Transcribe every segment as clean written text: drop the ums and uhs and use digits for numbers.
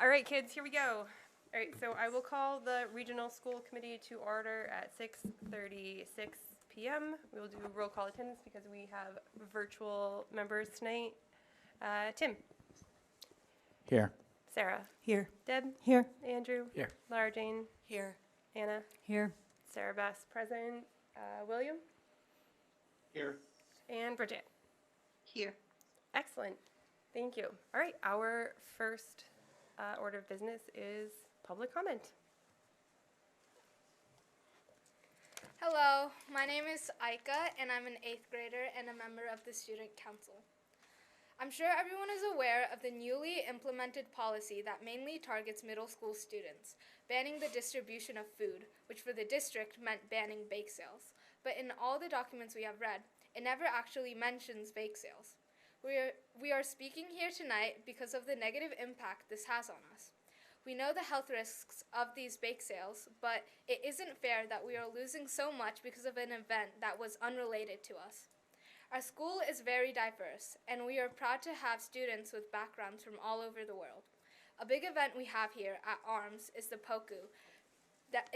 All right, kids, here we go. All right, so I will call the Regional School Committee to order at 6:36 p.m. We will do roll call attendance because we have virtual members tonight. Tim. Here. Sarah. Here. Deb. Here. Andrew. Here. Lara Jane. Here. Anna. Here. Sarah Bass present. William. Here. And Bridget. Here. Excellent. Thank you. All right, our first order of business is public comment. Hello, my name is Aika, and I'm an 8th grader and a member of the Student Council. I'm sure everyone is aware of the newly implemented policy that mainly targets middle school students, banning the distribution of food, which for the district meant banning bake sales. But in all the documents we have read, it never actually mentions bake sales. We are speaking here tonight because of the negative impact this has on us. We know the health risks of these bake sales, but it isn't fair that we are losing so much because of an event that was unrelated to us. Our school is very diverse, and we are proud to have students with backgrounds from all over the world. A big event we have here at ARMS is the POCU. That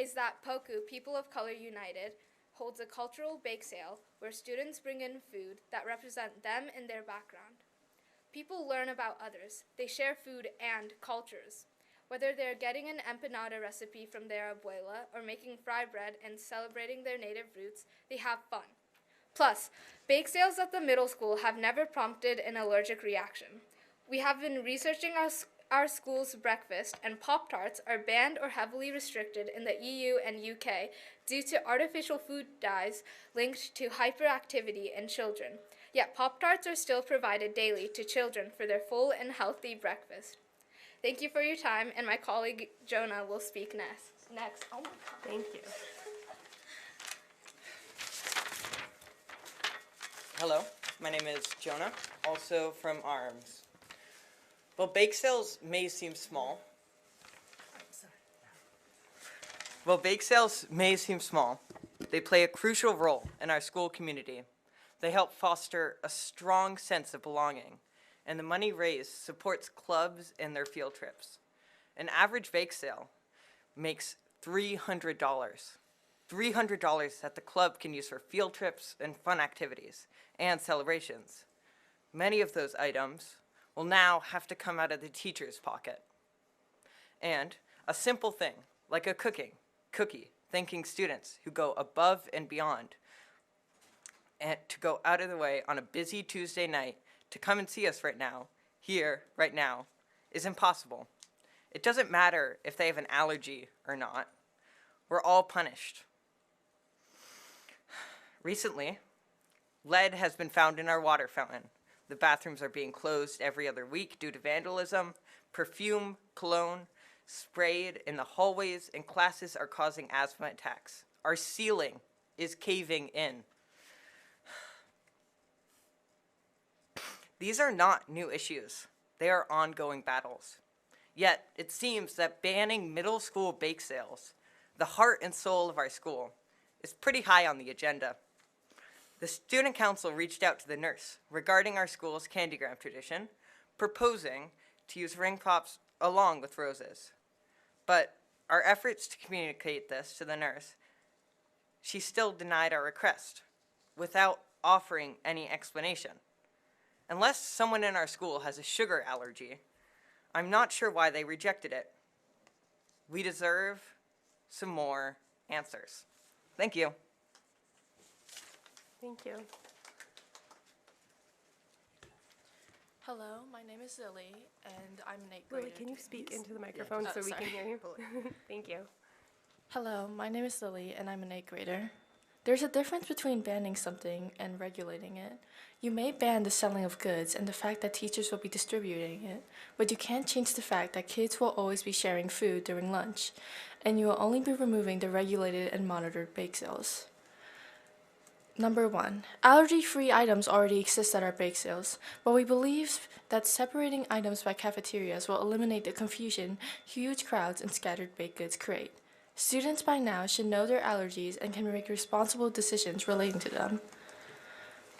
POCU, People of Color United, holds a cultural bake sale where students bring in food that represent them and their background. People learn about others. They share food and cultures. Whether they're getting an empanada recipe from their abuela or making fry bread and celebrating their native roots, they have fun. Plus, bake sales at the middle school have never prompted an allergic reaction. We have been researching our school's breakfast, and Pop-Tarts are banned or heavily restricted in the EU and UK due to artificial food dyes linked to hyperactivity in children. Yet Pop-Tarts are still provided daily to children for their full and healthy breakfast. Thank you for your time, and my colleague Jonah will speak next. Oh my God. Thank you. Hello, my name is Jonah, also from ARMS. While bake sales may seem small, they play a crucial role in our school community. They help foster a strong sense of belonging, and the money raised supports clubs and their field trips. An average bake sale makes $300. $300 that the club can use for field trips and fun activities and celebrations. Many of those items will now have to come out of the teacher's pocket. And a simple thing, like a cookie, thanking students who go above and beyond and to go out of the way on a busy Tuesday night to come and see us right now, is impossible. It doesn't matter if they have an allergy or not. We're all punished. Recently, lead has been found in our water fountain. The bathrooms are being closed every other week due to vandalism. Perfume, cologne, sprayed in the hallways and classes are causing asthma attacks. Our ceiling is caving in. These are not new issues. They are ongoing battles. Yet, it seems that banning middle school bake sales, the heart and soul of our school, is pretty high on the agenda. The Student Council reached out to the nurse regarding our school's candygram tradition, proposing to use ring pops along with roses. But our efforts to communicate this to the nurse, she still denied our request without offering any explanation. Unless someone in our school has a sugar allergy, I'm not sure why they rejected it. We deserve some more answers. Thank you. Thank you. Hello, my name is Lily, and I'm an 8th grader. Lily, can you speak into the microphone so we can hear you? Thank you. Hello, my name is Lily, and I'm an 8th grader. There's a difference between banning something and regulating it. You may ban the selling of goods and the fact that teachers will be distributing it, but you can't change the fact that kids will always be sharing food during lunch, and you will only be removing the regulated and monitored bake sales. Number 1, allergy-free items already exist at our bake sales, but we believe that separating items by cafeterias will eliminate the confusion huge crowds and scattered baked goods create. Students by now should know their allergies and can make responsible decisions relating to them.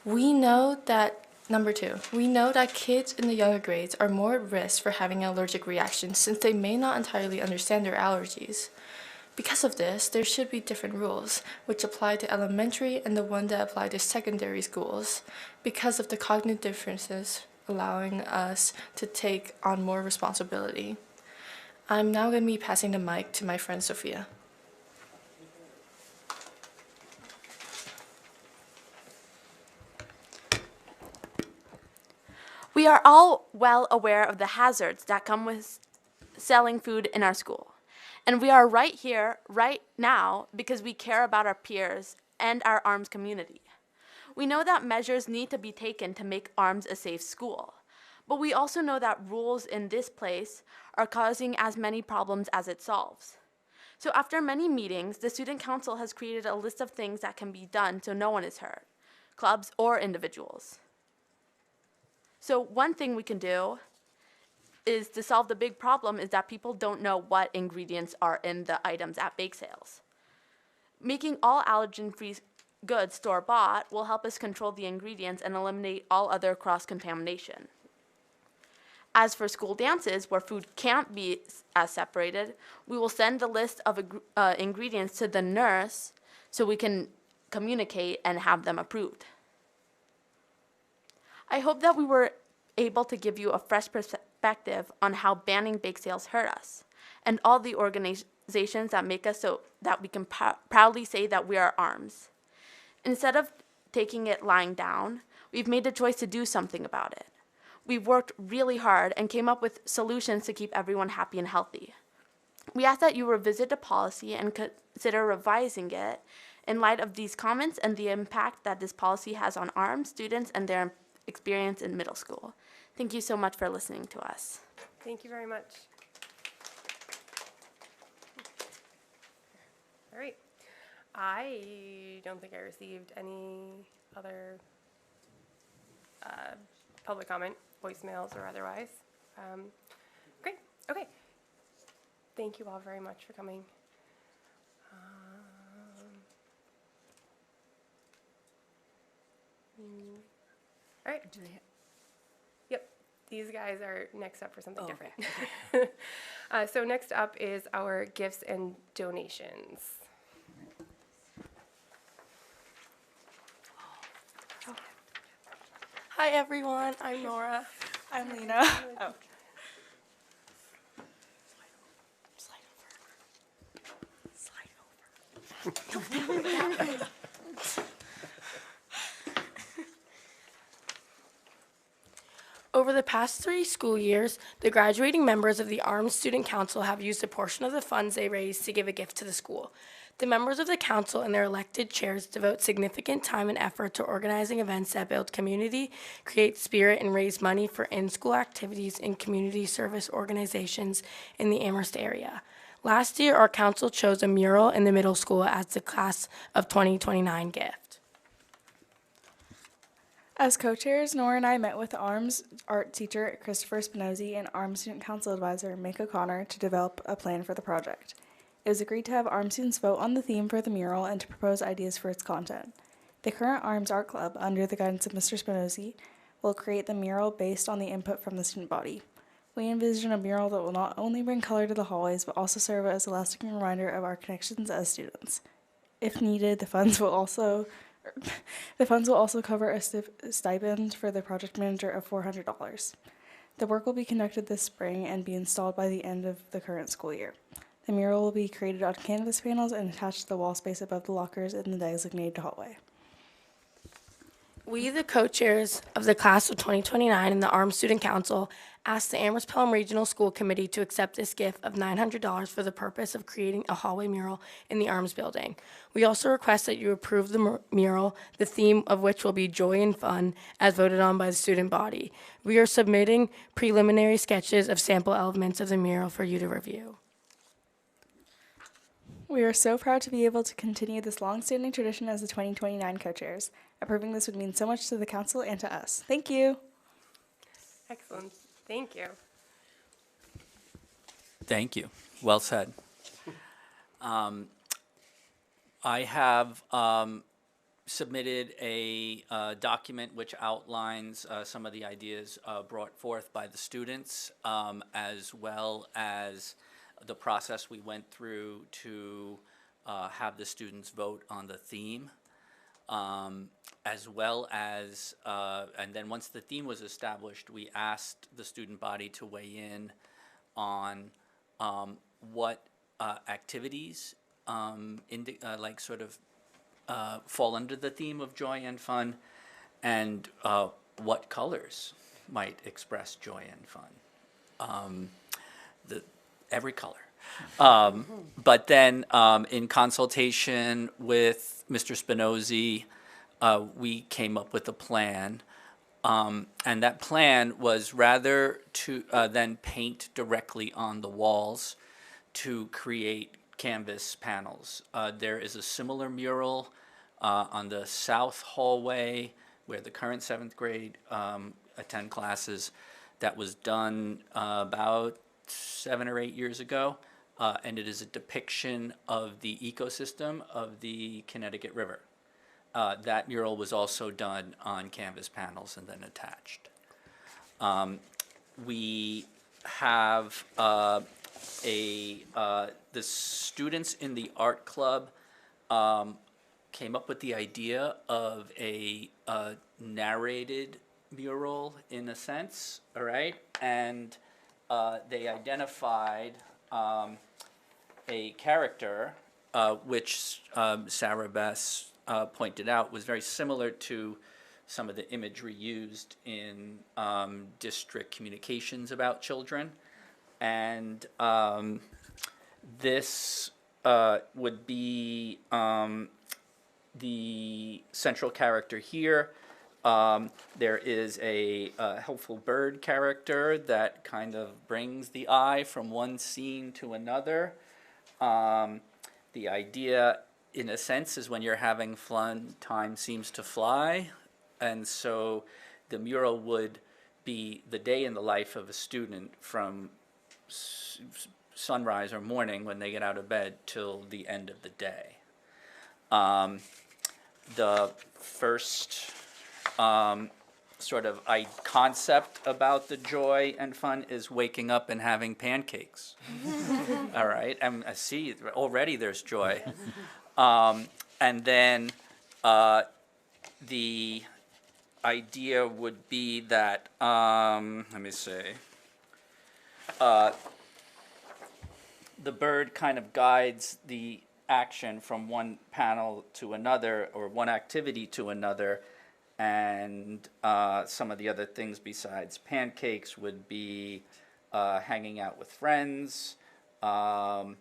We know that Number 2, we know that kids in the younger grades are more at risk for having an allergic reaction since they may not entirely understand their allergies. Because of this, there should be different rules, which apply to elementary and the one that apply to secondary schools, because of the cognitive differences, allowing us to take on more responsibility. I'm now going to be passing the mic to my friend Sophia. We are all well aware of the hazards that come with selling food in our school. And we are right here, right now, because we care about our peers and our ARMS community. We know that measures need to be taken to make ARMS a safe school. But we also know that rules in this place are causing as many problems as it solves. So after many meetings, the Student Council has created a list of things that can be done so no one is hurt, clubs or individuals. So one thing we can do is to solve the big problem is that people don't know what ingredients are in the items at bake sales. Making all allergen-free goods store-bought will help us control the ingredients and eliminate all other cross-contamination. As for school dances, where food can't be as separated, we will send the list of ingredients to the nurse so we can communicate and have them approved. I hope that we were able to give you a fresh perspective on how banning bake sales hurt us, and all the organizations that make us so that we can proudly say that we are ARMS. Instead of taking it lying down, we've made the choice to do something about it. We've worked really hard and came up with solutions to keep everyone happy and healthy. We ask that you revisit the policy and consider revising it in light of these comments and the impact that this policy has on ARMS students and their experience in middle school. Thank you so much for listening to us. Thank you very much. All right. I don't think I received any other public comment, voicemails or otherwise. Great. Okay. Thank you all very much for coming. All right. Yep. These guys are next up for something different. So next up is our gifts and donations. Hi everyone, I'm Nora. I'm Lena. Oh. Over the past 3 school years, the graduating members of the ARMS Student Council have used a portion of the funds they raised to give a gift to the school. The members of the council and their elected chairs devote significant time and effort to organizing events that build community, create spirit, and raise money for in-school activities and community service organizations in the Amherst area. Last year, our council chose a mural in the middle school as the class of 2029 gift. As co-chairs, Nora and I met with ARMS art teacher Christopher Spinozzi and ARMS Student Council advisor Mick O'Connor to develop a plan for the project. It was agreed to have ARMS students vote on the theme for the mural and to propose ideas for its content. The current ARMS Art Club, under the guidance of Mr. Spinozzi, will create the mural based on the input from the student body. We envision a mural that will not only bring color to the hallways, but also serve as a lasting reminder of our connections as students. If needed, the funds will also cover a stipend for the project manager of $400. The work will be conducted this spring and be installed by the end of the current school year. The mural will be created on canvas panels and attached to the wall space above the lockers in the designated hallway. We, the co-chairs of the class of 2029 and the ARMS Student Council, asked the Amherst Pelham Regional School Committee to accept this gift of $900 for the purpose of creating a hallway mural in the ARMS building. We also request that you approve the mural, the theme of which will be joy and fun, as voted on by the student body. We are submitting preliminary sketches of sample elements of the mural for you to review. We are so proud to be able to continue this long-standing tradition as the 2029 co-chairs. Approving this would mean so much to the council and to us. Thank you. Excellent. Thank you. Thank you. Well said. I have submitted a document which outlines some of the ideas brought forth by the students, as well as the process we went through to have the students vote on the theme, as well as, and then once the theme was established, we asked the student body to weigh in on what activities like sort of fall under the theme of joy and fun, and what colors might express joy and fun. Every color. But then in consultation with Mr. Spinozzi, we came up with a plan. And that plan was rather to then paint directly on the walls to create canvas panels. There is a similar mural on the south hallway where the current 7th grade attend classes that was done about 7 or 8 years ago. And it is a depiction of the ecosystem of the Connecticut River. That mural was also done on canvas panels and then attached. We have the students in the art club came up with the idea of a narrated mural in a sense, all right? And they identified a character which Sarah Bess pointed out was very similar to some of the imagery used in district communications about children. And this would be the central character here. There is a helpful bird character that kind of brings the eye from one scene to another. The idea, in a sense, is when you're having fun, time seems to fly. And so the mural would be the day in the life of a student from sunrise or morning when they get out of bed till the end of the day. The first sort of concept about the joy and fun is waking up and having pancakes. All right, and I see already there's joy. And then the idea would be that, let me see, the bird kind of guides the action from one panel to another or one activity to another, and some of the other things besides pancakes would be hanging out with friends. Mr.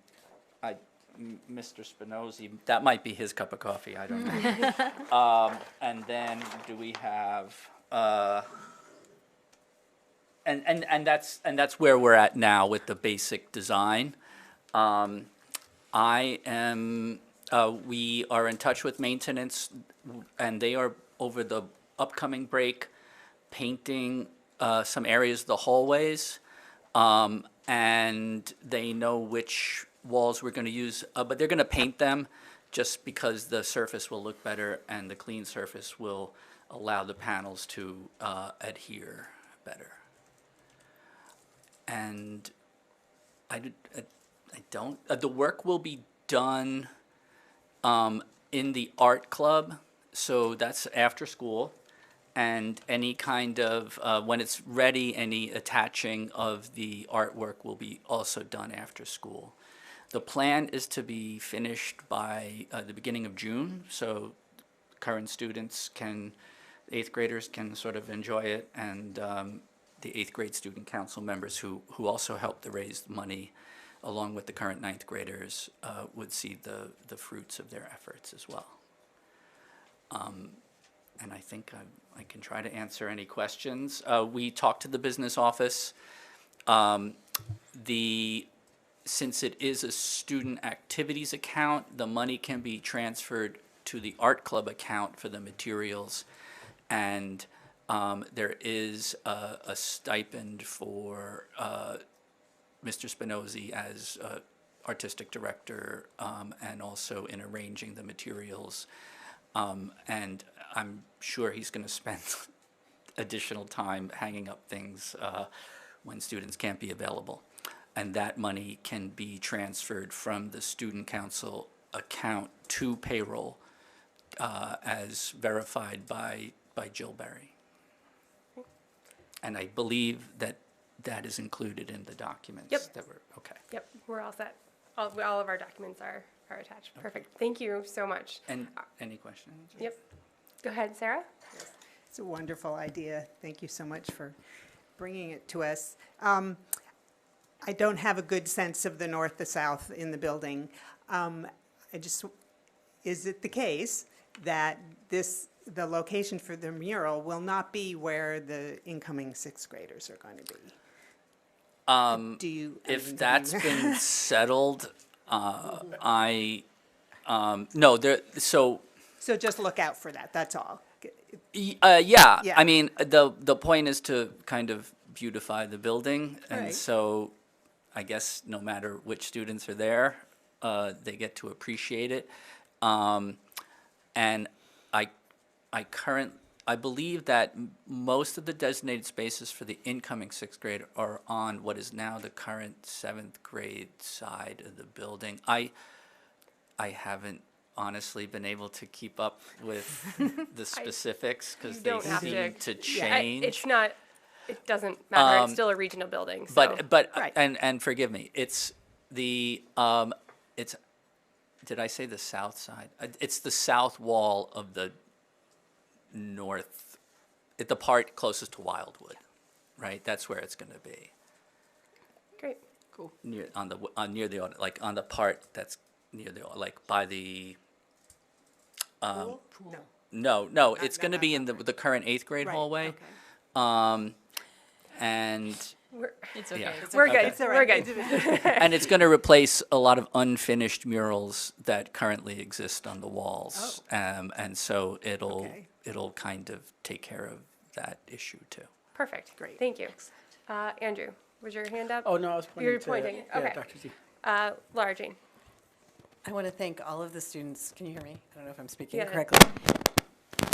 Spinozzi, that might be his cup of coffee, I don't know. And then do we have, and that's where we're at now with the basic design. We are in touch with maintenance, and they are over the upcoming break painting some areas of the hallways, and they know which walls we're going to use, but they're going to paint them just because the surface will look better and the clean surface will allow the panels to adhere better. And the work will be done in the art club, so that's after school, and any kind of, when it's ready, any attaching of the artwork will be also done after school. The plan is to be finished by the beginning of June, so current students can, 8th graders can sort of enjoy it, and the 8th grade student council members who also helped to raise money along with the current 9th graders would see the fruits of their efforts as well. And I think I can try to answer any questions. We talked to the business office. Since it is a student activities account, the money can be transferred to the art club account for the materials. And there is a stipend for Mr. Spinozzi as artistic director, and also in arranging the materials. And I'm sure he's going to spend additional time hanging up things when students can't be available. And that money can be transferred from the student council account to payroll as verified by Jill Berry. And I believe that that is included in the documents. Yep. That were, okay. Yep, we're all set. All of our documents are attached. Perfect. Thank you so much. And any questions? Yep. Go ahead, Sarah. It's a wonderful idea. Thank you so much for bringing it to us. I don't have a good sense of the north, the south in the building. Is it the case that the location for the mural will not be where the incoming sixth graders are going to be? If that's been settled, no, so just look out for that, that's all. yeah, Yeah. I mean, the point is to kind of beautify the building, and Right. so I guess no matter which students are there, they get to appreciate it. And I believe that most of the designated spaces for the incoming sixth grade are on what is now the current seventh grade side of the building. I haven't honestly been able to keep up with the specifics because You they don't have seem to. to change. It's not. It doesn't matter. It's still a regional building. So. But Right. and forgive me, it's the it's, did I say the south side? It's the south wall of the north, the part closest to Wildwood, right? That's where it's going to be. Great. Near near the like on the part that's near the like by the No. no, it's no, going to no, be no, in the current eighth grade Right, hallway. okay. And It's okay. We're good. It's all We're right. good. and it's going to replace a lot of unfinished murals that currently exist on the walls. And so Okay. it'll kind of take care of that issue too. Perfect. Great. Thank you. Andrew, was your hand up? Oh, no, I was pointing You're to. pointing. Yeah, Okay. Dr. Z. Laura Jean. I want to thank all of the students. Can you hear me? I don't know if I'm speaking Yeah. correctly.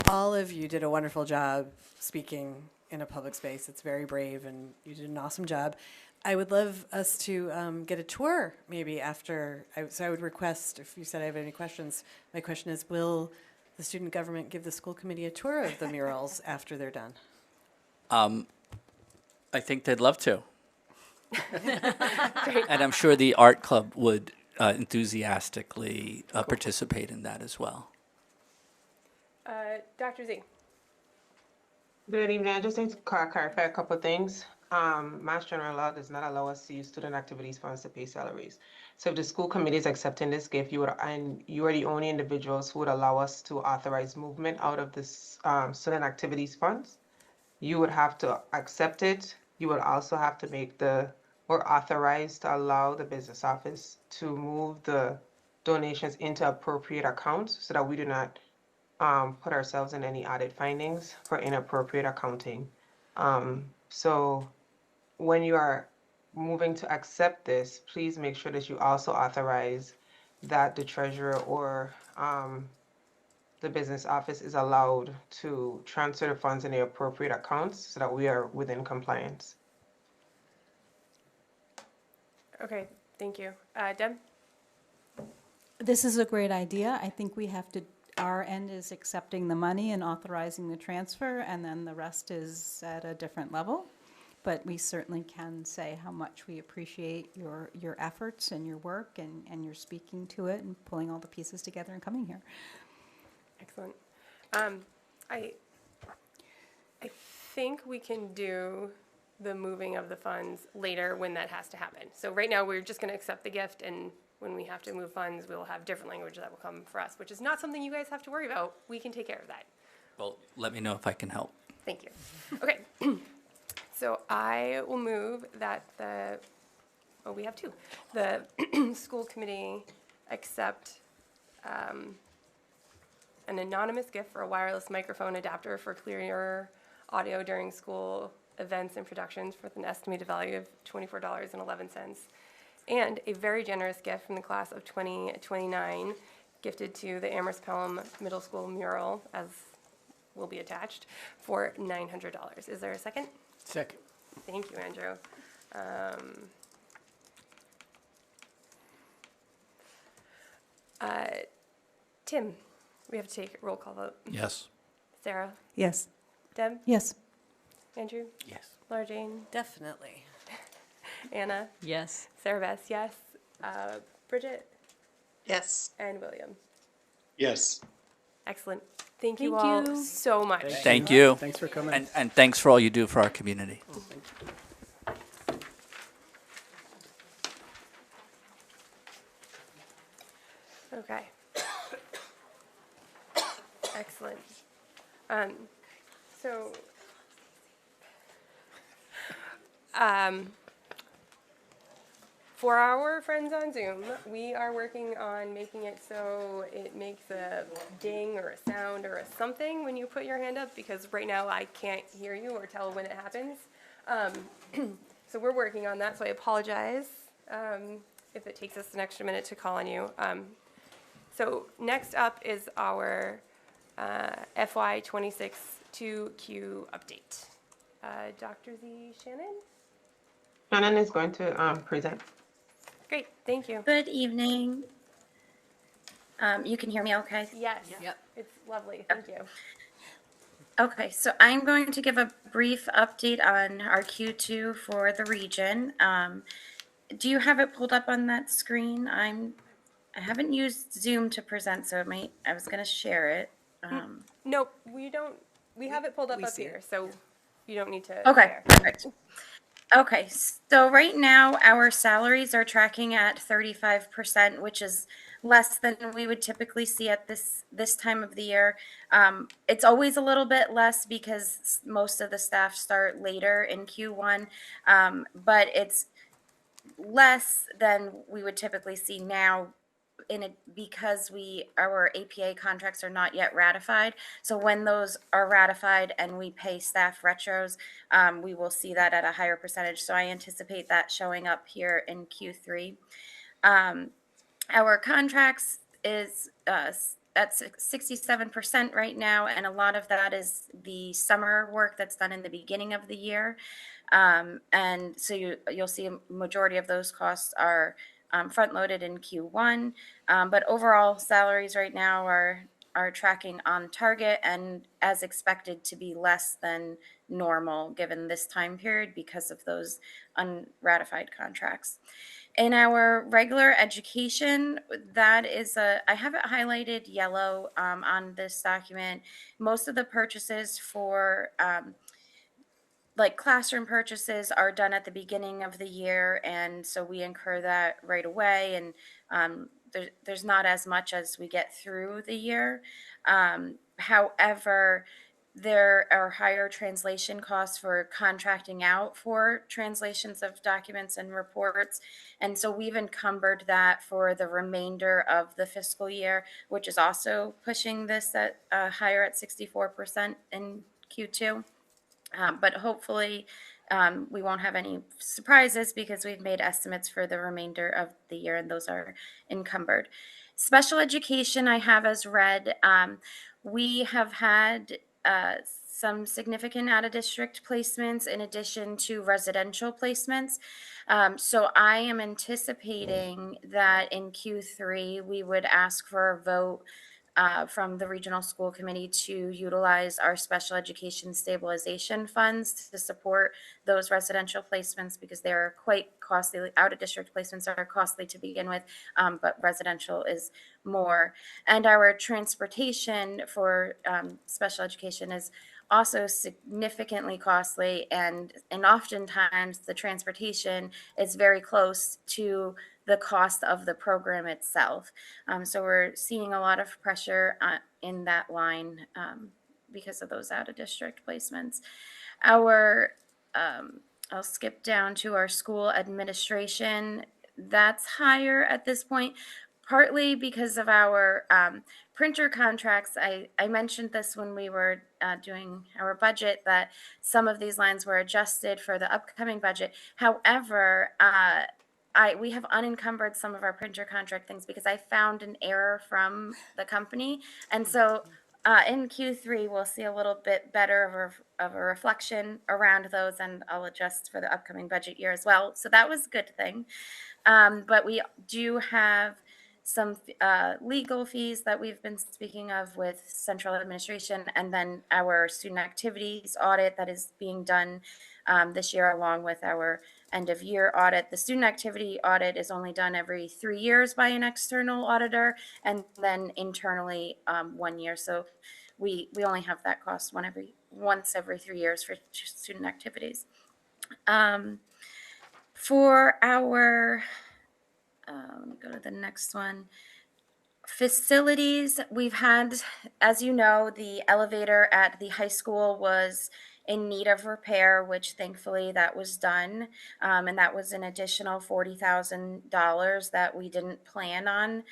All of you did a wonderful job speaking in a public space. It's very brave, and you did an awesome job. I would love us to get a tour maybe after. So I would request, if you said I have any questions, my question is, will the student government give the school committee a tour of the murals after they're done? I think they'd love to. And I'm sure the art club would enthusiastically participate in that as well. Dr. Z. Good evening. I just need to clarify a couple of things. Mass General Law does not allow us to use student activities funds to pay salaries. So if the school committee is accepting this gift, you are the only individuals who would allow us to authorize movement out of this student activities funds. You would have to accept it. You would also have to or authorize to allow the business office to move the donations into appropriate accounts so that we do not put ourselves in any audit findings for inappropriate accounting. So when you are moving to accept this, please make sure that you also authorize that the treasurer or the business office is allowed to transfer the funds in the appropriate accounts so that we are within compliance. Okay. Thank you. Deb. This is a great idea. I think we have to, our end is accepting the money and authorizing the transfer, and then the rest is at a different level. But we certainly can say how much we appreciate your efforts and your work and your speaking to it and pulling all the pieces together and coming here. Excellent. I think we can do the moving of the funds later when that has to happen. So right now, we're just going to accept the gift, and when we have to move funds, we'll have different language that will come for us, which is not something you guys have to worry about. We can take care of that. Well, let me know if I can help. Thank you. Okay. So I will move that we have two. The school committee accept an anonymous gift for a wireless microphone adapter for clearer audio during school events and productions with an estimated value of $24.11, and a very generous gift from the class of 2029 gifted to the Amherst Pelham Middle School mural, as will be attached, for $900. Is there a second? Second. Thank you, Andrew. Tim, we have to take a roll call vote. Yes. Sarah? Yes. Deb? Yes. Andrew? Yes. Laura Jane? Definitely. Anna? Yes. Sarah Beth, yes. Bridget? Yes. And William? Yes. Excellent. Thank you Thank all you. so much. Thank you. Thanks for coming. And thanks for all you do for our community. Okay. Excellent. So, for our friends on Zoom, we are working on making it so it makes a ding or a sound or a something when you put your hand up, because right now I can't hear you or tell when it happens. So we're working on that, so I apologize if it takes us an extra minute to call on you. So next up is our FY26 2Q update. Dr. Z. Shannon? Shannon is going to present. Great, thank you. Good evening. You can hear me okay? Yes. Yep. It's lovely, thank you. Okay, so I'm going to give a brief update on our Q2 for the region. Do you have it pulled up on that screen? I haven't used Zoom to present, so I was gonna share it. Nope, we don't, we have it pulled up we up see here, it, so you don't need to Okay, share. perfect. Okay, so right now our salaries are tracking at 35%, which is less than we would typically see at this time of the year. It's always a little bit less because most of the staff start later in Q1, but it's less than we would typically see now because our APA contracts are not yet ratified. So when those are ratified and we pay staff retros, we will see that at a higher percentage. So I anticipate that showing up here in Q3. Our contracts is at 67% right now, and a lot of that is the summer work that's done in the beginning of the year. And so you'll see a majority of those costs are front-loaded in Q1. But overall, salaries right now are tracking on target and as expected to be less than normal given this time period because of those unratified contracts. In our regular education, I have it highlighted yellow on this document. Most of the purchases for like classroom purchases are done at the beginning of the year, and so we incur that right away, and there's not as much as we get through the year. However, there are higher translation costs for contracting out for translations of documents and reports, and so we've encumbered that for the remainder of the fiscal year, which is also pushing this at higher at 64% in Q2. But hopefully we won't have any surprises because we've made estimates for the remainder of the year and those are encumbered. Special education I have as red. We have had some significant out-of-district placements in addition to residential placements. So I am anticipating that in Q3 we would ask for a vote from the regional school committee to utilize our special education stabilization funds to support those residential placements because they're quite costly. Out of district placements are costly to begin with, but residential is more. And our transportation for special education is also significantly costly, and oftentimes the transportation is very close to the cost of the program itself. So we're seeing a lot of pressure in that line because of those out-of-district placements. I'll skip down to our school administration. That's higher at this point, partly because of our printer contracts. I mentioned this when we were doing our budget, that some of these lines were adjusted for the upcoming budget. However, we have unencumbered some of our printer contract things because I found an error from the company. And so in Q3, we'll see a little bit better of a reflection around those, and I'll adjust for the upcoming budget year as well. So that was a good thing. But we do have some legal fees that we've been speaking of with central administration, and then our student activities audit that is being done this year along with our end of year audit. The student activity audit is only done every 3 years by an external auditor, and then internally 1 year. So we only have that cost once every 3 years for student activities. For our let me go to the next one. Facilities, we've had, as you know, the elevator at the high school was in need of repair, which thankfully that was done. And that was an additional $40,000 that we didn't plan on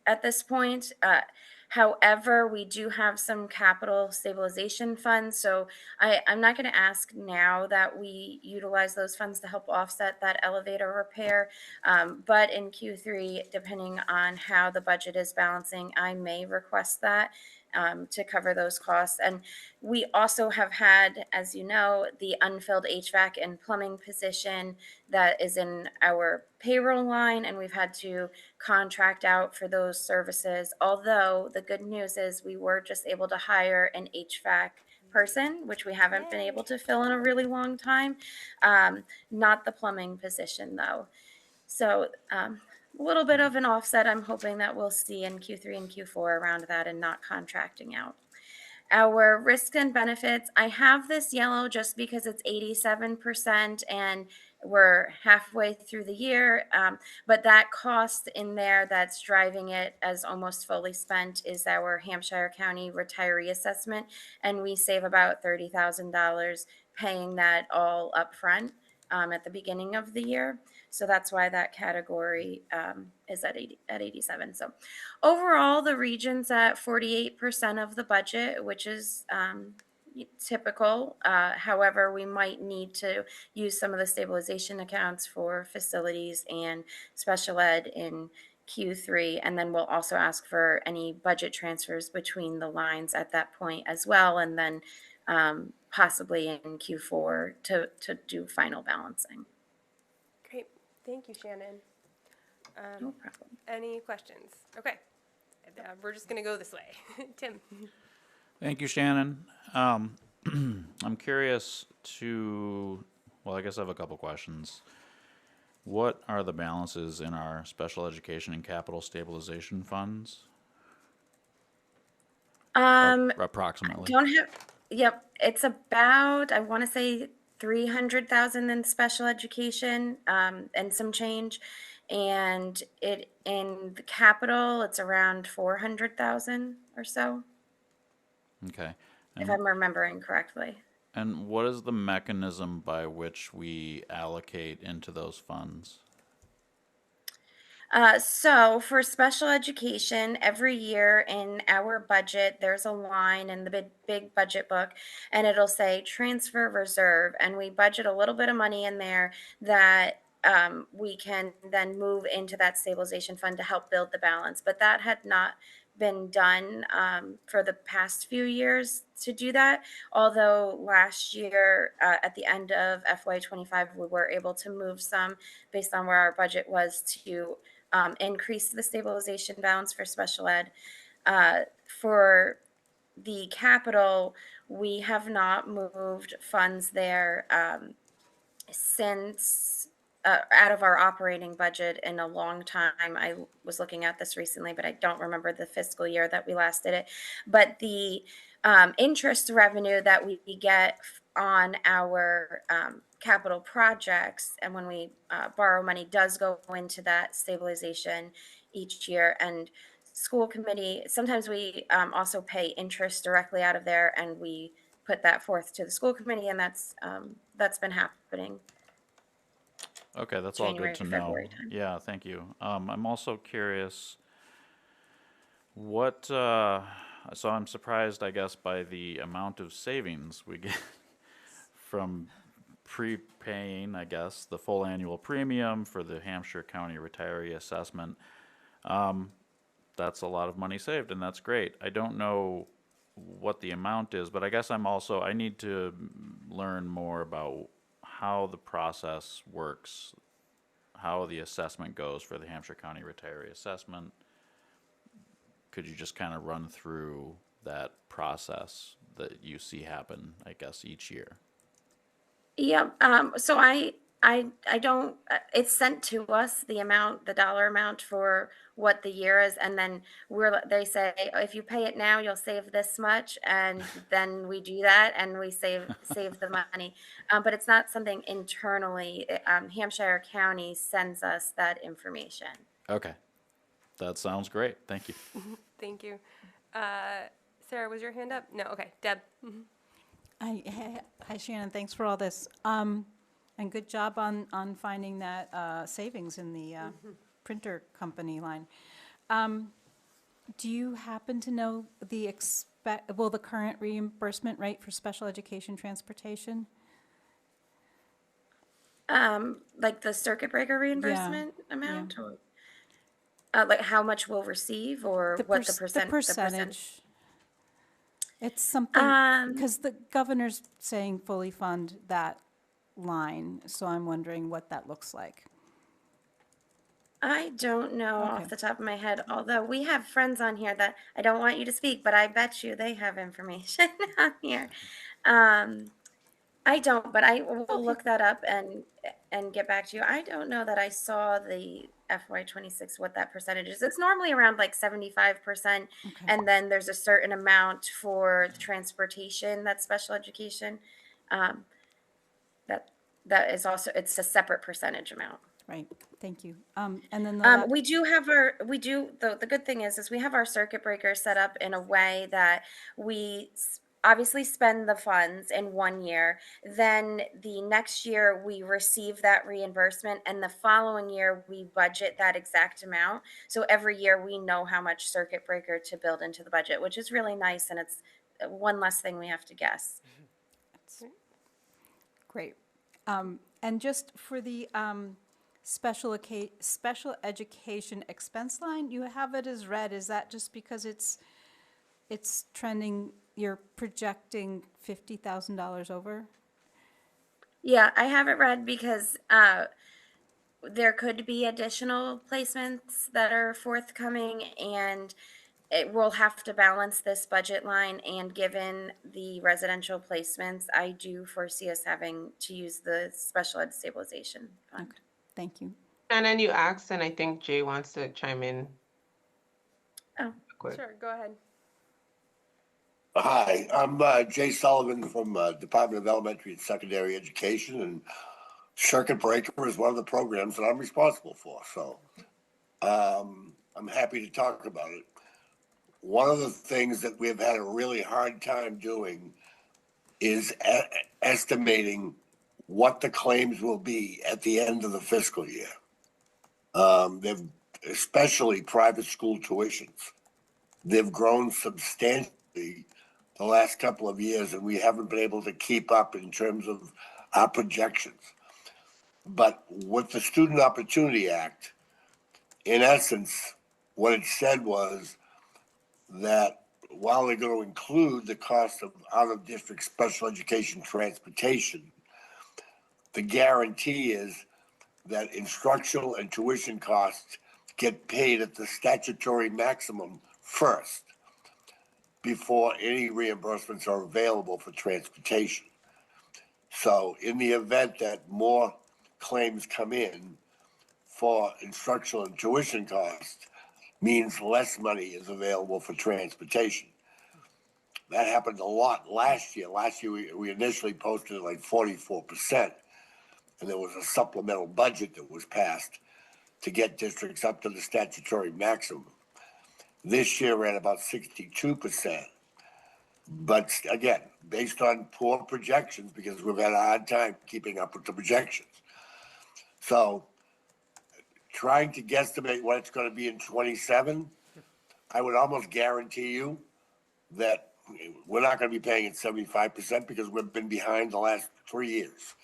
at this point. However, we do have some capital stabilization funds, so I'm not going to ask now that we utilize those funds to help offset that elevator repair. But in Q3, depending on how the budget is balancing, I may request that to cover those costs. And we also have had, as you know, the unfilled HVAC and plumbing position that is in our payroll line, and we've had to contract out for those services. Although the good news is we were just able to hire an HVAC person, which we haven't been able to fill in a really long time. Not the plumbing position though. So a little bit of an offset I'm hoping that we'll see in Q3 and Q4 around that and not contracting out. Our risks and benefits, I have this yellow just because it's 87% and we're halfway through the year. But that cost in there that's driving it as almost fully spent is our Hampshire County retiree assessment. And we save about $30,000 paying that all up front at the beginning of the year. So that's why that category is at 87. So overall, the region's at 48% of the budget, which is typical. However, we might need to use some of the stabilization accounts for facilities and special ed in Q3, and then we'll also ask for any budget transfers between the lines at that point as well, and then possibly in Q4 to do final balancing. Great. Thank you, Shannon. No problem. Any questions? Okay. We're just going to go this way. Tim. Thank you, Shannon. I'm curious well, I guess I have a couple questions. What are the balances in our special education and capital stabilization funds? Approximately. Don't have. Yep, it's about, I want to say 300,000 in special education and some change, and it in the capital it's around 400,000 or so, Okay. if I'm remembering correctly. And what is the mechanism by which we allocate into those funds? So for special education, every year in our budget, there's a line in the big budget book, and it'll say transfer reserve, and we budget a little bit of money in there that we can then move into that stabilization fund to help build the balance. But that had not been done for the past few years to do that. Although last year, at the end of FY25, we were able to move some based on where our budget was to increase the stabilization balance for special ed. For the capital, we have not moved funds there since out of our operating budget in a long time. I was looking at this recently, but I don't remember the fiscal year that we last did it. But the interest revenue that we get on our capital projects, and when we borrow money, does go into that stabilization each year. And school committee, sometimes we also pay interest directly out of there, and we put that forth to the school committee, and that's been happening. Okay, that's January, all good to February know. time. Yeah, thank you. I'm also curious so I'm surprised, I guess, by the amount of savings we get from prepaying, I guess, the full annual premium for the Hampshire County Retiree Assessment. That's a lot of money saved, and that's great. I don't know what the amount is, but I guess I need to learn more about how the process works, how the assessment goes for the Hampshire County Retiree Assessment. Could you just kind of run through that process that you see happen, I guess, each year? Yeah, so I don't, it's sent to us, the dollar amount for what the year is, and then they say, if you pay it now, you'll save this much, and then we do that, and we save the money. But it's not something internally, Hampshire County sends us that information. Okay, that sounds great. Thank you. Thank you. Sarah, was your hand up? No, okay. Deb? Hi Shannon, thanks for all this. And good job on finding that savings in the printer company line. Do you happen to know the current reimbursement rate for special education transportation? Like the circuit breaker reimbursement amount? Yeah. Or, like how much we'll receive, or what the percentage? The percentage. It's something, because the governor's saying fully fund that line, so I'm wondering what that looks like. I don't know Okay. off the top of my head, although we have friends on here that I don't want you to speak, but I bet you they have information on here. I don't, but I will look that up and get back to you. I don't know that I saw the FY26 what that percentage is. It's normally around like 75%, and then there's a certain amount for the transportation, that's special education. That is also, it's a separate percentage amount. Right, thank you. And then the We do have the good thing is we have our circuit breaker set up in a way that we obviously spend the funds in 1 year. Then the next year we receive that reimbursement, and the following year we budget that exact amount. So every year we know how much circuit breaker to build into the budget, which is really nice, and it's one less thing we have to guess. That's great. And just for the special education expense line, you have it as red. Is that just because it's trending, you're projecting $50,000 over? Yeah, I have it read because there could be additional placements that are forthcoming, and it will have to balance this budget line. And given the residential placements, I do foresee us having to use the special ed stabilization fund. Okay, thank you. And then you asked, and I think Jay wants to chime in. Oh, quick. Sure, go ahead. Hi, I'm Jay Sullivan from Department of Elementary and Secondary Education, and Circuit Breaker is one of the programs that I'm responsible for. So I'm happy to talk about it. One of the things that we've had a really hard time doing is estimating what the claims will be at the end of the fiscal year. They've, especially private school tuitions, they've grown substantially the last couple of years, and we haven't been able to keep up in terms of our projections. But with the Student Opportunity Act, in essence, what it said was that while they're going to include the cost of out-of-district special education transportation, the guarantee is that instructional and tuition costs get paid at the statutory maximum first before any reimbursements are available for transportation. So in the event that more claims come in for instructional and tuition costs, means less money is available for transportation. That happened a lot last year. Last year, we initially posted like 44%, and there was a supplemental budget that was passed to get districts up to the statutory maximum. This year, we're at about 62%. But again, based on poor projections, because we've had a hard time keeping up with the projections. So trying to guesstimate what it's going to be in 27, I would almost guarantee you that we're not going to be paying at 75% because we've been behind the last 3 years.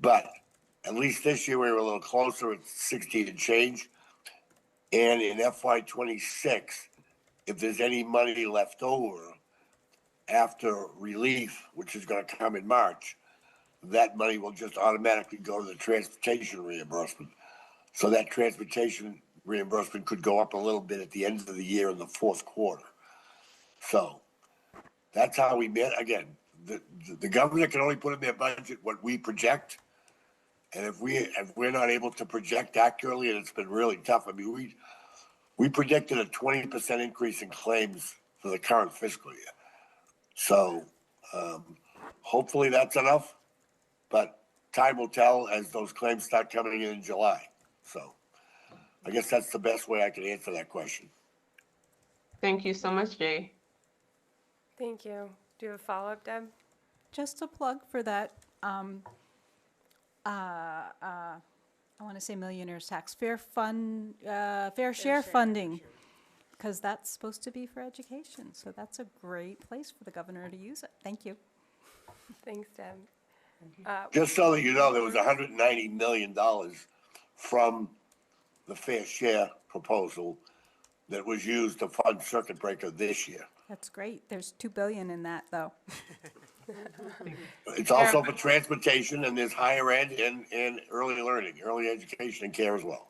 But at least this year we were a little closer at 16 and change. And in FY '26, if there's any money left over after relief, which is going to come in March, that money will just automatically go to the transportation reimbursement. So that transportation reimbursement could go up a little bit at the end of the year in the fourth quarter. So that's how we met. Again, the governor can only put in their budget what we project. And if we're not able to project accurately, and it's been really tough. I mean, we predicted a 20% increase in claims for the current fiscal year. So hopefully that's enough, but time will tell as those claims start coming in July. So I guess that's the best way I can answer that question. Thank you so much, Jay. Thank you. Do you have a follow-up, Deb? Just a plug for that, I want to say millionaire's tax, fair share funding, because that's supposed to be for education. So that's a great place for the governor to use it. Thank you. Thanks, Deb. Just so that you know, there was $190 million from the fair share proposal that was used to fund circuit breaker this year. That's great. There's $2 billion in that, though. It's also for transportation, and there's higher ed and early learning, early education and care as well.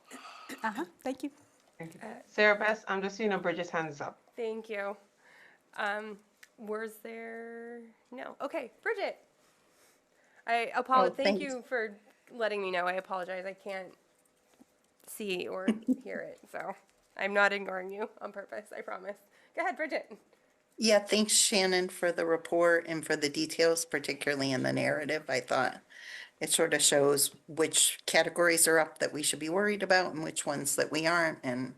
Thank you. Sarah Beth, I'm just seeing Bridget's hands up. Thank you. Was there? No. Okay, Bridget. I apologize. Thank you for letting me know. I apologize. I can't see or hear it, so I'm not ignoring you on purpose. I promise. Go ahead, Bridget. Yeah, thanks, Shannon, for the report and for the details, particularly in the narrative. I thought it sort of shows which categories are up that we should be worried about and which ones that we aren't. And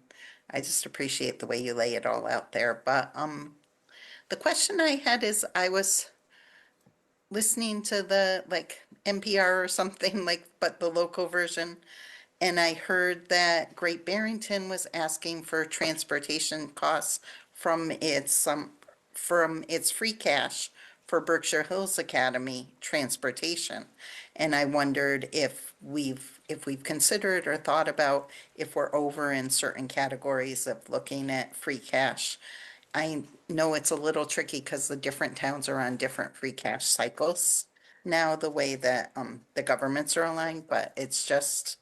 I just appreciate the way you lay it all out there. But the question I had is, I was listening to the NPR or something but the local version. And I heard that Great Barrington was asking for transportation costs from its free cash for Berkshire Hills Academy transportation. And I wondered if we've considered or thought about if we're over in certain categories of looking at free cash. I know it's a little tricky because the different towns are on different free cash cycles now, the way that the governments are aligned, but it's just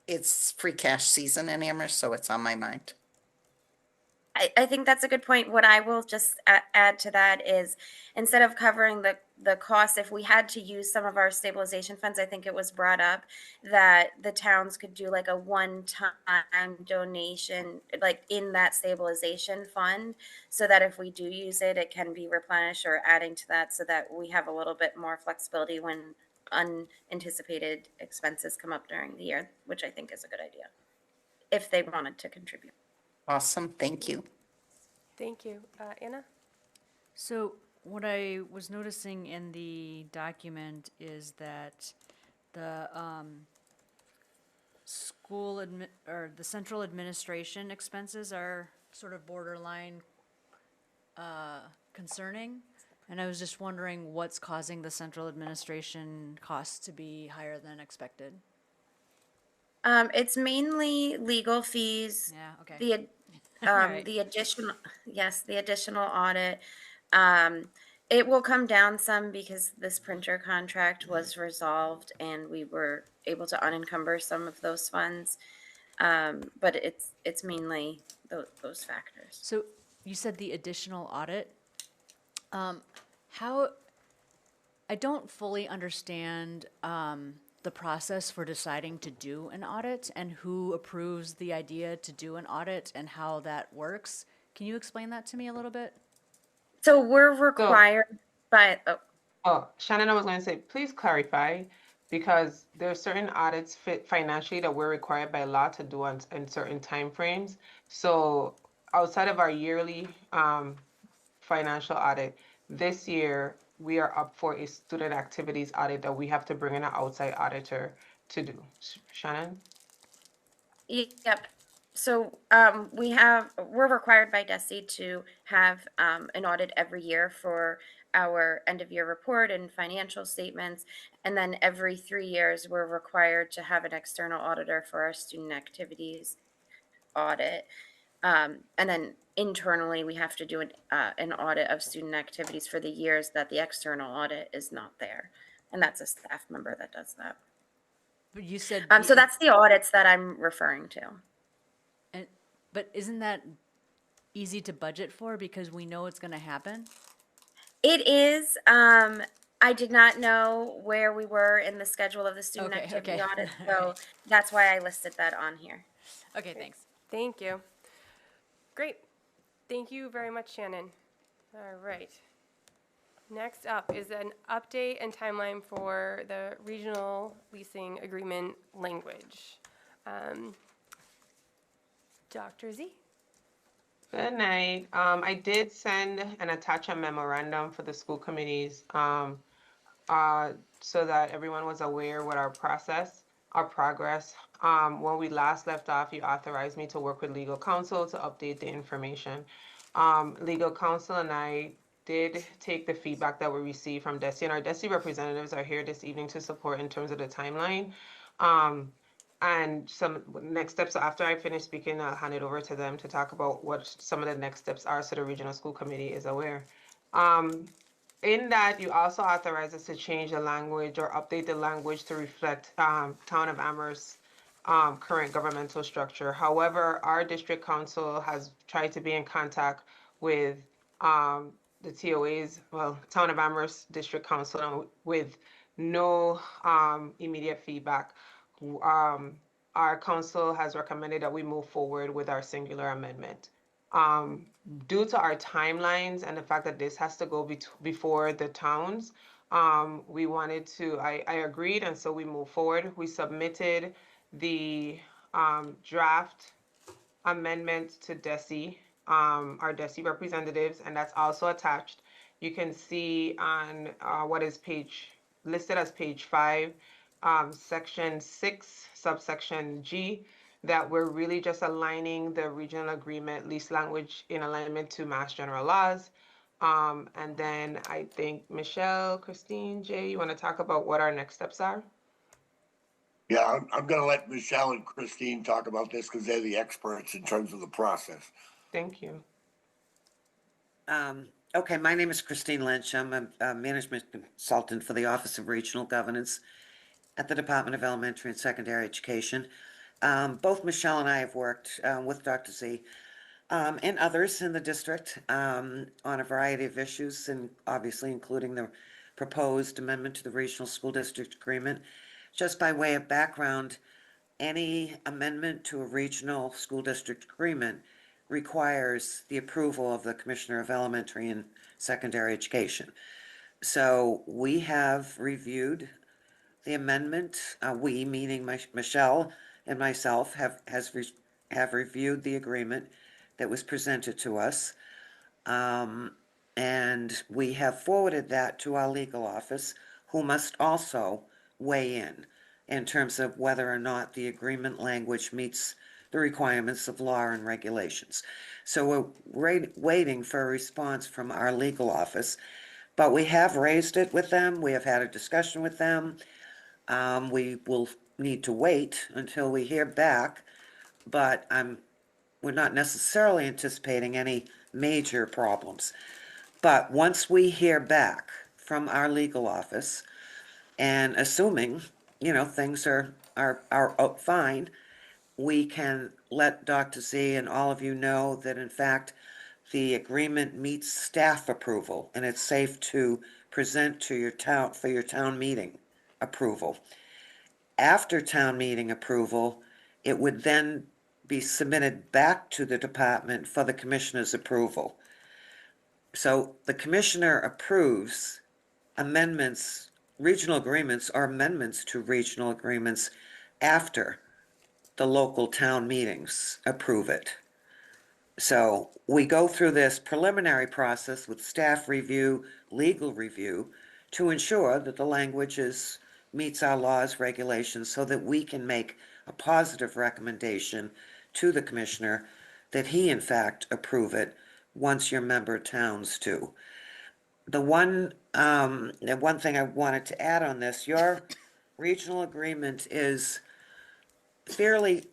it's free cash season in Amherst, so it's on my mind. I think that's a good point. What I will just add to that is, instead of covering the cost, if we had to use some of our stabilization funds, I think it was brought up that the towns could do like a one-time donation, like in that stabilization fund, so that if we do use it, it can be replenished or adding to that, so that we have a little bit more flexibility when unanticipated expenses come up during the year, which I think is a good idea, if they wanted to contribute. Awesome, thank you. Thank you. Anna? So what I was noticing in the document is that the the central administration expenses are sort of borderline concerning. And I was just wondering what's causing the central administration costs to be higher than expected. It's mainly legal fees. Yeah, okay. The additional audit. It will come down some because this printer contract was resolved and we were able to unencumber some of those funds. But it's mainly those factors. So you said the additional audit. How, I don't fully understand the process for deciding to do an audit and who approves the idea to do an audit and how that works. Can you explain that to me a little bit? So we're required by... Shannon, I was going to say, please clarify, because there are certain audits financially that we're required by law to do in certain timeframes. So outside of our yearly financial audit, this year we are up for a student activities audit that we have to bring in an outside auditor to do. Shannon? Yep. So we're required by DESE to have an audit every year for our end of year report and financial statements. And then every 3 years, we're required to have an external auditor for our student activities audit. And then internally, we have to do an audit of student activities for the years that the external audit is not there. And that's a staff member that does that. But you said. So that's the audits that I'm referring to. But isn't that easy to budget for because we know it's gonna happen? It is. I did not know where we were in the schedule of the student Okay, activity okay. audit, so that's why I listed that on here. Okay, thanks. Thank you. Great. Thank you very much, Shannon. All right. Next up is an update and timeline for the regional leasing agreement language. Dr. Z. Good night. I did send and attach a memorandum for the school committees so that everyone was aware what our process, our progress. When we last left off, you authorized me to work with legal counsel to update the information. Legal counsel and I did take the feedback that we received from DESI, and our DESI representatives are here this evening to support in terms of the timeline. And some next steps, after I finish speaking, I'll hand it over to them to talk about what some of the next steps are so the regional school committee is aware. In that, you also authorize us to change the language or update the language to reflect Town of Amherst's current governmental structure. However, our district council has tried to be in contact with the TOAs, well, Town of Amherst District Council, with no immediate feedback. Our council has recommended that we move forward with our singular amendment. Due to our timelines and the fact that this has to go before the towns, we wanted to, I agreed, and so we moved forward. We submitted the draft amendment to DESI, our DESI representatives, and that's also attached. You can see on what is listed as page 5, section 6, subsection G, that we're really just aligning the regional agreement lease language in alignment to Mass General laws. And then I think Michelle, Christine, Jay, you want to talk about what our next steps are? Yeah, I'm going to let Michelle and Christine talk about this because they're the experts in terms of the process. Thank you. Okay, my name is Christine Lynch. I'm a management consultant for the Office of Regional Governance at the Department of Elementary and Secondary Education. Both Michelle and I have worked with Dr. Z and others in the district on a variety of issues, and obviously including the proposed amendment to the Regional School District Agreement. Just by way of background, any amendment to a regional school district agreement requires the approval of the Commissioner of Elementary and Secondary Education. So we have reviewed the amendment. We, meaning Michelle and myself, have reviewed the agreement that was presented to us. And we have forwarded that to our legal office, who must also weigh in terms of whether or not the agreement language meets the requirements of law and regulations. So we're waiting for a response from our legal office, but we have raised it with them. We have had a discussion with them. We will need to wait until we hear back, but we're not necessarily anticipating any major problems. But once we hear back from our legal office, and assuming, things are fine, we can let Dr. Z and all of you know that in fact the agreement meets staff approval and it's safe to present to your town for your town meeting approval. After town meeting approval, it would then be submitted back to the department for the commissioner's approval. So the commissioner approves amendments, regional agreements or amendments to regional agreements after the local town meetings approve it. So we go through this preliminary process with staff review, legal review, to ensure that the language meets our laws, regulations, so that we can make a positive recommendation to the commissioner that he in fact approve it once your member towns do. the one thing I wanted to add on this, your regional agreement is fairly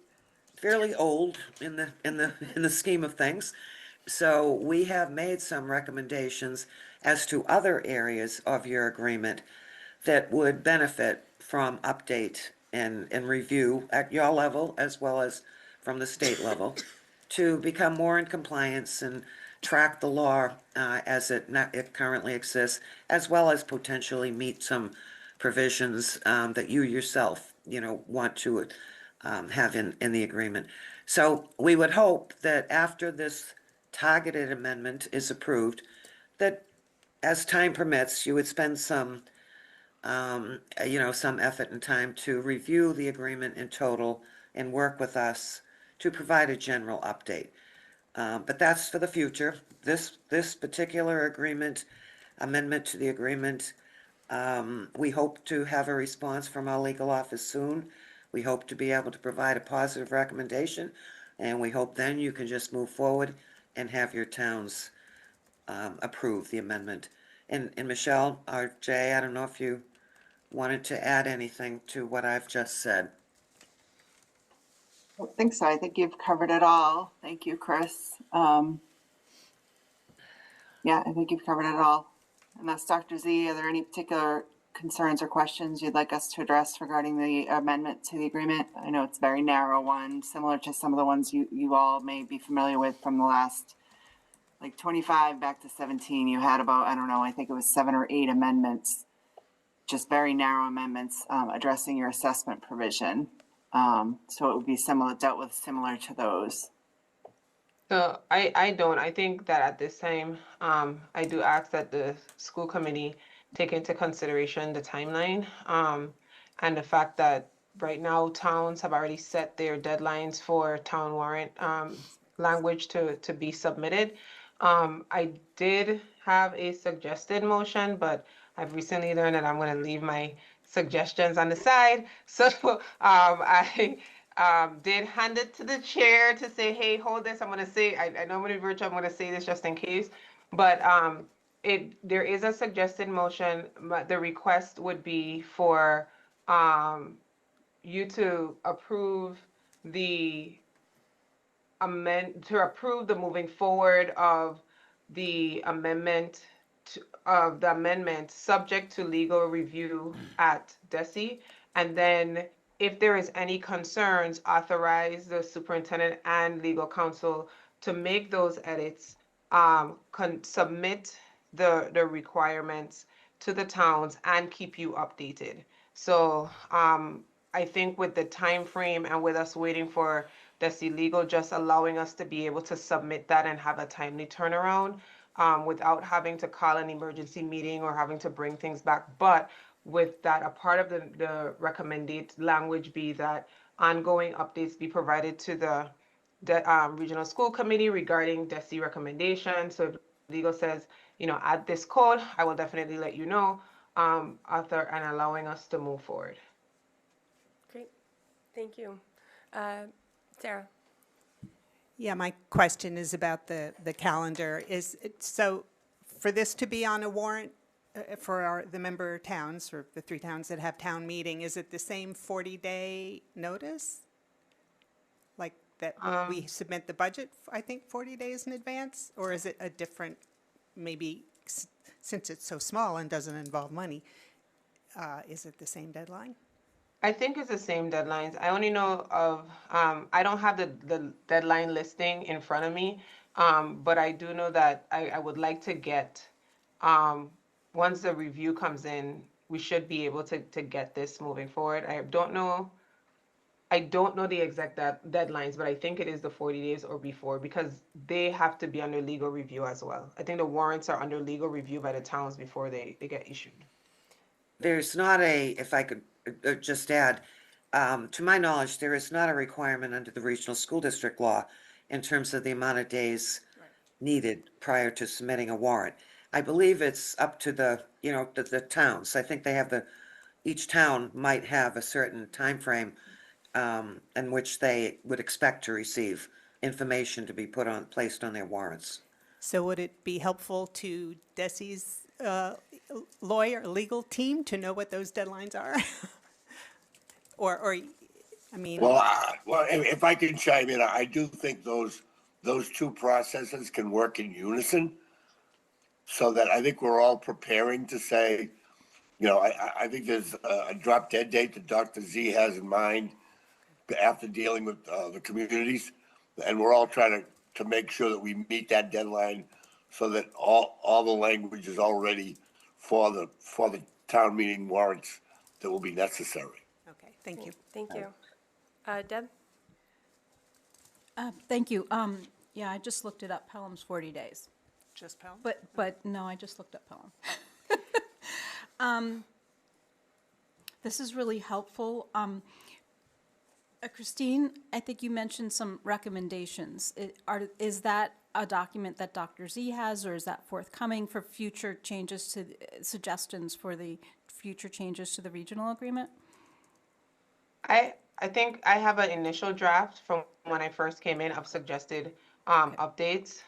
old in the scheme of things. So we have made some recommendations as to other areas of your agreement that would benefit from update and review at your level as well as from the state level to become more in compliance and track the law as it currently exists, as well as potentially meet some provisions that you yourself, want to have in the agreement. So we would hope that after this targeted amendment is approved, that as time permits, you would spend some some effort and time to review the agreement in total and work with us to provide a general update. But that's for the future. This particular amendment to the agreement, we hope to have a response from our legal office soon. We hope to be able to provide a positive recommendation, and we hope then you can just move forward and have your towns approve the amendment. And Michelle or Jay, I don't know if you wanted to add anything to what I've just said. I don't think so. I think you've covered it all. Thank you, Chris. Yeah, I think you've covered it all. Unless Dr. Z, are there any particular concerns or questions you'd like us to address regarding the amendment to the agreement? I know it's a very narrow one, similar to some of the ones you all may be familiar with from the last, like 25 back to 17. You had about, I don't know, I think it was 7 or 8 amendments, just very narrow amendments addressing your assessment provision. So it would be dealt with similar to those. So I don't. I think that at this time, I do ask that the school committee take into consideration the timeline, and the fact that right now towns have already set their deadlines for town warrant language to be submitted. I did have a suggested motion, but I've recently learned that I'm going to leave my suggestions on the side. So I did hand it to the chair to say, hey, hold this. I'm going to say, I know I'm going to be virtual. I'm going to say this just in case. But there is a suggested motion. But the request would be for you to approve the moving forward of the amendment subject to legal review at DESI, and then if there is any concerns, authorize the superintendent and legal counsel to make those edits, submit the requirements to the towns and keep you updated. So I think with the time frame and with us waiting for DESI legal, just allowing us to be able to submit that and have a timely turnaround without having to call an emergency meeting or having to bring things back. But with that, a part of the recommended language be that ongoing updates be provided to the regional school committee regarding DESI recommendations. So if legal says, add this code, I will definitely let you know, author and allowing us to move forward. Great, thank you. Sarah. Yeah, my question is about the calendar. So for this to be on a warrant for the member towns, or the 3 towns that have town meeting, is it the same 40-day notice? Like that we submit the budget, I think, 40 days in advance? Or is it a different, maybe since it's so small and doesn't involve money, is it the same deadline? I think it's the same deadlines. I only know of, I don't have the deadline listing in front of me, but I do know that I would like to get, once the review comes in, we should be able to get this moving forward. I don't know the exact deadlines, but I think it is the 40 days or before, because they have to be under legal review as well. I think the warrants are under legal review by the towns before they get issued. There's not if I could just add, to my knowledge, there is not a requirement under the regional school district law in terms of the amount of days needed prior to submitting a warrant. I believe it's up to the towns. I think they have each town might have a certain time frame in which they would expect to receive information to be placed on their warrants. So would it be helpful to DESI's lawyer, legal team to know what those deadlines are? Or, I mean. Well, if I can chime in, I do think those two processes can work in unison. So that I think we're all preparing to say, I think there's a drop dead date that Dr. Z has in mind after dealing with the communities, and we're all trying to make sure that we meet that deadline so that all the language is all ready for the town meeting warrants that will be necessary. Okay, thank you. Thank you. Deb? Thank you. Yeah, I just looked it up. Pelham's 40 days. Just Pelham? But no, I just looked up Pelham. This is really helpful. Christine, I think you mentioned some recommendations. Is that a document that Dr. Z has, or is that forthcoming for future changes to, suggestions for the future changes to the regional agreement? I think I have an initial draft from when I first came in of suggested updates.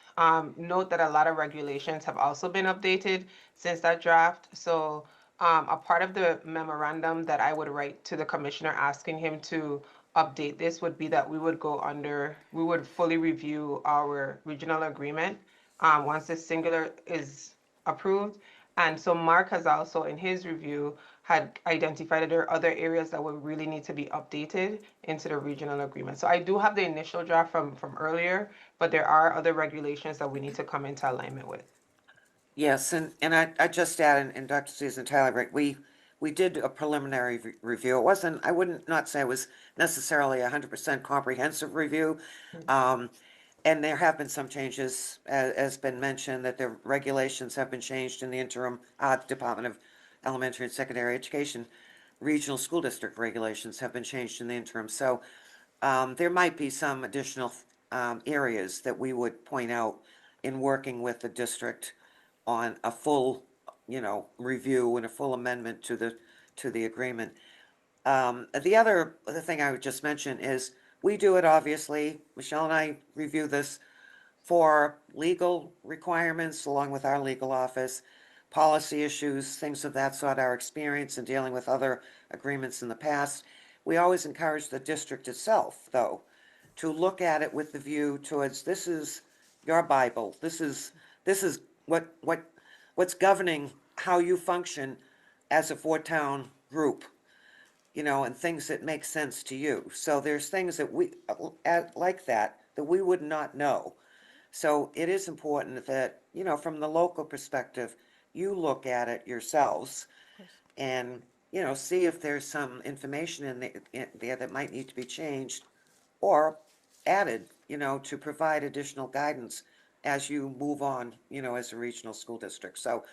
Note that a lot of regulations have also been updated since that draft. So a part of the memorandum that I would write to the commissioner asking him to update this would be that we would we would fully review our regional agreement once this singular is approved. And so Mark has also, in his review, had identified that there are other areas that would really need to be updated into the regional agreement. So I do have the initial draft from earlier, but there are other regulations that we need to come into alignment with. Yes, and I just add, and Dr. Z is entirely right, we did a preliminary review. It wasn't, I wouldn't not say it was necessarily 100% comprehensive review. And there have been some changes, as been mentioned, that the regulations have been changed in the interim. Department of Elementary and Secondary Education, regional school district regulations have been changed in the interim. So there might be some additional areas that we would point out in working with the district on a full, review and a full amendment to the agreement. The other thing I would just mention is we do it, obviously, Michelle and I review this for legal requirements along with our legal office, policy issues, things of that sort, our experience in dealing with other agreements in the past. We always encourage the district itself, though, to look at it with the view towards, this is your Bible. This is what's governing how you function as a four-town group, and things that make sense to you. So there's things that we, like that we would not know. So it is important that, from the local perspective, you look at it yourselves and, see if there's some information in there that might need to be changed or added, to provide additional guidance as you move on, as a regional school district. So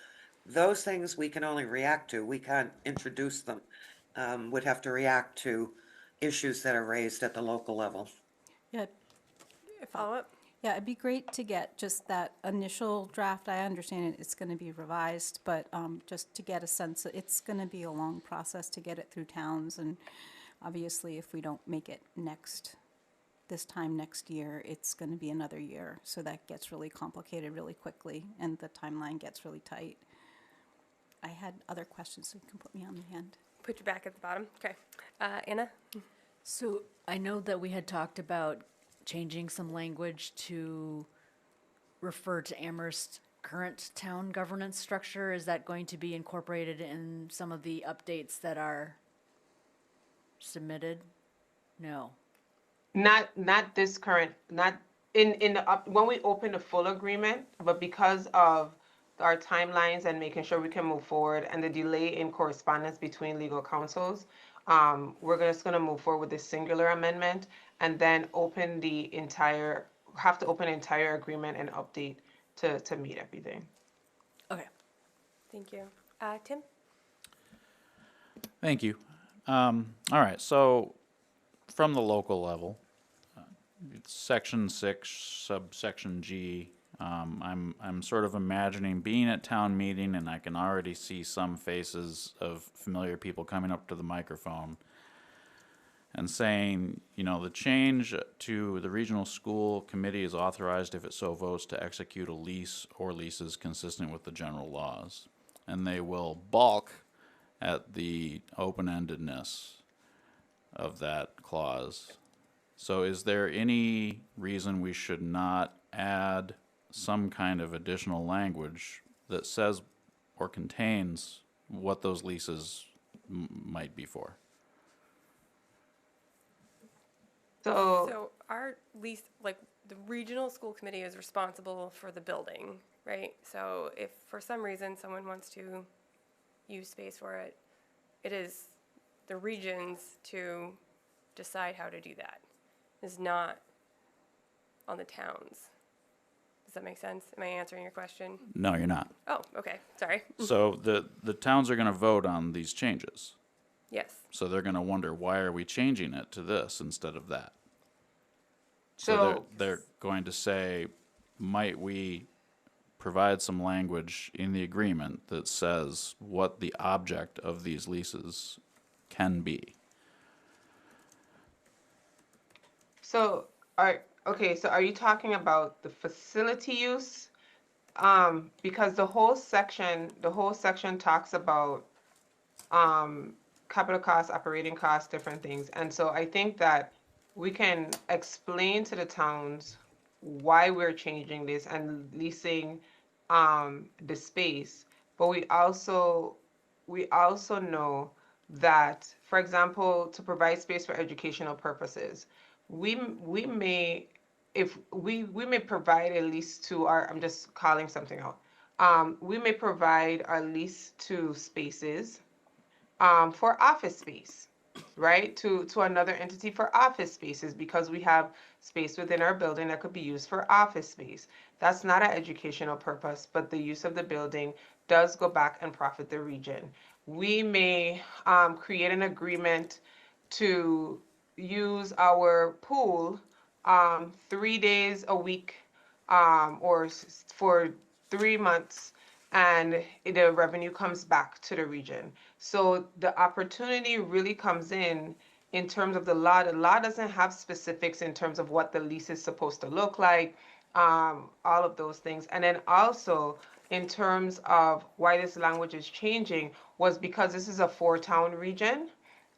those things we can only react to. We can't introduce them. Would have to react to issues that are raised at the local level. Yeah. Follow up? Yeah, it'd be great to get just that initial draft. I understand it's going to be revised, but just to get a sense, it's going to be a long process to get it through towns. And obviously, if we don't make it this time next year, it's going to be another year. So that gets really complicated really quickly, and the timeline gets really tight. I had other questions, so you can put me on the end. Put you back at the bottom. Okay. Anna? So I know that we had talked about changing some language to refer to Amherst's current town governance structure. Is that going to be incorporated in some of the updates that are submitted? No. Not this current, not in the when we open the full agreement, but because of our timelines and making sure we can move forward and the delay in correspondence between legal counsels, we're just going to move forward with this singular amendment and then have to open the entire agreement and update to meet everything. Okay. Thank you. Tim? Thank you. All right, so from the local level, Section 6, subsection G, I'm sort of imagining being at town meeting, and I can already see some faces of familiar people coming up to the microphone and saying, the change to the regional school committee is authorized if it so votes to execute a lease or leases consistent with the general laws. and they will balk at the open-endedness of that clause. So is there any reason we should not add some kind of additional language that says or contains what those leases might be for? So our lease, like, the regional school committee is responsible for the building, right? So if for some reason someone wants to use space for it, it is the regions to decide how to do that. It's not on the towns. Does that make sense? Am I answering your question? No, you're not. Oh, okay, sorry. So the towns are going to vote on these changes. Yes. So they're going to wonder, why are we changing it to this instead of that? So So- they're going to say, might we provide some language in the agreement that says what the object of these leases can be? So are you talking about the facility use? Because the whole section talks about capital costs, operating costs, different things. And so I think that we can explain to the towns why we're changing this and leasing the space. But we also know that, for example, to provide space for educational purposes, we may, if we may provide a lease to our, I'm just calling something out. We may provide our lease to spaces for office space, right? To another entity for office spaces, because we have space within our building that could be used for office space. That's not an educational purpose, but the use of the building does go back and profit the region. We may create an agreement to use our pool 3 days a week for 3 months, and the revenue comes back to the region. So the opportunity really comes in terms of the law. The law doesn't have specifics in terms of what the lease is supposed to look like, all of those things. And then also in terms of why this language is changing was because this is a 4-town region,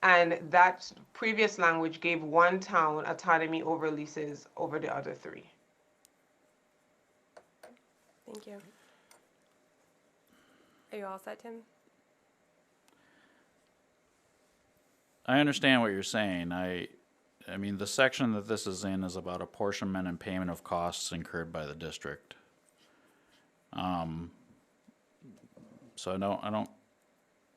and that previous language gave one town autonomy over leases over the other 3. Thank you. Are you all set, Tim? I understand what you're saying. I mean, the section that this is in is about apportionment and payment of costs incurred by the district. So I don't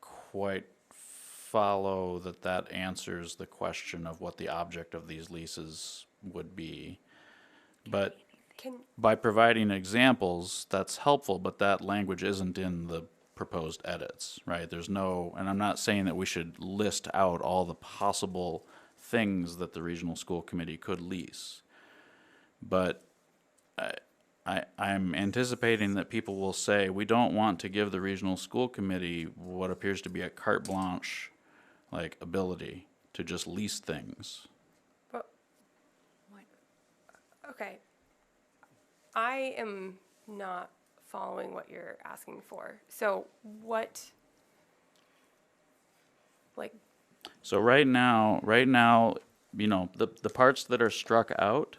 quite follow that answers the question of what the object of these leases would be. But by providing examples, that's helpful, but that language isn't in the proposed edits, right? There's no, and I'm not saying that we should list out all the possible things that the regional school committee could lease, but I'm anticipating that people will say, we don't want to give the regional school committee what appears to be a carte blanche, like, ability to just lease things. But, okay. I am not following what you're asking for. So what, like? So right now, you know, the parts that are struck out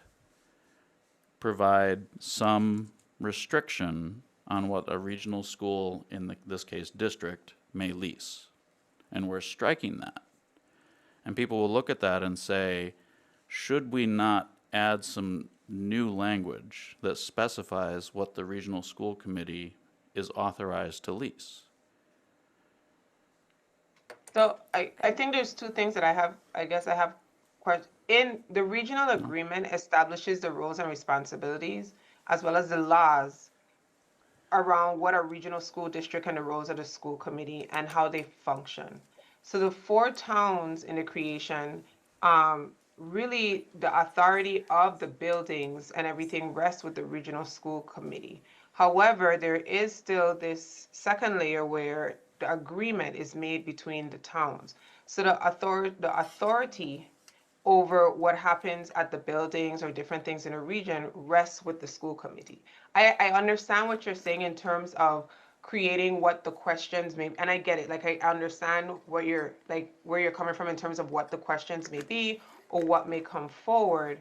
provide some restriction on what a regional school, in this case district, may lease. And we're striking that. And people will look at that and say, should we not add some new language that specifies what the regional school committee is authorized to lease? So I think there's 2 things that I have questions. In the regional agreement establishes the roles and responsibilities as well as the laws around what a regional school district and the roles of the school committee and how they function. So the 4 towns in the creation, really the authority of the buildings and everything rests with the regional school committee. However, there is still this second layer where the agreement is made between the towns. So the authority over what happens at the buildings or different things in a region rests with the school committee. I understand what you're saying in terms of creating what the questions may, and I get it, like I understand what you're, like where you're coming from in terms of what the questions may be or what may come forward.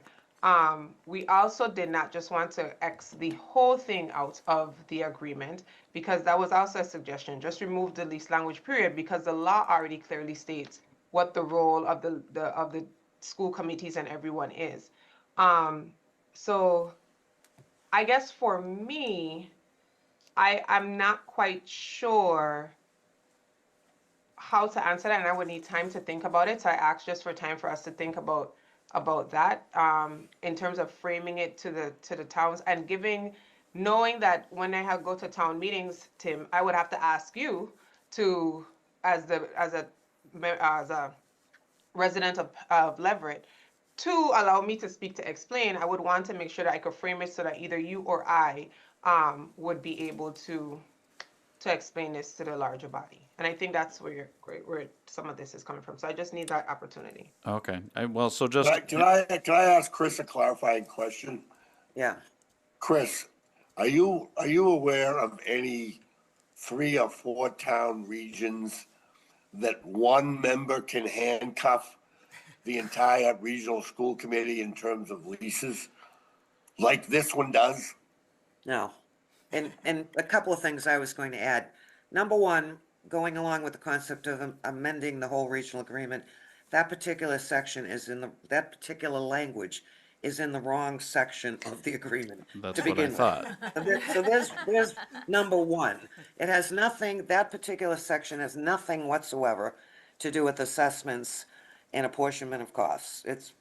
We also did not just want to X the whole thing out of the agreement, because that was also a suggestion. Just remove the least language period, because the law already clearly states what the role of the school committees and everyone is. So I guess for me, I'm not quite sure how to answer that, and I would need time to think about it. So I asked just for time for us to think about that, in terms of framing it to the towns and giving, knowing that when I go to town meetings, Tim, I would have to ask you to, as a resident of Leverett, to allow me to speak to explain. I would want to make sure that I could frame it so that either you or I would be able to explain this to the larger body. And I think that's where some of this is coming from. So I just need that opportunity. Okay, well, so just, Can I ask Chris a clarifying question? Yeah. Chris, are you aware of any 3 or 4 town regions that one member can handcuff the entire regional school committee in terms of leases, like this one does? No. And a couple of things I was going to add. Number one, going along with the concept of amending the whole regional agreement, that particular section is that particular language is in the wrong section of the agreement. That's to what I begin thought. with. So there's number one. It has nothing, that particular section has nothing whatsoever to do with assessments and apportionment of costs. It's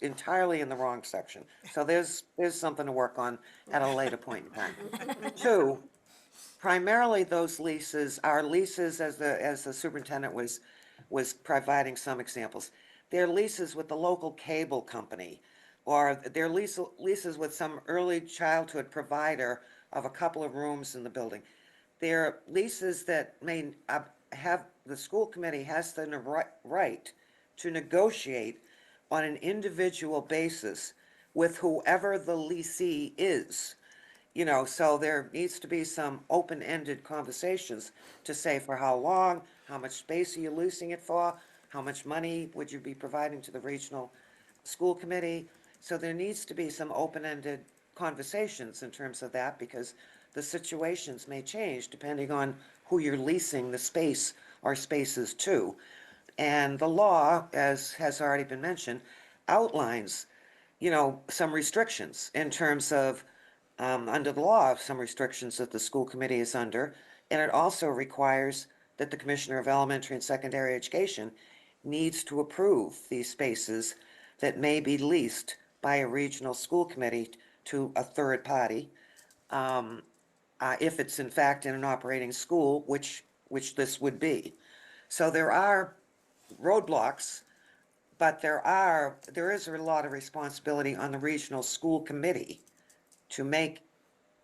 entirely in the wrong section. So there's something to work on at a later point in time. Two, primarily those leases are leases, as the superintendent was providing some examples. They're leases with the local cable company, or they're leases with some early childhood provider of a couple of rooms in the building. They're leases that may have, the school committee has the right to negotiate on an individual basis with whoever the leasee is. You know, so there needs to be some open-ended conversations to say for how long, how much space are you leasing it for, how much money would you be providing to the regional school committee. So there needs to be some open-ended conversations in terms of that, because the situations may change depending on who you're leasing the space or spaces to. And the law, as has already been mentioned, outlines, you know, some restrictions in terms of, under the law, some restrictions that the school committee is under. And it also requires that the Commissioner of Elementary and Secondary Education needs to approve these spaces that may be leased by a regional school committee to a third party, if it's in fact in an operating school, which this would be. So there are roadblocks, but there is a lot of responsibility on the regional school committee to make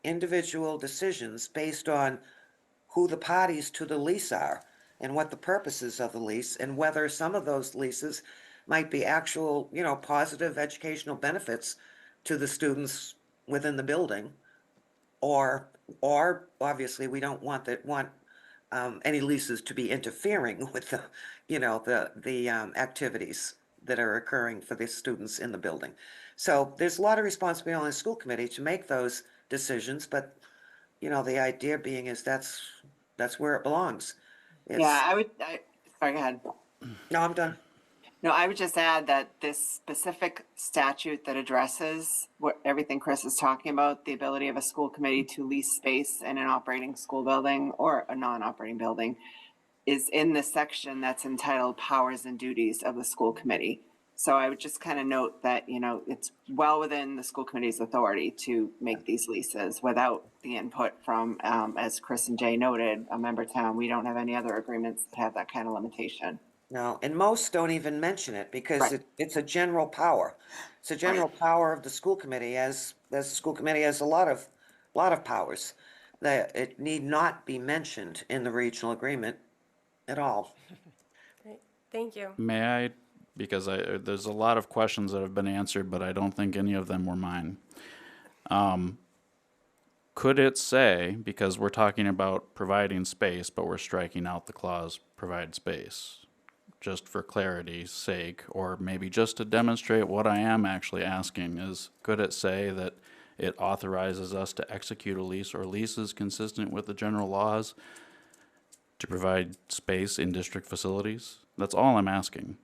individual decisions based on who the parties to the lease are and what the purposes of the lease, and whether some of those leases might be actual, you know, positive educational benefits to the students within the building, or obviously we don't want any leases to be interfering with the, you know, the activities that are occurring for the students in the building. So there's a lot of responsibility on the school committee to make those decisions, but, you know, the idea being is that's where it belongs. Sorry, go ahead. No, I'm done. No, I would just add that this specific statute that addresses everything Chris is talking about, the ability of a school committee to lease space in an operating school building or a non-operating building, is in the section that's entitled Powers and Duties of the School Committee. So I would just kind of note that, you know, it's well within the school committee's authority to make these leases without the input from, as Chris and Jay noted, a member town. We don't have any other agreements that have that kind of limitation. No, and most don't even mention it because it's a general power. It's a general power of the school committee, as the school committee has a lot of powers. That it need not be mentioned in the regional agreement at all. Great. Thank you. May I, because there's a lot of questions that have been answered, but I don't think any of them were mine. could it say, because we're talking about providing space, but we're striking out the clause provide space, just for clarity's sake, or maybe just to demonstrate what I am actually asking is, could it say that it authorizes us to execute a lease or leases consistent with the general laws to provide space in district facilities? That's all I'm asking.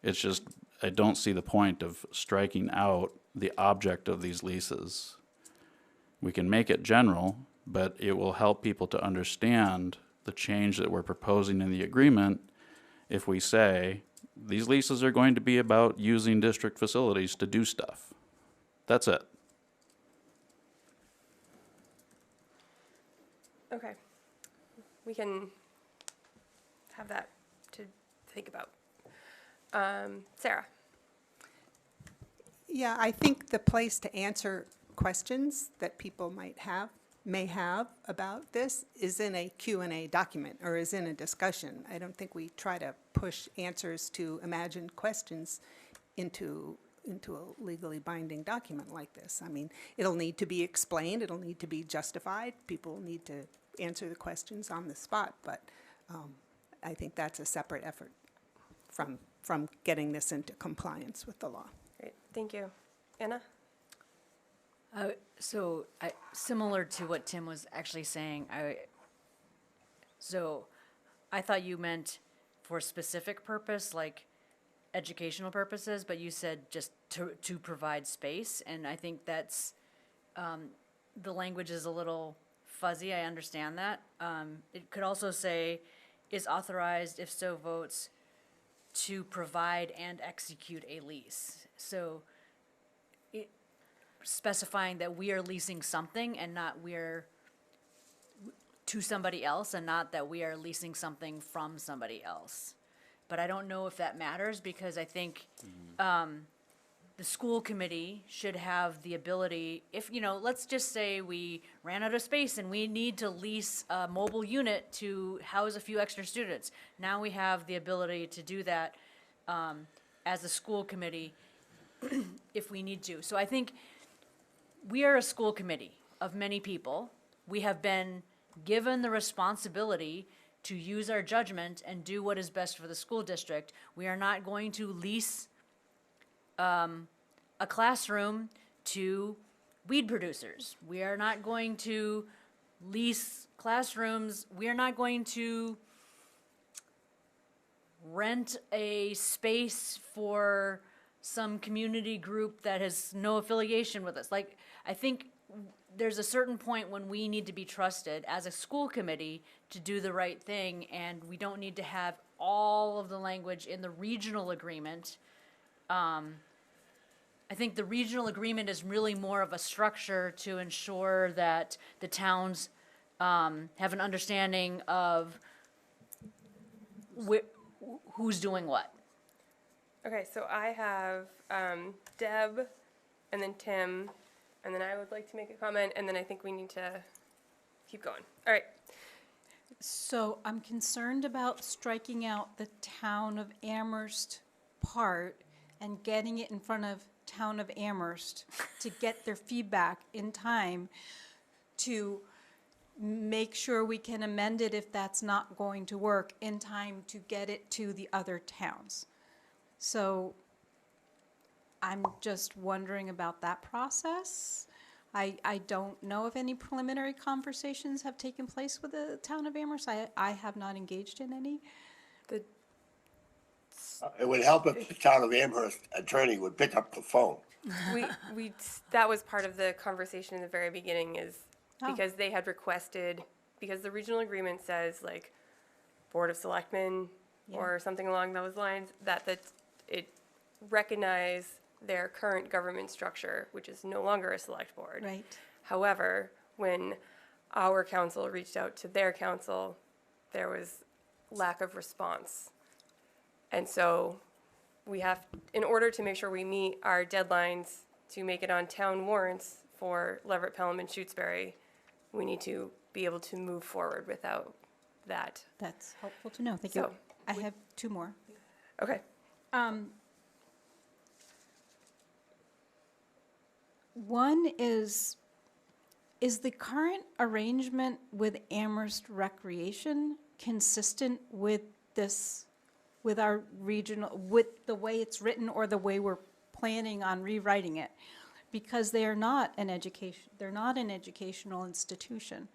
It's just, I don't see the point of striking out the object of these leases. We can make it general, but it will help people to understand the change that we're proposing in the agreement if we say, these leases are going to be about using district facilities to do stuff. That's it. Okay. We can have that to think about. Sarah? Yeah, I think the place to answer questions that people may have about this is in a Q&A document or is in a discussion. I don't think we try to push answers to imagined questions into a legally binding document like this. I mean, it'll need to be explained, it'll need to be justified, people need to answer the questions on the spot, but I think that's a separate effort from getting this into compliance with the law. Great, thank you. Anna? So similar to what Tim was actually saying, I thought you meant for specific purpose, like educational purposes, but you said just to provide space, and I think that's, the language is a little fuzzy, I understand that. It could also say, is authorized, if so votes, to provide and execute a lease. So specifying that we are leasing something and not we're to somebody else, and not that we are leasing something from somebody else. But I don't know if that matters, because I think the school committee should have the ability, if, let's just say we ran out of space and we need to lease a mobile unit to house a few extra students. Now we have the ability to do that as a school committee if we need to. So I think we are a school committee of many people. We have been given the responsibility to use our judgment and do what is best for the school district. We are not going to lease a classroom to weed producers. We are not going to lease classrooms. We are not going to rent a space for some community group that has no affiliation with us. Like, I think there's a certain point when we need to be trusted as a school committee to do the right thing, and we don't need to have all of the language in the regional agreement. I think the regional agreement is really more of a structure to ensure that the towns have an understanding of who's doing what. Okay, so I have Deb, and then Tim, and then I would like to make a comment, and then I think we need to keep going. All right. So I'm concerned about striking out the town of Amherst part and getting it in front of town of Amherst to get their feedback in time to make sure we can amend it if that's not going to work in time to get it to the other towns. So I'm just wondering about that process. I don't know if any preliminary conversations have taken place with the town of Amherst. I have not engaged in any. It would help if the town of Amherst attorney would pick up the phone. That was part of the conversation in the very beginning, is Oh. because they had requested, because the regional agreement says like Board of Selectmen or something along those lines, that it recognize their current government structure, which is no longer a select board. Right. However, when our council reached out to their council, there was lack of response. And so we have, in order to make sure we meet our deadlines to make it on town warrants for Leverett, Pelham, and Shutesbury, we need to be able to move forward without that. That's helpful to know. Thank you. I have two more. Okay. One is, is the current arrangement with Amherst Recreation consistent with this, with our regional, with the way it's written or the way we're planning on rewriting it? Because they are not an education, they're not an educational institution.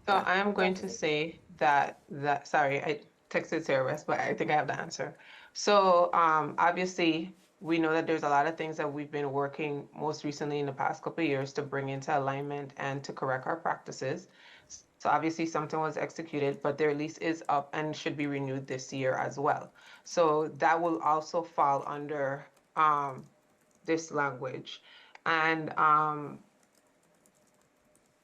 So I am going to say that, sorry, I texted Sarah West, but I think I have the answer. So obviously, we know that there's a lot of things that we've been working most recently in the past couple of years to bring into alignment and to correct our practices. So obviously something was executed, but their lease is up and should be renewed this year as well. So that will also fall under this language. And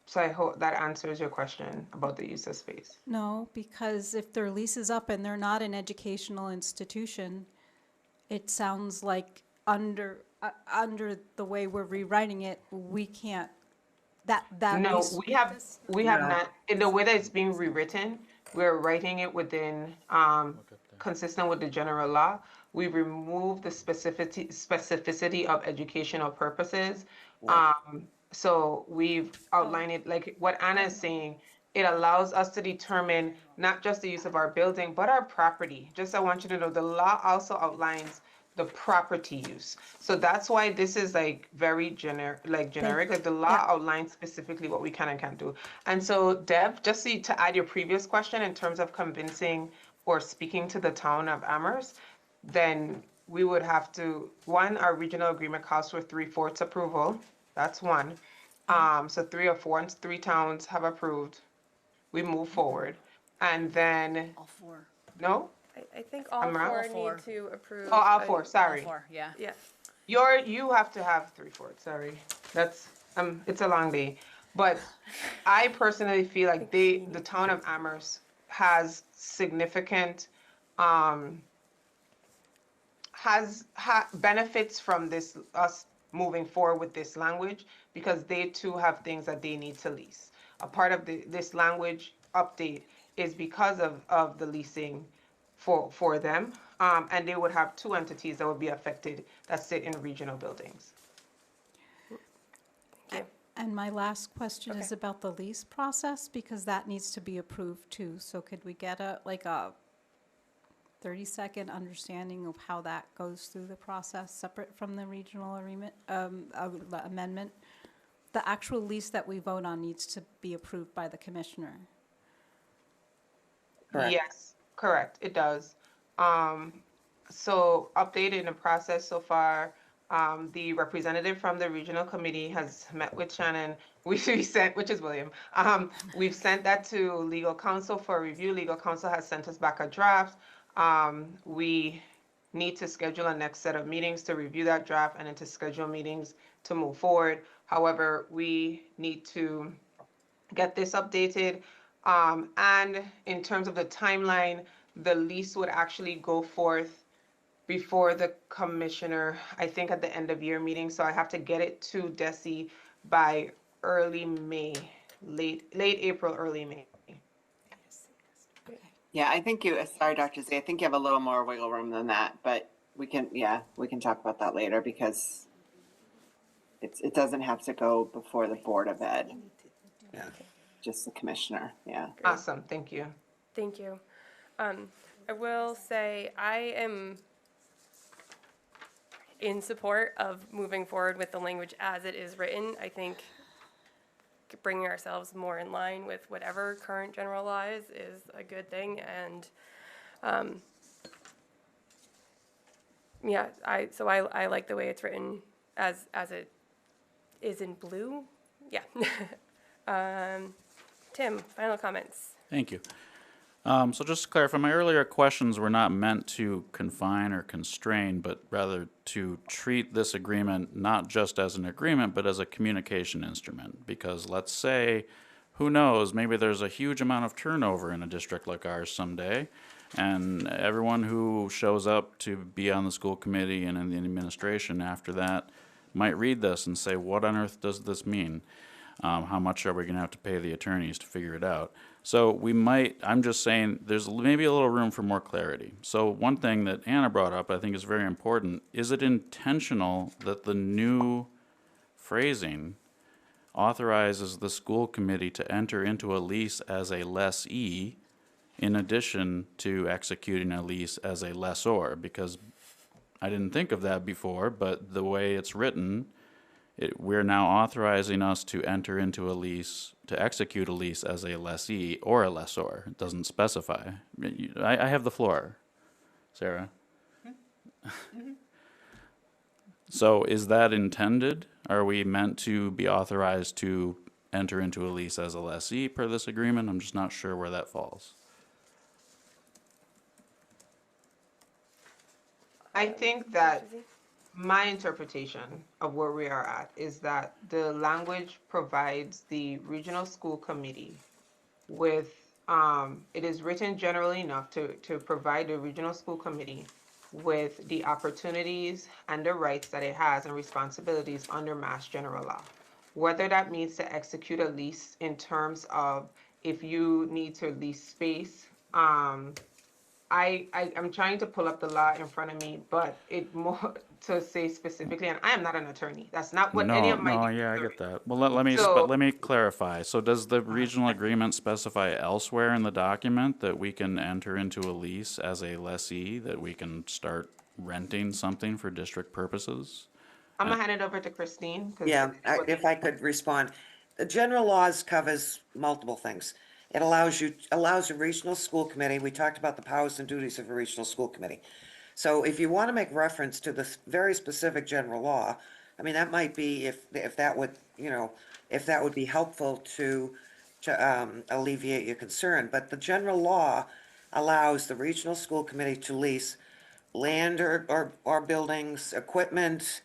so I hope that answers your question about the use of space. No, because if their lease is up and they're not an educational institution, it sounds like under the way we're rewriting it, we can't, that No, lease. we have not, in the way that it's being rewritten, we're writing it within, consistent with the general law. We remove the specificity of educational purposes. So we've outlined it, like what Anna is saying, it allows us to determine not just the use of our building, but our property. Just I want you to know, the law also outlines the property use. So that's why this is like very generic, like the law outlines specifically what we can and can't do. And so Deb, just to add your previous question in terms of convincing or speaking to the town of Amherst, then we would have to, one, our regional agreement calls for 3/4 approval. That's one. So 3 or 4, and 3 towns have approved. We move forward. And then, All 4. no? I think all I'm wrong? four All four. need to approve. Oh, all 4, sorry. All 4, yeah. Yeah. You have to have 3/4, sorry. That's, it's a long day. But I personally feel like the town of Amherst has significant, benefits from this, us moving forward with this language, because they too have things that they need to lease. A part of this language update is because of the leasing for them, and they would have 2 entities that would be affected that sit in regional buildings. And my last question is about the lease process, because that needs to be approved too. So could we get a 30-second understanding of how that goes through the process, separate from the regional agreement, amendment? The actual lease that we vote on needs to be approved by the commissioner. Correct. Yes, correct, it does. So update in the process so far, the representative from the regional committee has met with Shannon. We sent, which is William. We've sent that to legal counsel for review. Legal counsel has sent us back a draft. We need to schedule a next set of meetings to review that draft and then to schedule meetings to move forward. However, we need to get this updated. And in terms of the timeline, the lease would actually go forth before the commissioner, I think at the end of year meeting. So I have to get it to Desi by early May, late April, early May. Yeah, I think sorry, Dr. Z, I think you have a little more wiggle room than that, but we can talk about that later, because it doesn't have to go before the Board of Ed. Yeah. Just the commissioner, yeah. Awesome, thank you. Thank you. I will say I am in support of moving forward with the language as it is written. I think bringing ourselves more in line with whatever current general law is a good thing. And yeah, I like the way it's written as it is in blue. Yeah. Tim, final comments. Thank you. So just to clarify, my earlier questions were not meant to confine or constrain, but rather to treat this agreement not just as an agreement, but as a communication instrument. Because let's say, who knows, maybe there's a huge amount of turnover in a district like ours someday, and everyone who shows up to be on the school committee and in the administration after that might read this and say, what on earth does this mean? How much are we going to have to pay the attorneys to figure it out? So we might, I'm just saying, there's maybe a little room for more clarity. So one thing that Anna brought up I think is very important. Is it intentional that the new phrasing authorizes the school committee to enter into a lease as a lessee in addition to executing a lease as a lessor, because I didn't think of that before, but the way it's written, we're now authorizing us to enter into a lease, to execute a lease as a lessee or a lessor. It doesn't specify. I have the floor, Sarah. So is that intended? Are we meant to be authorized to enter into a lease as a lessee per this agreement? I'm just not sure where that falls. I think that my interpretation of where we are at is that the language provides the regional school committee with, it is written generally enough to provide the regional school committee with the opportunities and the rights that it has and responsibilities under Mass General Law. Whether that means to execute a lease in terms of if you need to lease space, I'm trying to pull up the law in front of me, but it more to say specifically, and I am not an attorney. That's not what any of my Yeah, I duties get that. Well, let me clarify. So does the regional agreement specify elsewhere in the document that we can enter into a lease as a lessee, that we can start renting something for district purposes? I'm gonna hand it over to Christine. Yeah, if I could respond. The general laws covers multiple things. It allows a regional school committee, we talked about the powers and duties of a regional school committee. So if you want to make reference to this very specific general law, I mean, that might be if that would, if that would be helpful to alleviate your concern. But the general law allows the regional school committee to lease land or buildings, equipment,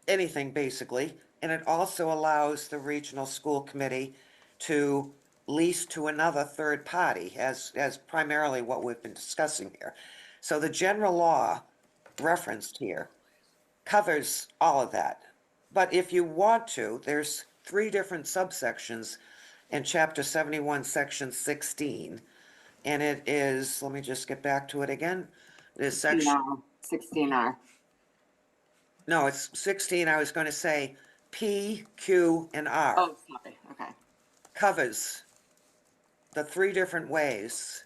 anything basically. And it also allows the regional school committee to lease to another third party, as primarily what we've been discussing here. So the general law referenced here covers all of that. But if you want to, there's 3 different subsections in Chapter 71, Section 16. And it is, let me just get back to it again. It is section 16R. No, it's 16, I was going to say P, Q, and R. Oh, sorry. Okay. Covers the 3 different ways.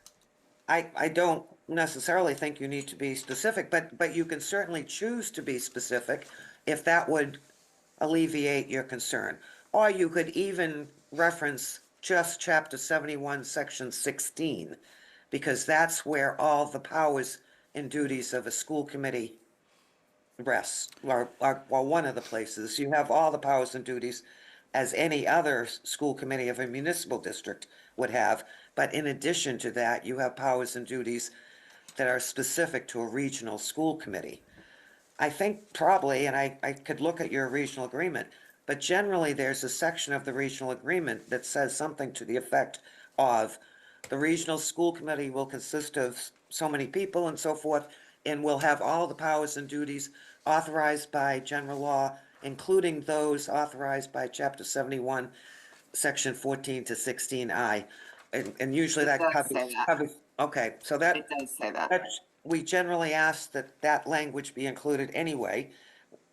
I don't necessarily think you need to be specific, but you can certainly choose to be specific if that would alleviate your concern. Or you could even reference just Chapter 71, Section 16, because that's where all the powers and duties of a school committee rests, or one of the places. You have all the powers and duties as any other school committee of a municipal district would have, but in addition to that, you have powers and duties that are specific to a regional school committee. I think probably, and I could look at your regional agreement, but generally there's a section of the regional agreement that says something to the effect of the regional school committee will consist of so many people and so forth, and will have all the powers and duties authorized by general law, including those authorized by Chapter 71, Section 14 to 16I. And usually that covers, okay, so that. It does say that. We generally ask that that language be included anyway,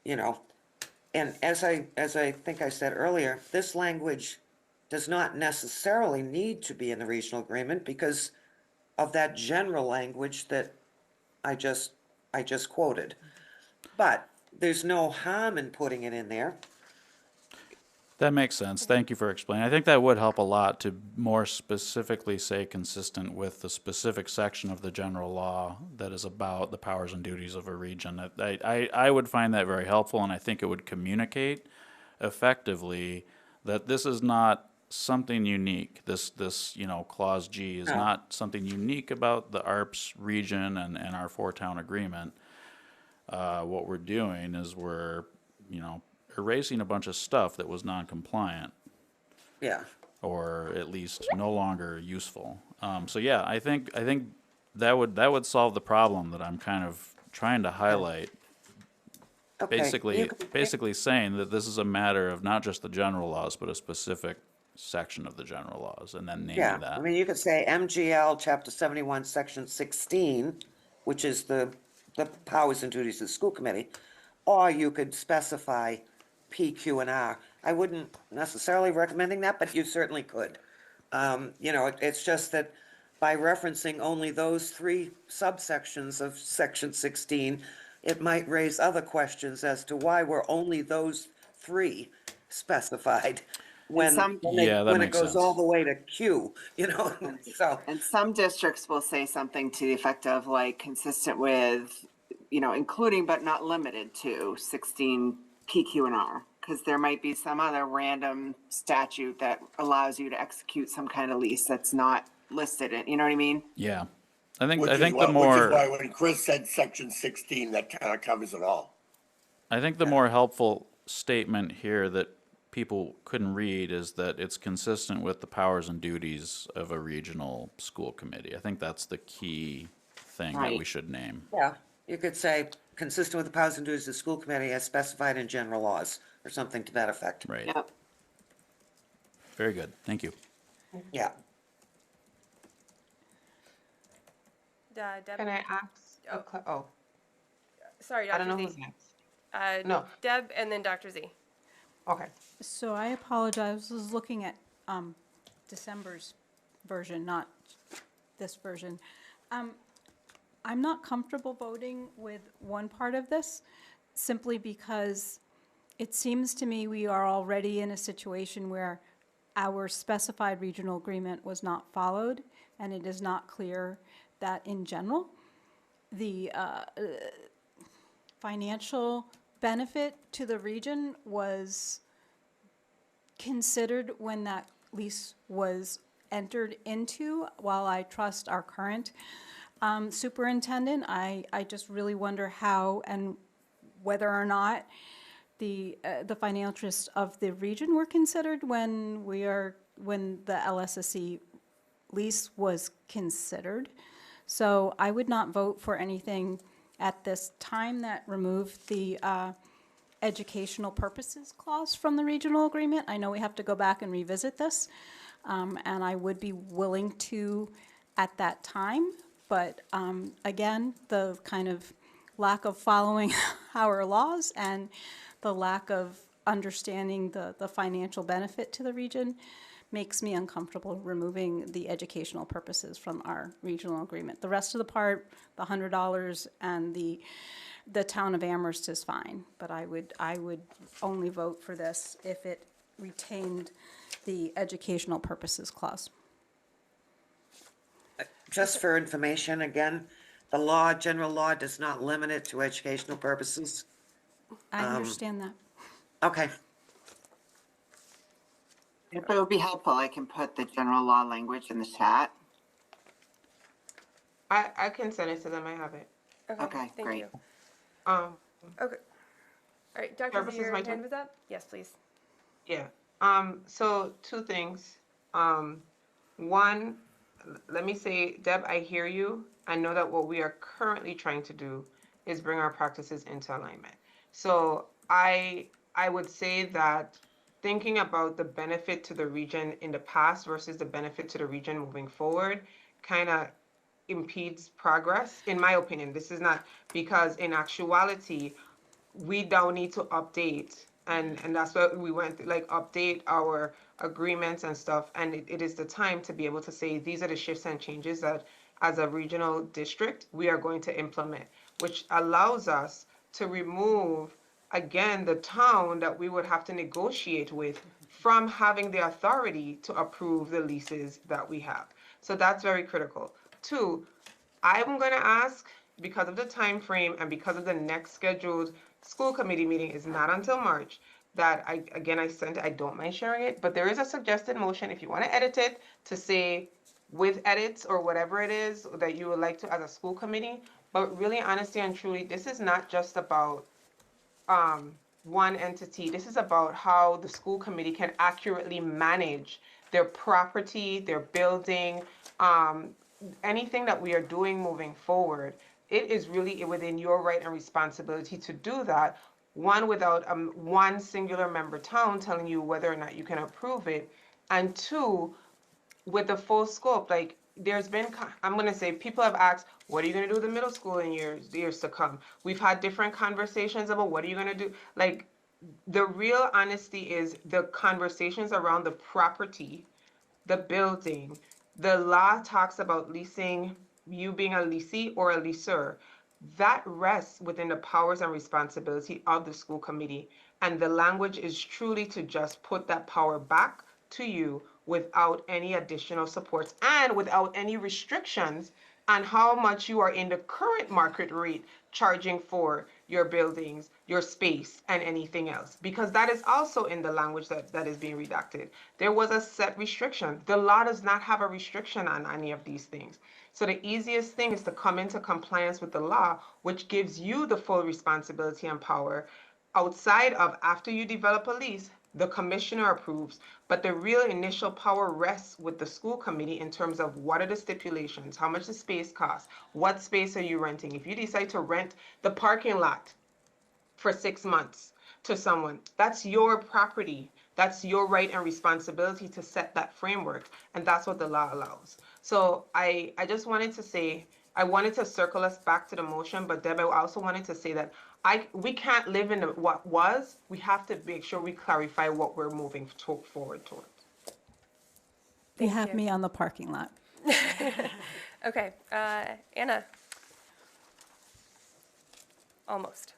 and as I think I said earlier, this language does not necessarily need to be in the regional agreement because of that general language that I just quoted. But there's no harm in putting it in there. That makes sense. Thank you for explaining. I think that would help a lot to more specifically say consistent with the specific section of the general law that is about the powers and duties of a region. I would find that very helpful, and I think it would communicate effectively that this is not something unique. This Clause G is not something unique about the ARPS region and our 4-town agreement. What we're doing is we're, erasing a bunch of stuff that was non-compliant. Yeah. Or at least no longer useful. So yeah, I think that would solve the problem that I'm kind of trying to highlight. Okay. Basically saying that this is a matter of not just the general laws, but a specific section of the general laws, and then naming that. I mean, you could say MGL Chapter 71, Section 16, which is the powers and duties of the school committee, or you could specify P, Q, and R. I wouldn't necessarily recommending that, but you certainly could. You know, it's just that by referencing only those three subsections of section 16, it might raise other questions as to why were only those three specified when, some- Yeah, that when it makes goes sense. all the way to Q, you know, so. And some districts will say something to the effect of like consistent with, you know, including but not limited to 16 PQ and R. Because there might be some other random statute that allows you to execute some kind of lease that's not listed in, you know what I mean? Yeah. I think Which the is why more when Chris said section 16, that kind of covers it all. I think the more helpful statement here that people couldn't read is that it's consistent with the powers and duties of a regional school committee. I think that's the key thing that we Right. should name. Yeah, you could say, consistent with the powers and duties of the school committee as specified in general laws, or something to that effect. Right. Yep. Very good. Thank you. Yeah. Deb? Can I ask? Sorry, I Dr. don't know Z. who's next. No. Deb and then Dr. Z. Okay. So I apologize, I was looking at December's version, not this version. I'm not comfortable voting with one part of this, simply because it seems to me we are already in a situation where our specified regional agreement was not followed, and it is not clear that in general, the financial benefit to the region was considered when that lease was entered into. While I trust our current superintendent, I just really wonder how and whether or not the financial interests of the region were considered when the LSSC lease was considered. So I would not vote for anything at this time that removed the educational purposes clause from the regional agreement. I know we have to go back and revisit this, and I would be willing to at that time. But again, the kind of lack of following our laws and the lack of understanding the financial benefit to the region makes me uncomfortable removing the educational purposes from our regional agreement. The rest of the part, the $100 and the town of Amherst is fine, but I would only vote for this if it retained the educational purposes clause. Just for information, again, the law, general law, does not limit it to educational purposes. I understand that. Okay. If it would be helpful, I can put the general law language in the chat. I can send it to them. I have it. Okay, Thank great. you. Um, Okay. All right, Dr. Purpose Z, is your my hand turn? was up? Yes, please. Yeah. So two things. One, let me say, Deb, I hear you. I know that what we are currently trying to do is bring our practices into alignment. So I would say that thinking about the benefit to the region in the past versus the benefit to the region moving forward kind of impedes progress, in my opinion. This is not because in actuality, we don't need to update, and that's what we went like update our agreements and stuff, and it is the time to be able to say these are the shifts and changes that as a regional district we are going to implement, which allows us to remove again the town that we would have to negotiate with from having the authority to approve the leases that we have. So that's very critical. Two, I'm going to ask, because of the time frame and because of the next scheduled school committee meeting is not until March, that I sent it, I don't mind sharing it, but there is a suggested motion, if you want to edit it, to say with edits or whatever it is that you would like to as a school committee. But really, honestly and truly, this is not just about one entity. This is about how the school committee can accurately manage their property, their building, anything that we are doing moving forward. It is really within your right and responsibility to do that. One, without one singular member town telling you whether or not you can approve it. And two, with the full scope, like there's been, I'm gonna say, people have asked, what are you gonna do with the middle school in years to come? We've had different conversations about what are you gonna do? Like, the real honesty is the conversations around the property, the building. The law talks about leasing, you being a leasee or a leaser. That rests within the powers and responsibility of the school committee. And the language is truly to just put that power back to you without any additional supports and without any restrictions on how much you are in the current market rate charging for your buildings, your space, and anything else. Because that is also in the language that is being redacted. There was a set restriction. The law does not have a restriction on any of these things. So the easiest thing is to come into compliance with the law, which gives you the full responsibility and power outside of after you develop a lease, the commissioner approves, but the real initial power rests with the school committee in terms of what are the stipulations, how much the space costs, what space are you renting. If you decide to rent the parking lot for 6 months to someone, that's your property. That's your right and responsibility to set that framework, and that's what the law allows. So I just wanted to say, I wanted to circle us back to the motion, but Deb, I also wanted to say that we can't live in what was. We have to make sure we clarify what we're moving forward towards. You have me on the parking lot. Okay, Anna. Almost.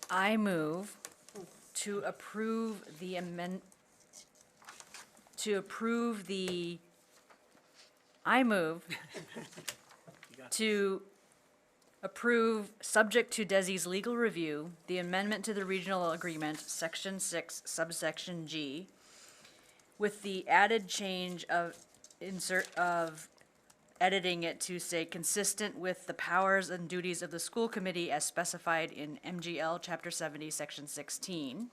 I move to approve the I move to approve, subject to Desi's legal review, the amendment to the regional agreement, section 6, subsection G, with the added change of editing it to say consistent with the powers and duties of the school committee as specified in MGL Chapter 70, Section 16.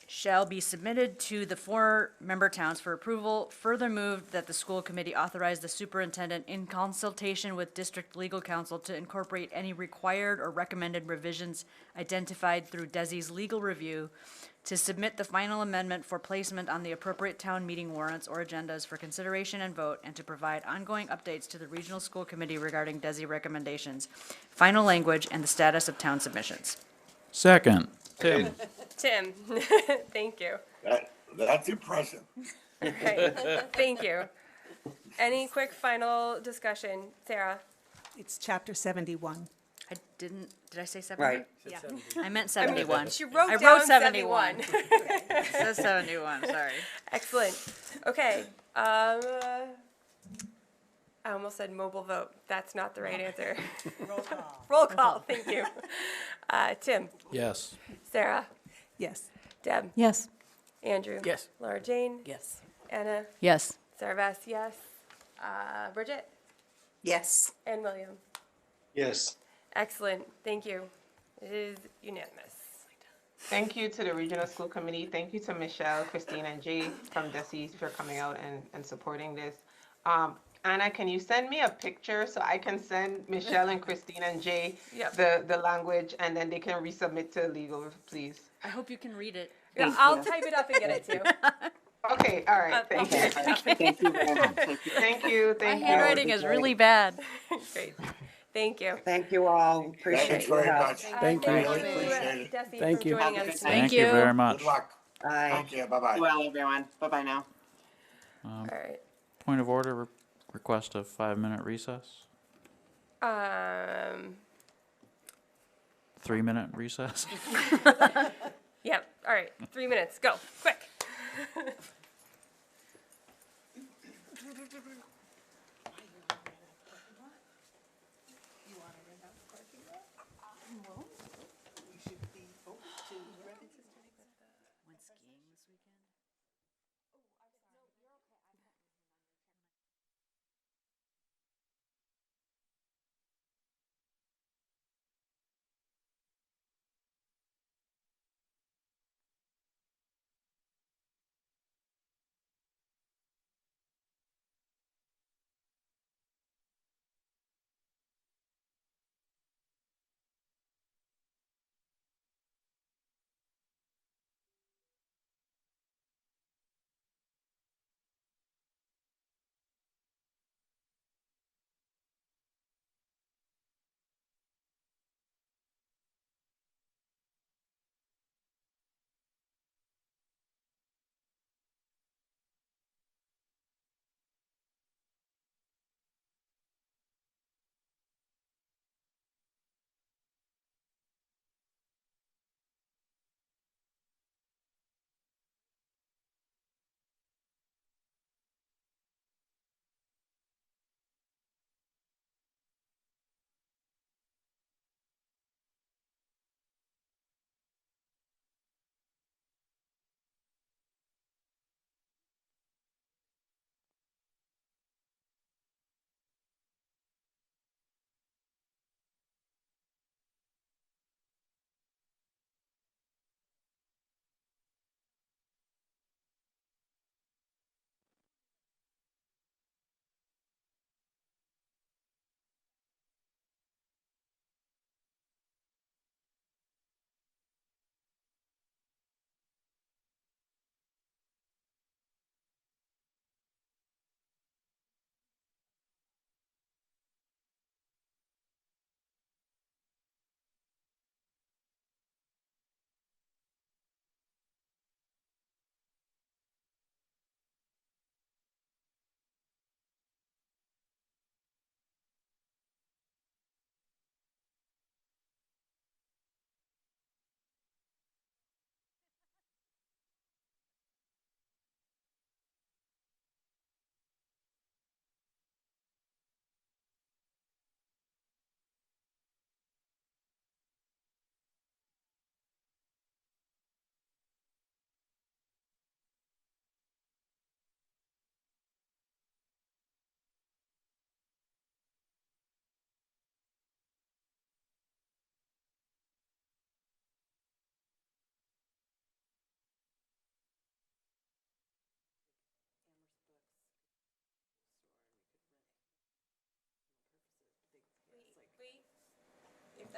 Shall be submitted to the 4 member towns for approval. Further moved that the school committee authorize the superintendent in consultation with district legal counsel to incorporate any required or recommended revisions identified through Desi's legal review to submit the final amendment for placement on the appropriate town meeting warrants or agendas for consideration and vote, and to provide ongoing updates to the regional school committee regarding Desi recommendations, final language, and the status of town submissions. Second, Tim. Tim, thank you. That's impressive. Okay, thank you. Any quick final discussion? Sarah? It's chapter 71. Did I say 70? Right. Yeah. I meant 71. She wrote I down wrote 71. 71. It says 71, sorry. Excellent. Okay. I almost said mobile vote. That's not the right answer. Roll call. Roll call, thank you. Tim? Yes. Sarah? Yes. Deb? Yes. Andrew? Yes. Laura Jane? Yes. Anna? Yes. Sarah Vess, yes. Bridget? Yes. And William? Yes. Excellent, thank you. It is unanimous. Thank you to the Regional School Committee. Thank you to Michelle, Christine, and Jay from DESI for coming out and supporting this. Anna, can you send me a picture so I can send Michelle and Christine and Jay the language, and then they can resubmit to legal, please? I hope you can read it. Yeah, I'll type it up and get it to you. Okay, all right, thank you. Thank you very much. Thank you, thank you. My handwriting is really bad. Great, thank you. Thank you all. Appreciate Thanks your very help. much. Thank you. Really appreciate it. Desi, Thank for you. joining Have a us. good night. Thank you very much. Good luck. Bye. Take care. Bye-bye. Well, everyone. Bye-bye now. All right. Point of order, request a 5-minute recess? 3-minute recess? Yep, all right, 3 minutes, go, quick.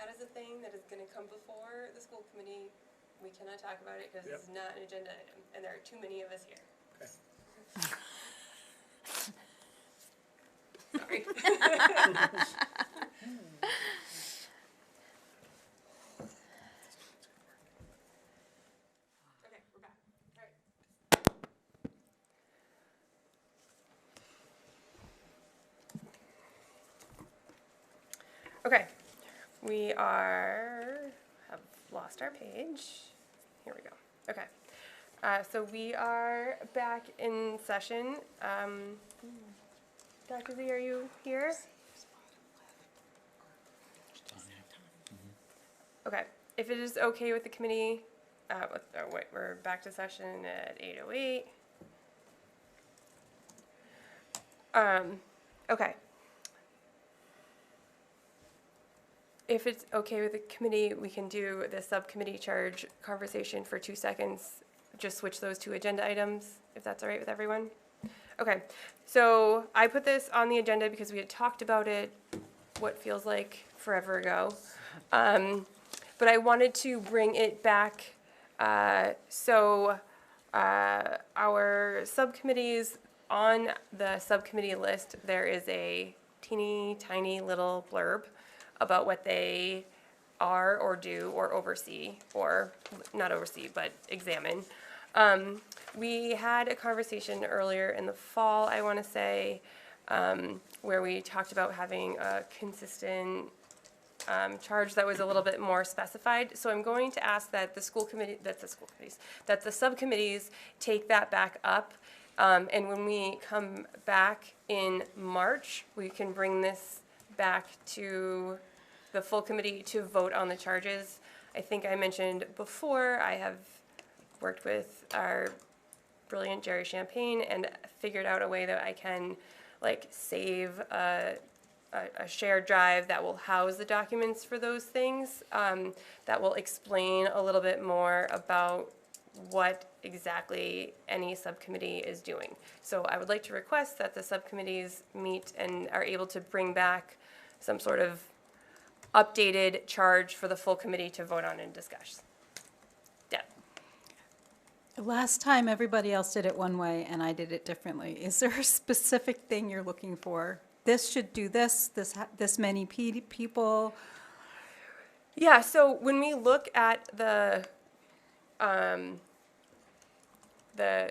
that is a thing that is gonna come before the school committee, we cannot talk about it because it's not an agenda item, and there are too many of us here. Sorry. Okay, we're back. All right. Okay, we have lost our page. Here we go. Okay, so we are back in session. Dr. Z, are you here? Okay, if it is okay with the committee, wait, we're back to session at 8:08. Okay. If it's okay with the committee, we can do the subcommittee charge conversation for 2 seconds. Just switch those two agenda items, if that's all right with everyone. Okay, so I put this on the agenda because we had talked about it, what feels like forever ago. But I wanted to bring it back. Our subcommittees, on the subcommittee list, there is a teeny tiny little blurb about what they are or do or oversee, or not oversee, but examine. We had a conversation earlier in the fall, I want to say, where we talked about having a consistent charge that was a little bit more specified. So I'm going to ask that the subcommittees take that back up. And when we come back in March, we can bring this back to the full committee to vote on the charges. I think I mentioned before, I have worked with our brilliant Jerry Champagne and figured out a way that I can save a shared drive that will house the documents for those things, that will explain a little bit more about what exactly any subcommittee is doing. So I would like to request that the subcommittees meet and are able to bring back some sort of updated charge for the full committee to vote on and discuss. Deb. Last time, everybody else did it one way, and I did it differently. Is there a specific thing you're looking for? This should do this many people? Yeah, so when we look at the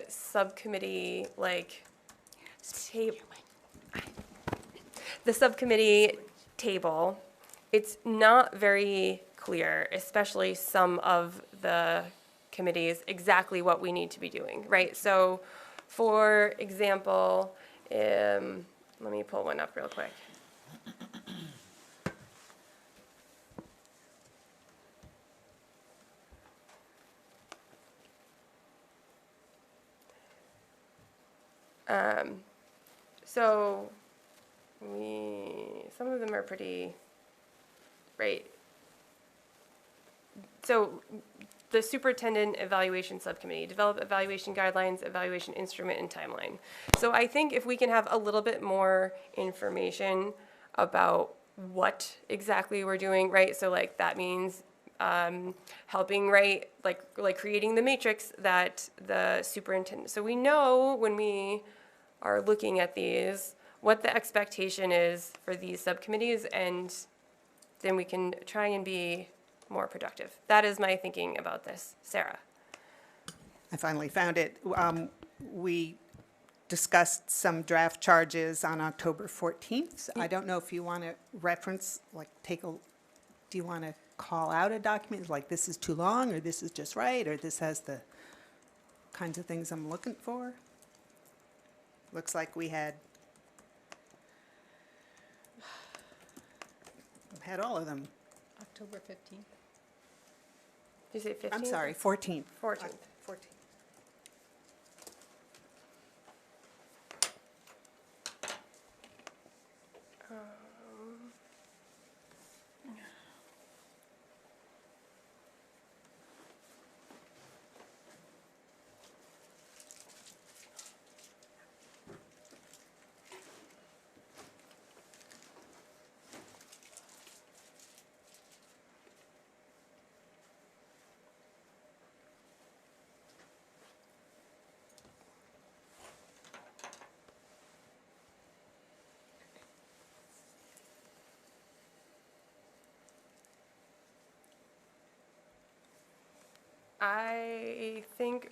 subcommittee, the subcommittee table, it's not very clear, especially some of the committees, exactly what we need to be doing, right? So, for example, let me pull one up real quick. So some of them are pretty, right? So the superintendent evaluation subcommittee, develop evaluation guidelines, evaluation instrument, and timeline. So I think if we can have a little bit more information about what exactly we're doing, right? So that means helping write, like creating the matrix that the superintendent, so we know when we are looking at these, what the expectation is for these subcommittees, and then we can try and be more productive. That is my thinking about this. Sarah. I finally found it. We discussed some draft charges on October 14th. I don't know if you want to reference, do you want to call out a document, like this is too long, or this is just right, or this has the kinds of things I'm looking for? Looks like we had all of them. October 15th. Did you say 15th? I'm sorry, 14th. 14th. 14th. I think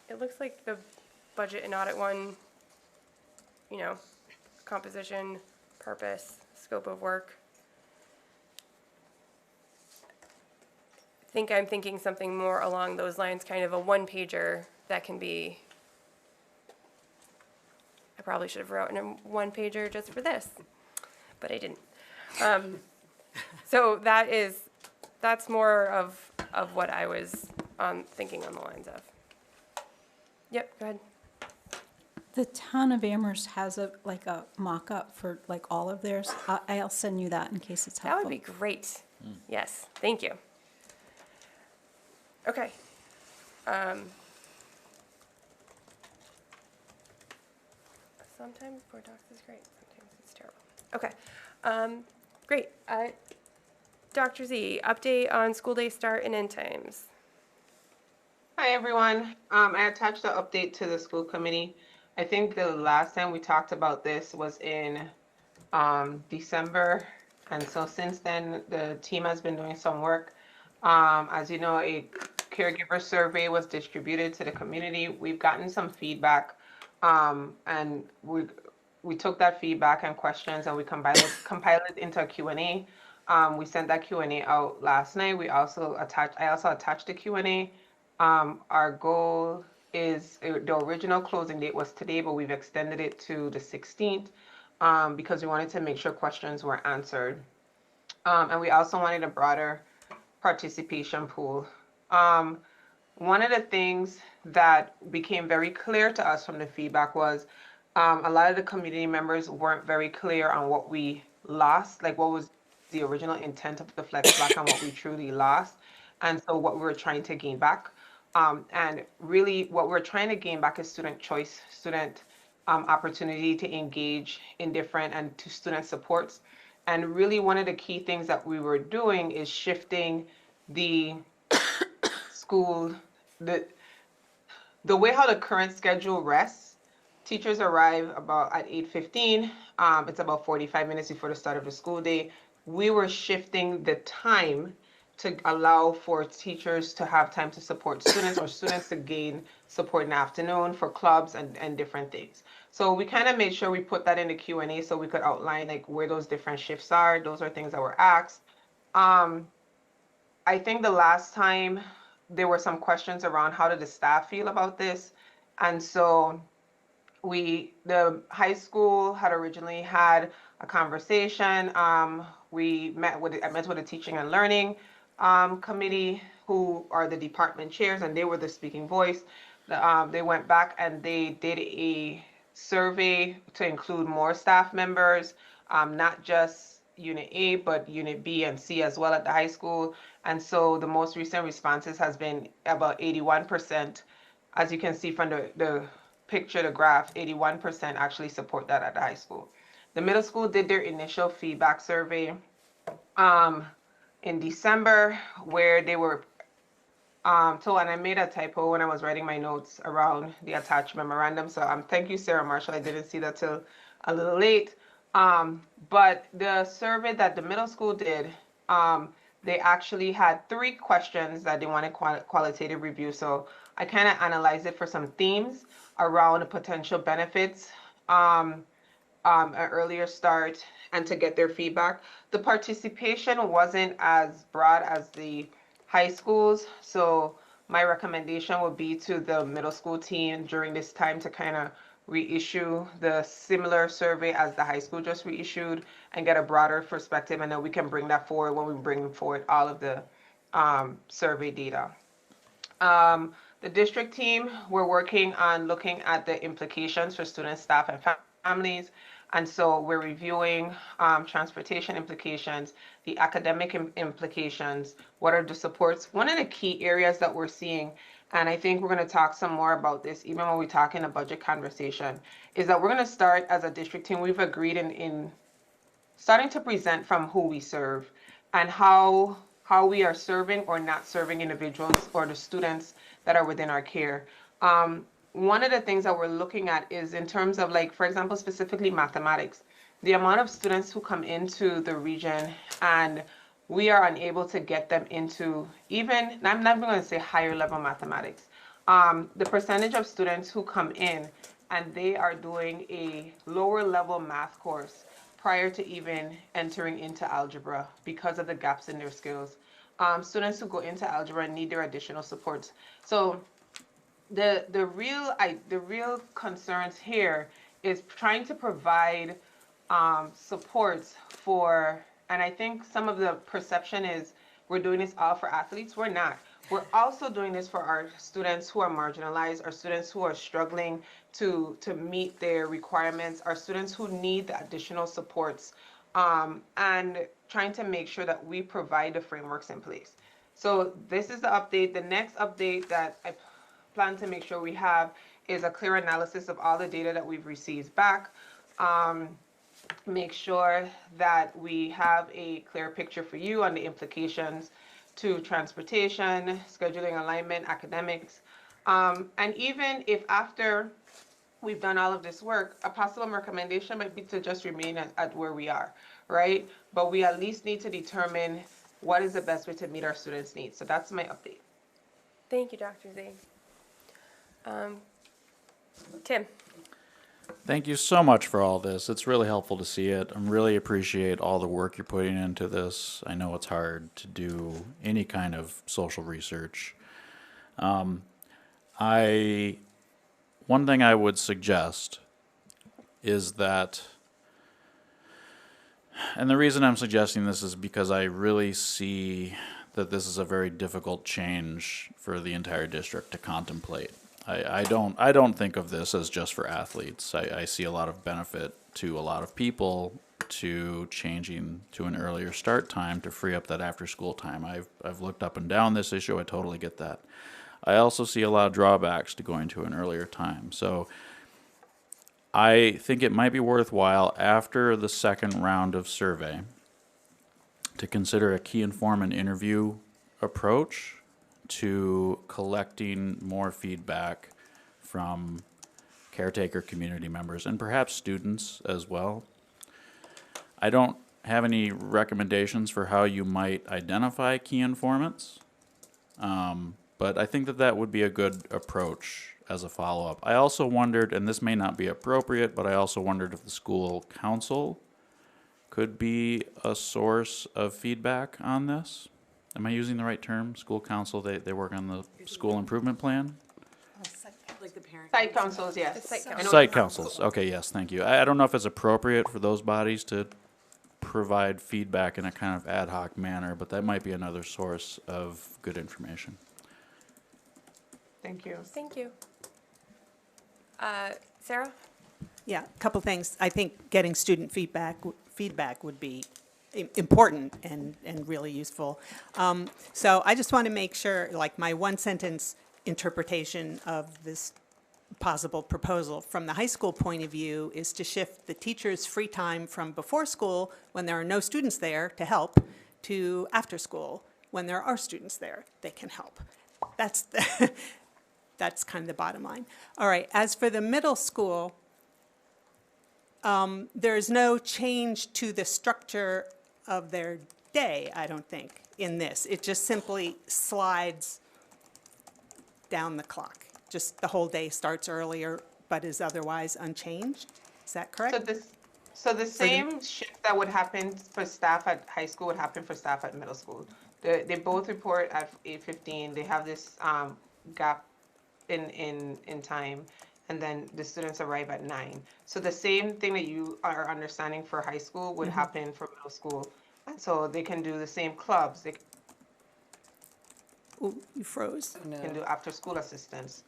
it looks like the budget and audit one, you know, composition, purpose, scope of work. I think I'm thinking something more along those lines, kind of a one-pager that can be, I probably should have written a one-pager just for this, but I didn't. So that's more of what I was thinking on the lines of. Yep, go ahead. The town of Amherst has a mock-up for like all of theirs. I'll send you that in case it's helpful. That would be great. Yes, thank you. Okay. Sometimes Board Docs is great, sometimes it's terrible. Okay, great. Dr. Z, update on school day start and end times. Hi, everyone. I attached the update to the school committee. I think the last time we talked about this was in December. And so since then, the team has been doing some work. As you know, a caregiver survey was distributed to the community. We've gotten some feedback, and we took that feedback and questions and we compiled it into a Q&A. We sent that Q&A out last night. I also attached the Q&A. Our goal is, the original closing date was today, but we've extended it to the 16th because we wanted to make sure questions were answered. And we also wanted a broader participation pool. One of the things that became very clear to us from the feedback was a lot of the community members weren't very clear on what we lost, like what was the original intent of the flex block and what we truly lost, and so what we were trying to gain back. And really what we're trying to gain back is student choice, student opportunity to engage in different and to student supports. And really one of the key things that we were doing is shifting the school, the way how the current schedule rests. Teachers arrive about at 8:15. It's about 45 minutes before the start of the school day. We were shifting the time to allow for teachers to have time to support students or students to gain support in the afternoon for clubs and different things. So we kind of made sure we put that in the Q&A so we could outline like where those different shifts are. Those are things that were asked. I think the last time there were some questions around how did the staff feel about this. And so the high school had originally had a conversation. I met with the teaching and learning committee, who are the department chairs, and they were the speaking voice. They went back and they did a survey to include more staff members, not just Unit A, but Unit B and C as well at the high school. And so the most recent responses has been about 81%. As you can see from the picture, the graph, 81% actually support that at the high school. The middle school did their initial feedback survey in December, where they were told, and I made a typo when I was writing my notes around the attached memorandum. So thank you, Sarah Marshall. I didn't see that till a little late. But the survey that the middle school did, they actually had 3 questions that they wanted qualitative review. So I kind of analyzed it for some themes around the potential benefits, an earlier start, and to get their feedback. The participation wasn't as broad as the high schools, so my recommendation would be to the middle school team during this time to kind of reissue the similar survey as the high school just reissued and get a broader perspective, and then we can bring that forward when we bring forward all of the survey data. The district team, we're working on looking at the implications for students, staff, and families. And so we're reviewing transportation implications, the academic implications, what are the supports. One of the key areas that we're seeing, and I think we're going to talk some more about this even when we talk in a budget conversation, is that we're going to start as a district team. We've agreed in starting to present from who we serve and how we are serving or not serving individuals or the students that are within our care. One of the things that we're looking at is in terms of, like, for example, specifically mathematics, the amount of students who come into the region and we are unable to get them into even, I'm not even going to say higher level mathematics. The percentage of students who come in and they are doing a lower level math course prior to even entering into algebra because of the gaps in their skills. Students who go into algebra need their additional supports. So the real concerns here is trying to provide supports for, and I think some of the perception is we're doing this all for athletes. We're not. We're also doing this for our students who are marginalized, our students who are struggling to meet their requirements, our students who need the additional supports, and trying to make sure that we provide the frameworks in place. So this is the update. The next update that I plan to make sure we have is a clear analysis of all the data that we've received back. Make sure that we have a clear picture for you on the implications to transportation, scheduling alignment, academics. And even if after we've done all of this work, a possible recommendation might be to just remain at where we are, right? But we at least need to determine what is the best way to meet our students' needs. So that's my update. Thank you, Dr. Zane. Tim. Thank you so much for all this. It's really helpful to see it. I really appreciate all the work you're putting into this. I know it's hard to do any kind of social research. One thing I would suggest is that, and the reason I'm suggesting this is because I really see that this is a very difficult change for the entire district to contemplate. I don't think of this as just for athletes. I see a lot of benefit to a lot of people to changing to an earlier start time to free up that after school time. I've looked up and down this issue. I totally get that. I also see a lot of drawbacks to going to an earlier time. So I think it might be worthwhile after the second round of survey to consider a key informant interview approach to collecting more feedback from caretaker community members and perhaps students as well. I don't have any recommendations for how you might identify key informants, but I think that that would be a good approach as a follow-up. I also wondered, and this may not be appropriate, but I also wondered if the school council could be a source of feedback on this. Am I using the right term? School council, they work on the school improvement plan? Like the parent. Site councils, yes. Site councils, okay, yes, thank you. I don't know if it's appropriate for those bodies to provide feedback in a kind of ad hoc manner, but that might be another source of good information. Thank you. Thank you. Sarah? Yeah, a couple things. I think getting student feedback would be important and really useful. So I just want to make sure, like my one sentence interpretation of this possible proposal from the high school point of view is to shift the teacher's free time from before school when there are no students there to help to after school when there are students there they can help. That's that's kind of the bottom line. All right, as for the middle school, there's no change to the structure of their day, I don't think, in this. It just simply slides down the clock. Just the whole day starts earlier, but is otherwise unchanged. Is that correct? So the same shift that would happen for staff at high school would happen for staff at middle school. They both report at 8:15. They have this gap in time, and then the students arrive at 9. So the same thing that you are understanding for high school would happen for middle school. And so they can do the same clubs. They Ooh, you froze. can do after school assistance.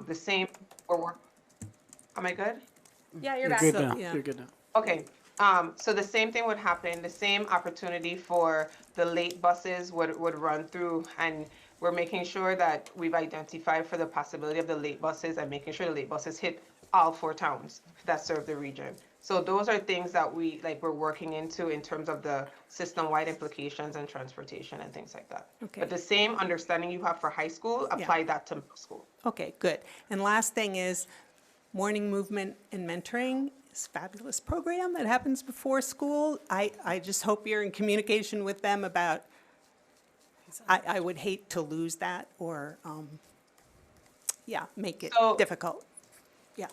The same am I good? Yeah, you're back. Good now. yeah. You're good now. Okay, so the same thing would happen, the same opportunity for the late buses would run through, and we're making sure that we've identified for the possibility of the late buses and making sure the late buses hit all 4 towns that serve the region. So those are things that we're working into in terms of the system-wide implications and transportation and things like that. Okay. But the same understanding you have for high school, apply that to middle school. Okay, good. And last thing is morning movement and mentoring. this fabulous program that happens before school. I just hope you're in communication with them about, I would hate to lose that or, yeah, make it So- difficult. Yeah.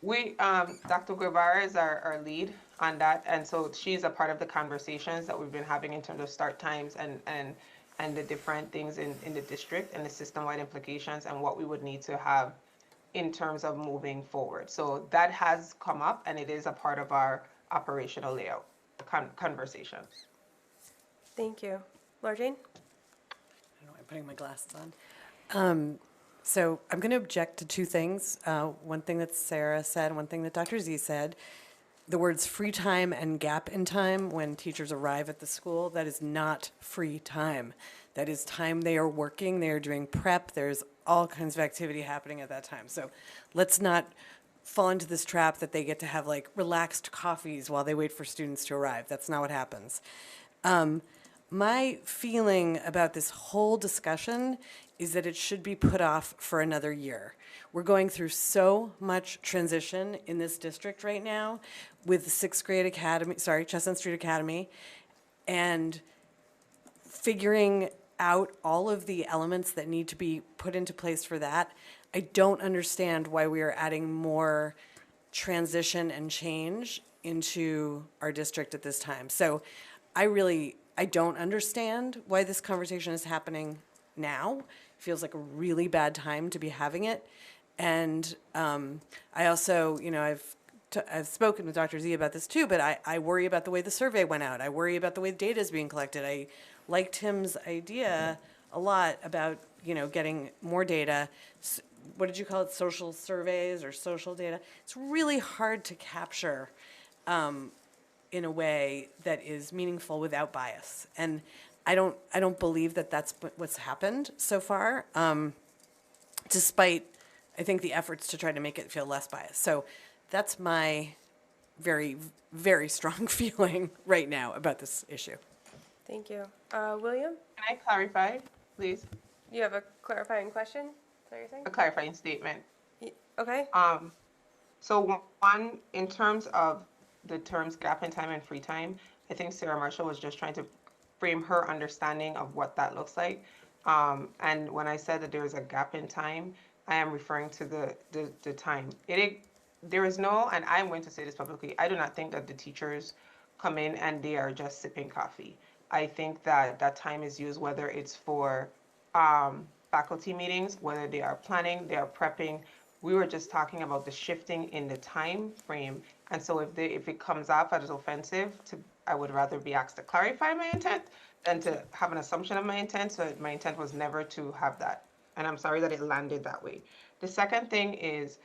We, Dr. Guevara is our lead on that, and so she's a part of the conversations that we've been having in terms of start times and the different things in the district and the system-wide implications and what we would need to have in terms of moving forward. So that has come up, and it is a part of our operational layout conversation. Thank you. Laura Jane? I don't know, I'm putting my glasses on. So I'm going to object to two things. One thing that Sarah said, one thing that Dr. Z said. The words free time and gap in time when teachers arrive at the school, that is not free time. That is time they are working, they are doing prep, there's all kinds of activity happening at that time. So let's not fall into this trap that they get to have like relaxed coffees while they wait for students to arrive. That's not what happens. My feeling about this whole discussion is that it should be put off for another year. We're going through so much transition in this district right now with the Chestnut Street Academy, and figuring out all of the elements that need to be put into place for that. I don't understand why we are adding more transition and change into our district at this time. So I don't understand why this conversation is happening now. It feels like a really bad time to be having it. And I also, I've spoken with Dr. Z about this too, but I worry about the way the survey went out. I worry about the way the data is being collected. I like Tim's idea a lot about, getting more data. What did you call it? Social surveys or social data? It's really hard to capture in a way that is meaningful without bias. And I don't believe that that's what's happened so far, despite, I think, the efforts to try to make it feel less biased. So that's my very, very strong feeling right now about this issue. Thank you. William? Can I clarify, please? You have a clarifying question? Is that what you're saying? A clarifying statement. Okay. So one, in terms of the terms gap in time and free time, I think Sarah Marshall was just trying to frame her understanding of what that looks like. And when I said that there is a gap in time, I am referring to the time. There is no, and I'm going to say this publicly, I do not think that the teachers come in and they are just sipping coffee. I think that that time is used, whether it's for faculty meetings, whether they are planning, they are prepping. We were just talking about the shifting in the time frame. And so if it comes off as offensive, I would rather be asked to clarify my intent than to have an assumption of my intent. So my intent was never to have that. And I'm sorry that it landed that way. The second thing is,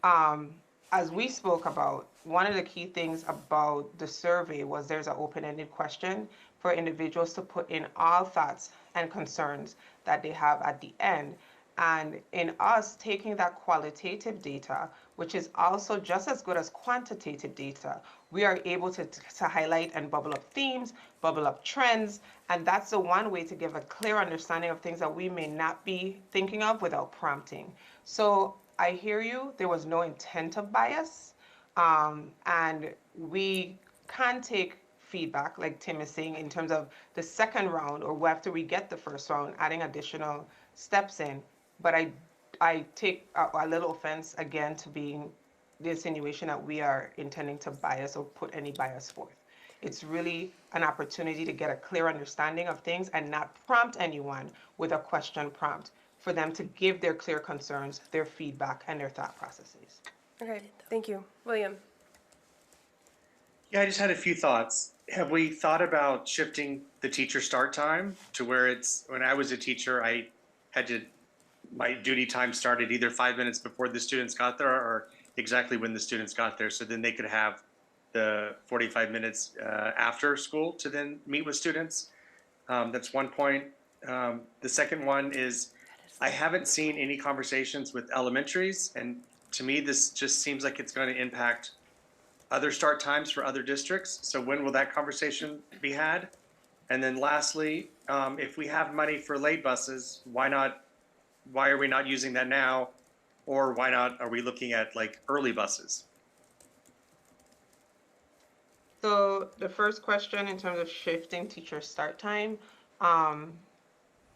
as we spoke about, one of the key things about the survey was there's an open-ended question for individuals to put in all thoughts and concerns that they have at the end. And in us taking that qualitative data, which is also just as good as quantitative data, we are able to highlight and bubble up themes, bubble up trends, and that's the one way to give a clear understanding of things that we may not be thinking of without prompting. So I hear you, there was no intent of bias, and we can take feedback, like Tim is saying, in terms of the second round or after we get the first round, adding additional steps in. But I take a little offense again to being the insinuation that we are intending to bias or put any bias forth. It's really an opportunity to get a clear understanding of things and not prompt anyone with a question prompt, for them to give their clear concerns, their feedback, and their thought processes. Okay, thank you. William? Yeah, I just had a few thoughts. Have we thought about shifting the teacher start time to where it's, when I was a teacher, I had to, my duty time started either 5 minutes before the students got there or exactly when the students got there. So then they could have the 45 minutes after school to then meet with students. That's one point. The second one is, I haven't seen any conversations with elementaries, and to me, this just seems like it's going to impact other start times for other districts. So when will that conversation be had? And then lastly, if we have money for late buses, why are we not using that now? Or why not are we looking at like early buses? So the first question in terms of shifting teacher start time, um,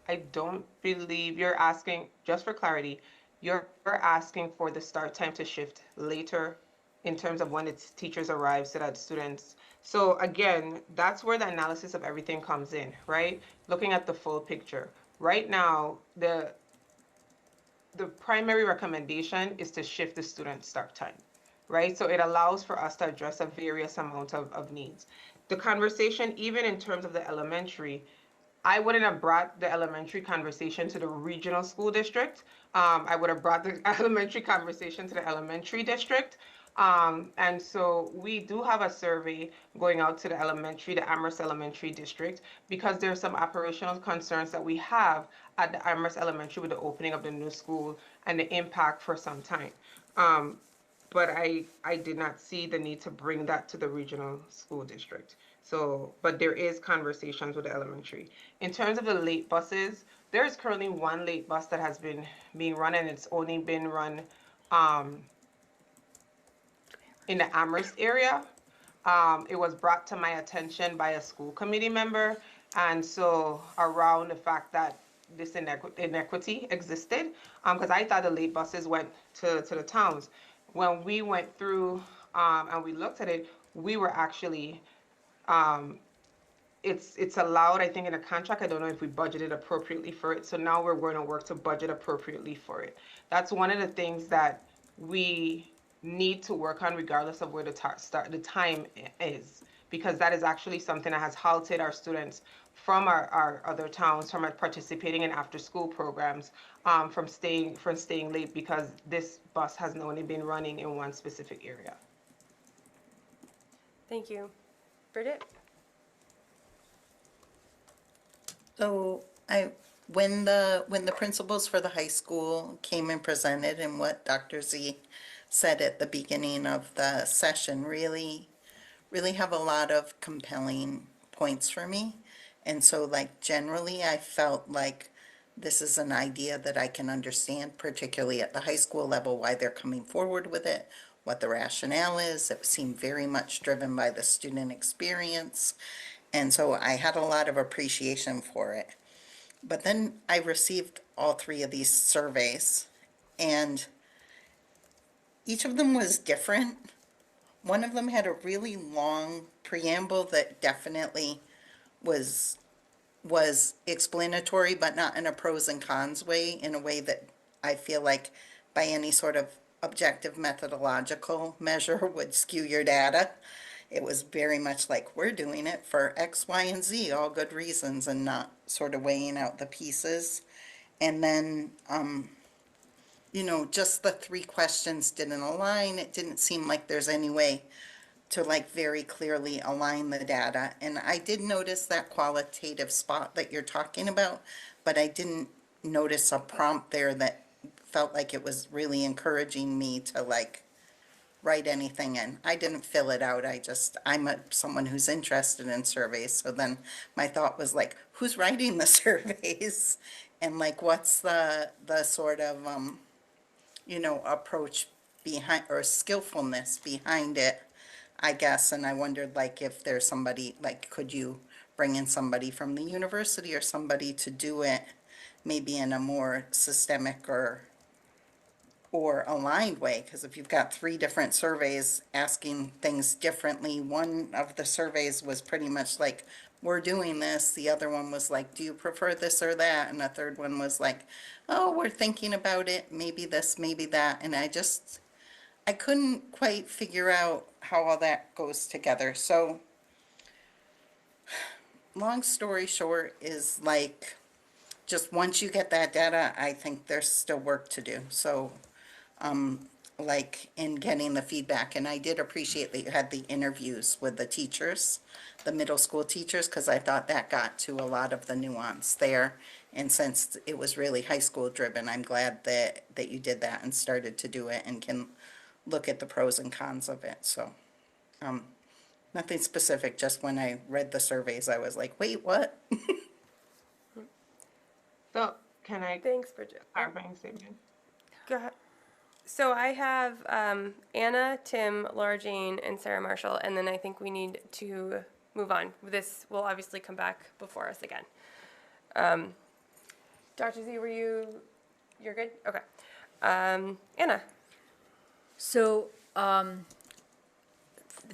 I don't believe you're asking, just for clarity, you're asking for the start time to shift later in terms of when its teachers arrive so that students. So again, that's where the analysis of everything comes in, right? Looking at the full picture. Right now, the primary recommendation is to shift the student start time, right? So it allows for us to address a various amount of needs. The conversation, even in terms of the elementary, I wouldn't have brought the elementary conversation to the regional school district. I would have brought the elementary conversation to the elementary district. And so we do have a survey going out to the elementary, the Amherst Elementary District, because there's some operational concerns that we have at the Amherst Elementary with the opening of the new school and the impact for some time. But I did not see the need to bring that to the regional school district. So, but there is conversations with the elementary. In terms of the late buses, there is currently one late bus that has been being run, and it's only been run um, in the Amherst area. It was brought to my attention by a school committee member, and so around the fact that this inequity existed, because I thought the late buses went to the towns. When we went through and we looked at it, we were actually um, it's allowed, I think, in a contract. I don't know if we budgeted appropriately for it. So now we're going to work to budget appropriately for it. That's one of the things that we need to work on regardless of where the time is, because that is actually something that has halted our students from our other towns from participating in after school programs, from staying late because this bus has only been running in one specific area. Thank you. Bridget? So when the principals for the high school came and presented, and what Dr. Z said at the beginning of the session really have a lot of compelling points for me. And so like generally I felt like this is an idea that I can understand, particularly at the high school level, why they're coming forward with it, what the rationale is. It seemed very much driven by the student experience. And so I had a lot of appreciation for it. But then I received all three of these surveys, and each of them was different. One of them had a really long preamble that definitely was explanatory, but not in a pros and cons way, in a way that I feel like by any sort of objective methodological measure would skew your data. It was very much like, we're doing it for X, Y, and Z, all good reasons, and not sort of weighing out the pieces. And then, just the three questions didn't align. It didn't seem like there's any way to like very clearly align the data. And I did notice that qualitative spot that you're talking about, but I didn't notice a prompt there that felt like it was really encouraging me to like write anything in. I didn't fill it out. I'm someone who's interested in surveys. So then my thought was like, who's writing the surveys? And like, what's the sort of, approach behind, or skillfulness behind it, I guess. And I wondered like if there's somebody, like, could you bring in somebody from the university or somebody to do it maybe in a more systemic or aligned way? Because if you've got three different surveys asking things differently, one of the surveys was pretty much like, we're doing this. The other one was like, do you prefer this or that? And the third one was like, oh, we're thinking about it, maybe this, maybe that. And I couldn't quite figure out how all that goes together. So long story short is like, just once you get that data, I think there's still work to do. So like in getting the feedback. And I did appreciate that you had the interviews with the teachers, the middle school teachers, because I thought that got to a lot of the nuance there. And since it was really high school driven, I'm glad that you did that and started to do it and can look at the pros and cons of it. So nothing specific, just when I read the surveys, I was like, wait, what? So can I? Thanks, Bridget. Clarifying statement. Go ahead. So I have Anna, Tim, Laura Jane, and Sarah Marshall, and then I think we need to move on. This will obviously come back before us again. Dr. Z, you're good? Okay. Anna. So,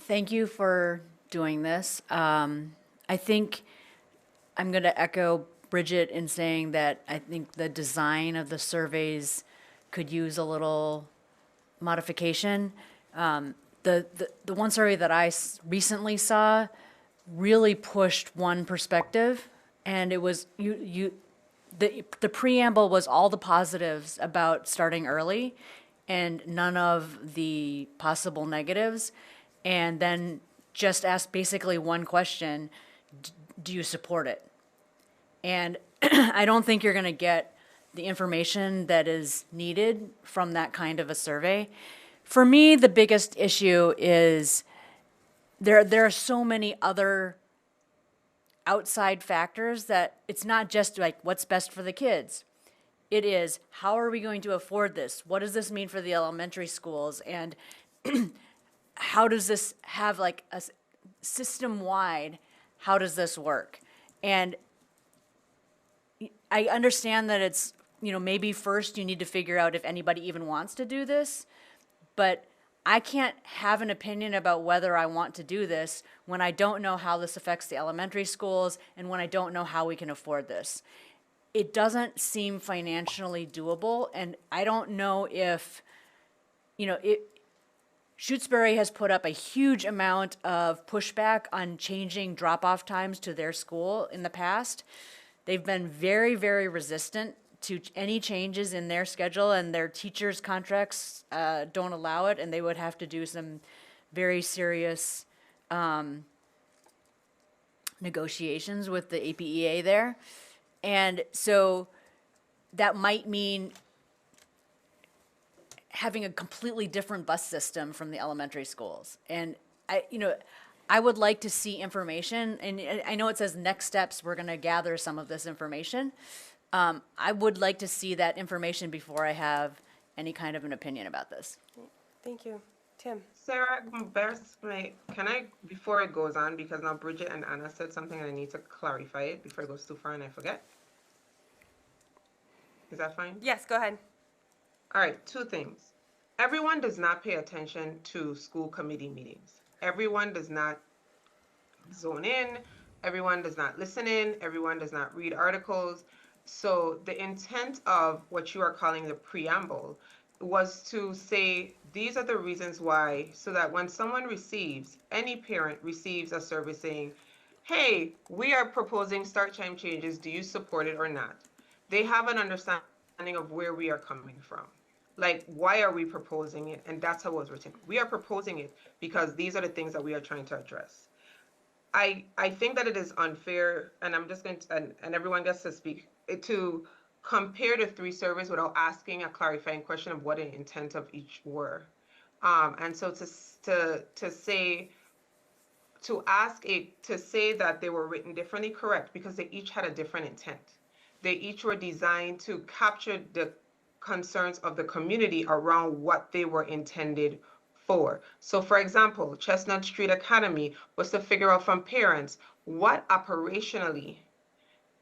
thank you for doing this. I think I'm going to echo Bridget in saying that I think the design of the surveys could use a little modification. The one survey that I recently saw really pushed one perspective, and it was the preamble was all the positives about starting early and none of the possible negatives, and then just asked basically one question: do you support it? And I don't think you're going to get the information that is needed from that kind of a survey. For me, the biggest issue is there are so many other outside factors that it's not just like what's best for the kids. It is, how are we going to afford this? What does this mean for the elementary schools? And how does this have like a system-wide, how does this work? And I understand that it's, maybe first you need to figure out if anybody even wants to do this, but I can't have an opinion about whether I want to do this when I don't know how this affects the elementary schools and when I don't know how we can afford this. It doesn't seem financially doable, and I don't know if, Shutesbury has put up a huge amount of pushback on changing drop-off times to their school in the past. They've been very, very resistant to any changes in their schedule, and their teachers' contracts don't allow it, and they would have to do some very serious negotiations with the APEA there. And so that might mean having a completely different bus system from the elementary schools. And I would like to see information, and I know it says next steps, we're going to gather some of this information. I would like to see that information before I have any kind of an opinion about this. Thank you. Tim. Sarah, can I, before it goes on, because now Bridget and Anna said something and I need to clarify it before it goes too far and I forget. Is that fine? Yes, go ahead. All right, two things. Everyone does not pay attention to school committee meetings. Everyone does not zone in. Everyone does not listen in. Everyone does not read articles. So the intent of what you are calling the preamble was to say, these are the reasons why, so that when someone receives, any parent receives a survey saying, hey, we are proposing start time changes. Do you support it or not? They have an understanding of where we are coming from. Like, why are we proposing it? And that's how it was written. We are proposing it because these are the things that we are trying to address. I think that it is unfair, and I'm just going to, and everyone gets to speak, to compare the three surveys without asking a clarifying question of what the intent of each were. And so to say that they were written differently, correct, because they each had a different intent. They each were designed to capture the concerns of the community around what they were intended for. So for example, Chestnut Street Academy was to figure out from parents, what operationally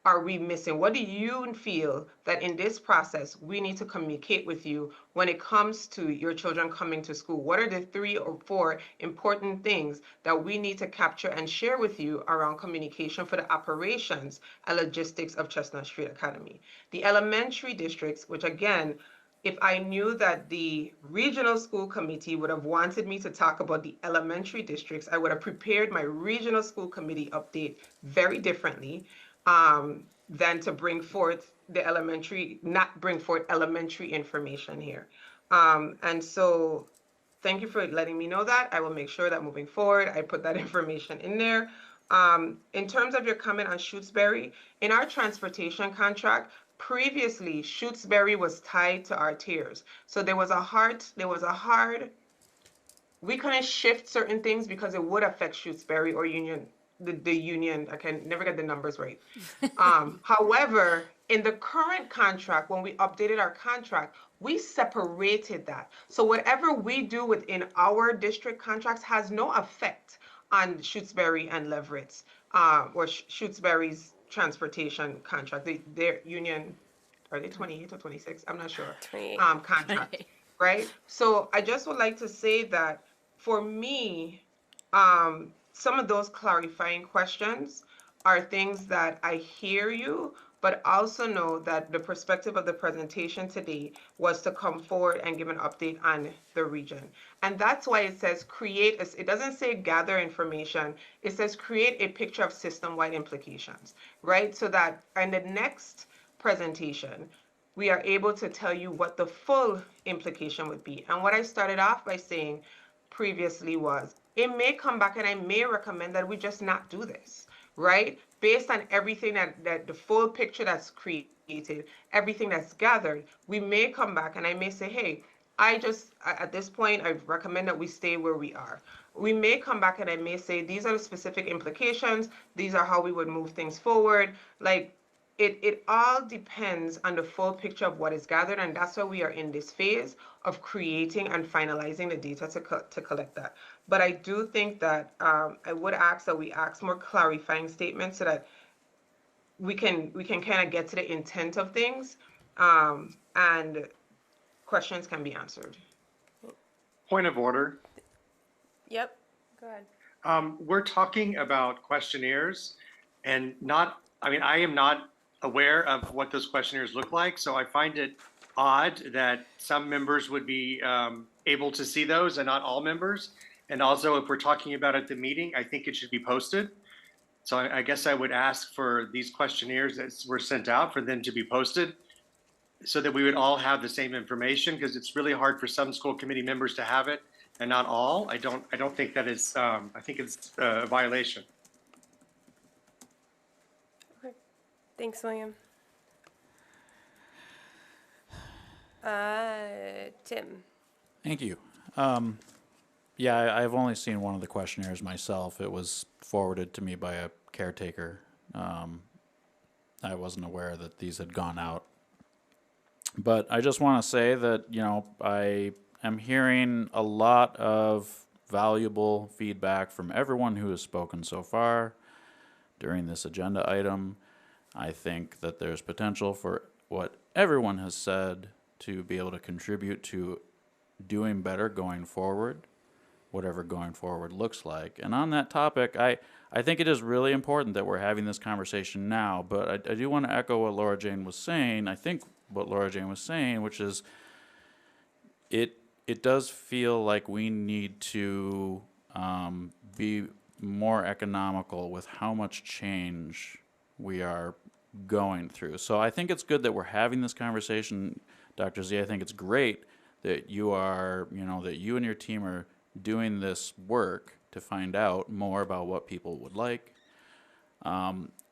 are we missing? What do you feel that in this process we need to communicate with you when it comes to your children coming to school? What are the 3 or 4 important things that we need to capture and share with you around communication for the operations and logistics of Chestnut Street Academy? The elementary districts, which again, if I knew that the regional school committee would have wanted me to talk about the elementary districts, I would have prepared my regional school committee update very differently than to bring forth the elementary, not bring forth elementary information here. And so thank you for letting me know that. I will make sure that moving forward, I put that information in there. In terms of your comment on Shutesbury, in our transportation contract, previously Shutesbury was tied to our tiers. So there was a hard, we couldn't shift certain things because it would affect Shutesbury or Union, the Union. I can never get the numbers right. However, in the current contract, when we updated our contract, we separated that. So whatever we do within our district contracts has no effect on Shutesbury and Leverett's, or Shutesbury's transportation contract. Their union, are they 28 or 26? I'm not sure. 28. Contract, right? So I just would like to say that for me, some of those clarifying questions are things that I hear you, but also know that the perspective of the presentation today was to come forward and give an update on the region. And that's why it says create, it doesn't say gather information, it says create a picture of system-wide implications, right? So that in the next presentation, we are able to tell you what the full implication would be. And what I started off by saying previously was, it may come back and I may recommend that we just not do this, right? Based on everything that the full picture that's created, everything that's gathered, we may come back and I may say, hey, at this point, I recommend that we stay where we are. We may come back and I may say, these are the specific implications. These are how we would move things forward. Like, it all depends on the full picture of what is gathered, and that's why we are in this phase of creating and finalizing the data to collect that. But I do think that I would ask that we ask more clarifying statements so that we can kind of get to the intent of things, and questions can be answered. Point of order. Yep, go ahead. We're talking about questionnaires and I am not aware of what those questionnaires look like. So I find it odd that some members would be able to see those and not all members. And also, if we're talking about at the meeting, I think it should be posted. So I guess I would ask for these questionnaires that were sent out for them to be posted so that we would all have the same information, because it's really hard for some school committee members to have it and not all. I don't think that is, I think it's a violation. Okay. Thanks, William. Tim. Thank you. Yeah, I've only seen one of the questionnaires myself. It was forwarded to me by a caretaker. I wasn't aware that these had gone out. But I just want to say that, I am hearing a lot of valuable feedback from everyone who has spoken so far during this agenda item. I think that there's potential for what everyone has said to be able to contribute to doing better going forward, whatever going forward looks like. And on that topic, I think it is really important that we're having this conversation now, but I do want to echo what Laura Jane was saying. I think what Laura Jane was saying, which is it does feel like we need to be more economical with how much change we are going through. So I think it's good that we're having this conversation, Dr. Z. I think it's great that you are, that you and your team are doing this work to find out more about what people would like.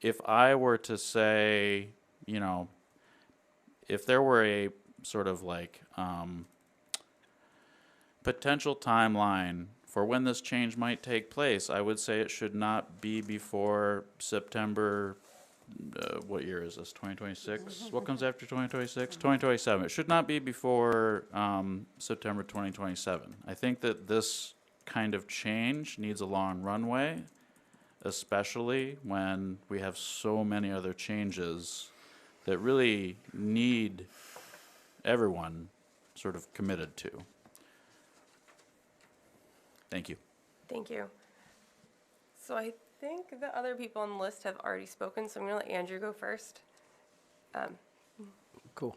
If I were to say, if there were a sort of like potential timeline for when this change might take place, I would say it should not be before September. What year is this? 2026? What comes after 2026? 2027. It should not be before September 2027. I think that this kind of change needs a long runway, especially when we have so many other changes that really need everyone sort of committed to. Thank you. Thank you. So I think the other people on the list have already spoken, so I'm going to let Andrew go first. Cool.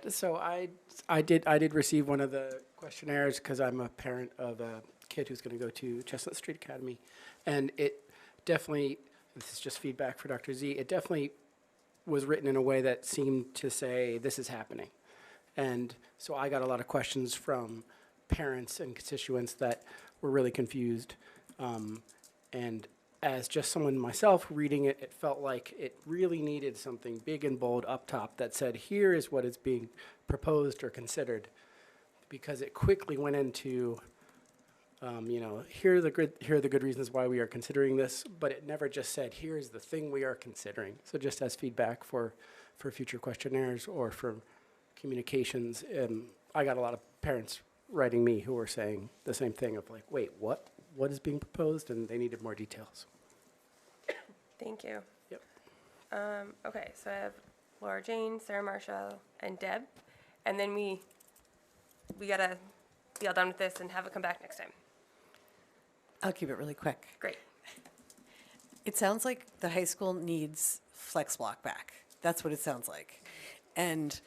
So I did receive one of the questionnaires because I'm a parent of a kid who's going to go to Chestnut Street Academy, and it definitely, this is just feedback for Dr. Z, it definitely was written in a way that seemed to say this is happening. And so I got a lot of questions from parents and constituents that were really confused. And as just someone myself reading it, it felt like it really needed something big and bold up top that said, here is what is being proposed or considered. Because it quickly went into, here are the good reasons why we are considering this, but it never just said, here is the thing we are considering. So just as feedback for for future questionnaires or for communications. I got a lot of parents writing me who were saying the same thing of like, wait, what? What is being proposed? And they needed more details. Thank you. Yep. Okay, so I have Laura Jane, Sarah Marshall, and Deb. And then we gotta be all done with this and have it come back next time. I'll keep it really quick. Great. It sounds like the high school needs flex block back. That's what it sounds like. And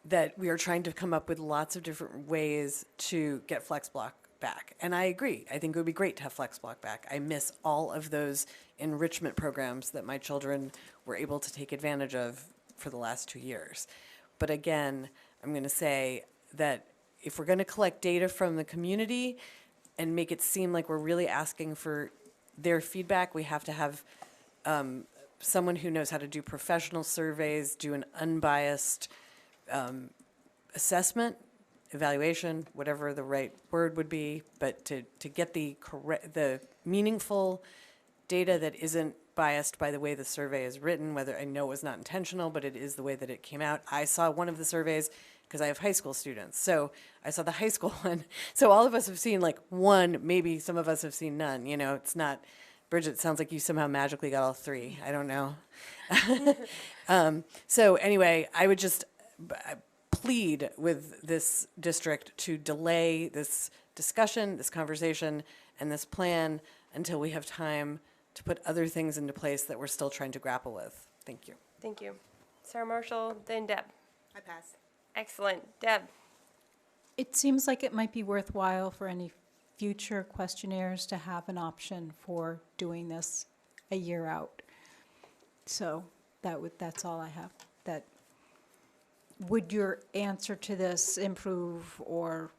that we are trying to come up with lots of different ways to get flex block back. And I agree. I think it would be great to have flex block back. I miss all of those enrichment programs that my children were able to take advantage of for the last 2 years. But again, I'm going to say that if we're going to collect data from the community and make it seem like we're really asking for their feedback, we have to have someone who knows how to do professional surveys, do an unbiased assessment, evaluation, whatever the right word would be, but to get the meaningful data that isn't biased by the way the survey is written, whether I know it was not intentional, but it is the way that it came out. I saw one of the surveys because I have high school students. So I saw the high school one. So all of us have seen like one, maybe some of us have seen none. You know, it's not, Bridget, sounds like you somehow magically got all three. I don't know. So anyway, I would just plead with this district to delay this discussion, this conversation, and this plan until we have time to put other things into place that we're still trying to grapple with. Thank you. Thank you. Sarah Marshall, then Deb. I pass. Excellent. Deb. It seems like it might be worthwhile for any future questionnaires to have an option for doing this a year out. So that's all I have. That would your answer to this improve or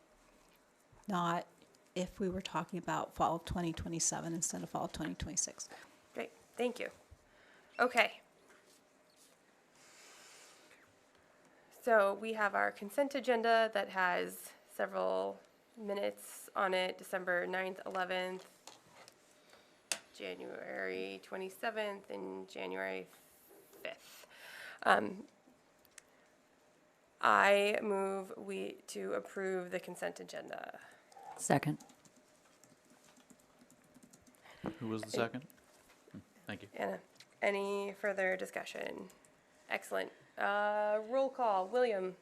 not if we were talking about fall of 2027 instead of fall of 2026? Great. Thank you. Okay. So we have our consent agenda that has several minutes on it, December 9th, 11th, January 27th, and January 5th. I move to approve the consent agenda. Second. Who was the second? Thank you. Anna, any further discussion? Excellent. Roll call. William.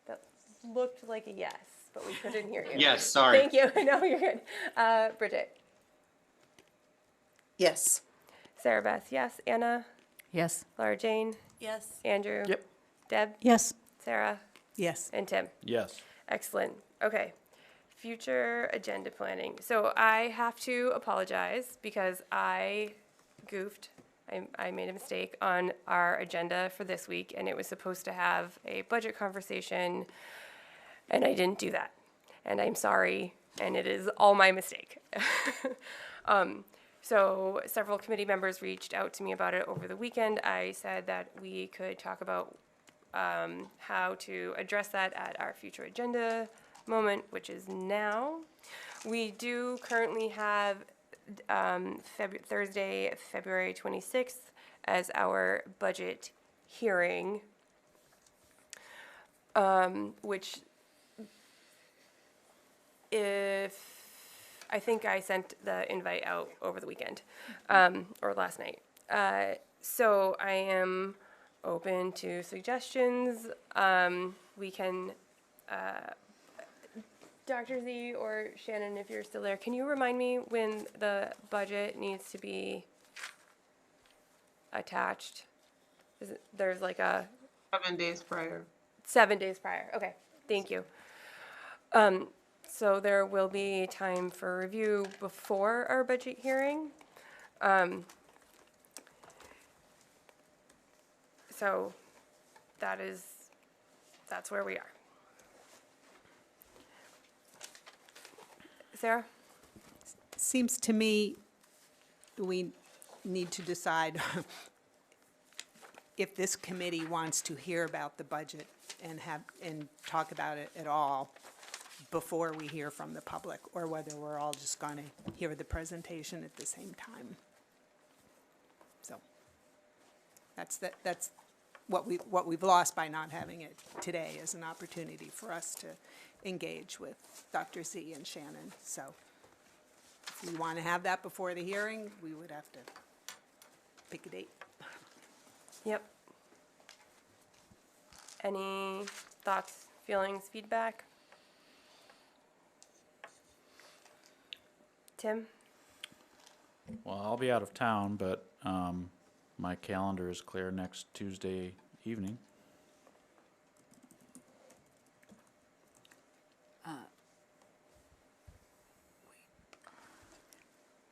That looked like a yes, but we couldn't hear you. Yes, sorry. Thank you. No, you're good. Bridget. Yes. Sarah Beth, yes. Anna. Yes. Laura Jane. Yes. Andrew. Yep. Deb. Yes. Sarah. Yes. And Tim. Yes. Excellent. Okay. Future agenda planning. So I have to apologize because I goofed. I made a mistake on our agenda for this week, and it was supposed to have a budget conversation, and I didn't do that. And I'm sorry, and it is all my mistake. So several committee members reached out to me about it over the weekend. I said that we could talk about how to address that at our future agenda moment, which is now. We do currently have Thursday, February 26th as our budget hearing, which I think I sent the invite out over the weekend, or last night. So I am open to suggestions. We can, Dr. Z or Shannon, if you're still there, can you remind me when the budget needs to be attached? There's like a 7 days prior. 7 days prior. Okay, thank you. So there will be time for review before our budget hearing. So that's where we are. Sarah? Seems to me we need to decide if this committee wants to hear about the budget and talk about it at all before we hear from the public, or whether we're all just going to hear the presentation at the same time. So That's what we've lost by not having it today, is an opportunity for us to engage with Dr. Z and Shannon. So if we want to have that before the hearing, we would have to pick a date. Yep. Any thoughts, feelings, feedback? Tim? Well, I'll be out of town, but my calendar is clear next Tuesday evening.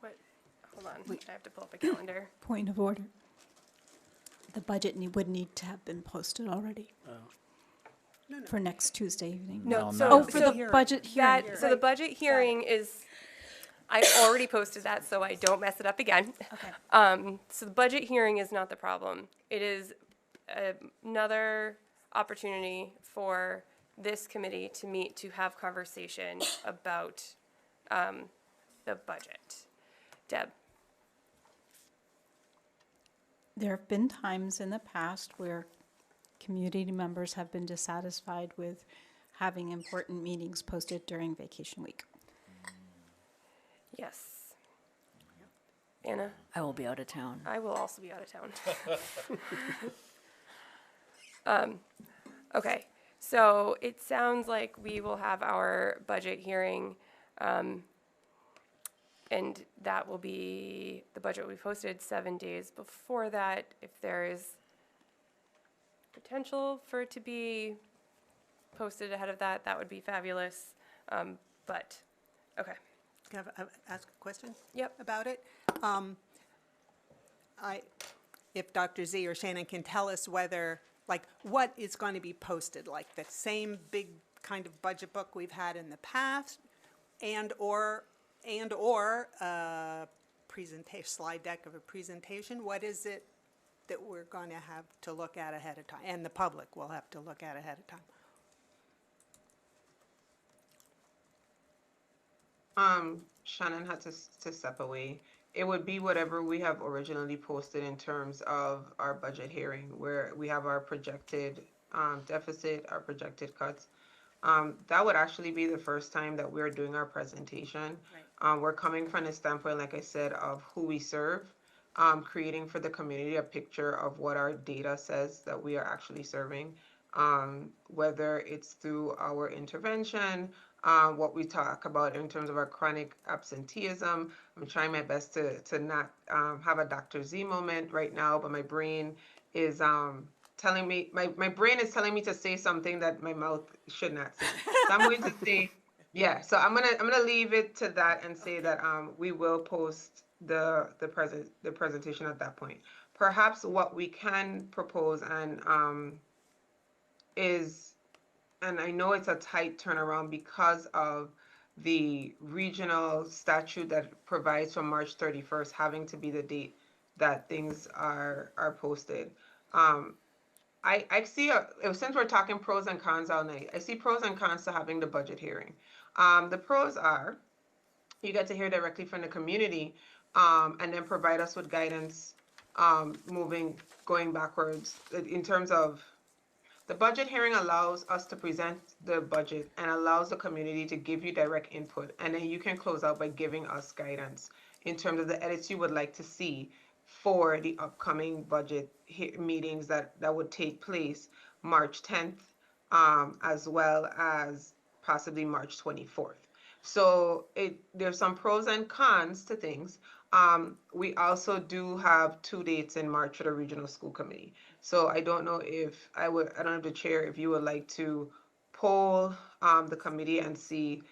What? Hold on. I have to pull up a calendar. Point of order. The budget would need to have been posted already for next Tuesday evening. No, No, so for the budget hearing. So the budget hearing is, I already posted that, so I don't mess it up again. Okay. So the budget hearing is not the problem. It is another opportunity for this committee to meet to have conversation about the budget. Deb? There have been times in the past where community members have been dissatisfied with having important meetings posted during vacation week. Yes. Anna? I will be out of town. I will also be out of town. Okay, so it sounds like we will have our budget hearing, and that will be, the budget will be posted 7 days before that. If there is potential for it to be posted ahead of that, that would be fabulous. But, okay. Can I ask a question? Yep. About it? If Dr. Z or Shannon can tell us whether, like, what is going to be posted, like the same big kind of budget book we've had in the past, and or a presentation, slide deck of a presentation. What is it that we're going to have to look at ahead of time, and the public will have to look at ahead of time? Shannon had to step away. It would be whatever we have originally posted in terms of our budget hearing, where we have our projected deficit, our projected cuts. That would actually be the first time that we're doing our presentation. Right. We're coming from the standpoint, like I said, of who we serve, creating for the community a picture of what our data says that we are actually serving, whether it's through our intervention, what we talk about in terms of our chronic absenteeism. I'm trying my best to not have a Dr. Z moment right now, but my brain is telling me, my brain is telling me to say something that my mouth should not say. So I'm going to say, yeah. So I'm gonna leave it to that and say that we will post the presentation at that point. Perhaps what we can propose and is, and I know it's a tight turnaround because of the regional statute that provides for March 31st having to be the date that things are posted. I see, since we're talking pros and cons all night, I see pros and cons to having the budget hearing. The pros are, you get to hear directly from the community, and then provide us with guidance, going backwards in terms of the budget hearing allows us to present the budget and allows the community to give you direct input. And then you can close out by giving us guidance in terms of the edits you would like to see for the upcoming budget meetings that would take place March 10th, as well as possibly March 24th. So there's some pros and cons to things. We also do have 2 dates in March for the regional school committee. So I don't know if I don't know the chair, if you would like to poll the committee and see,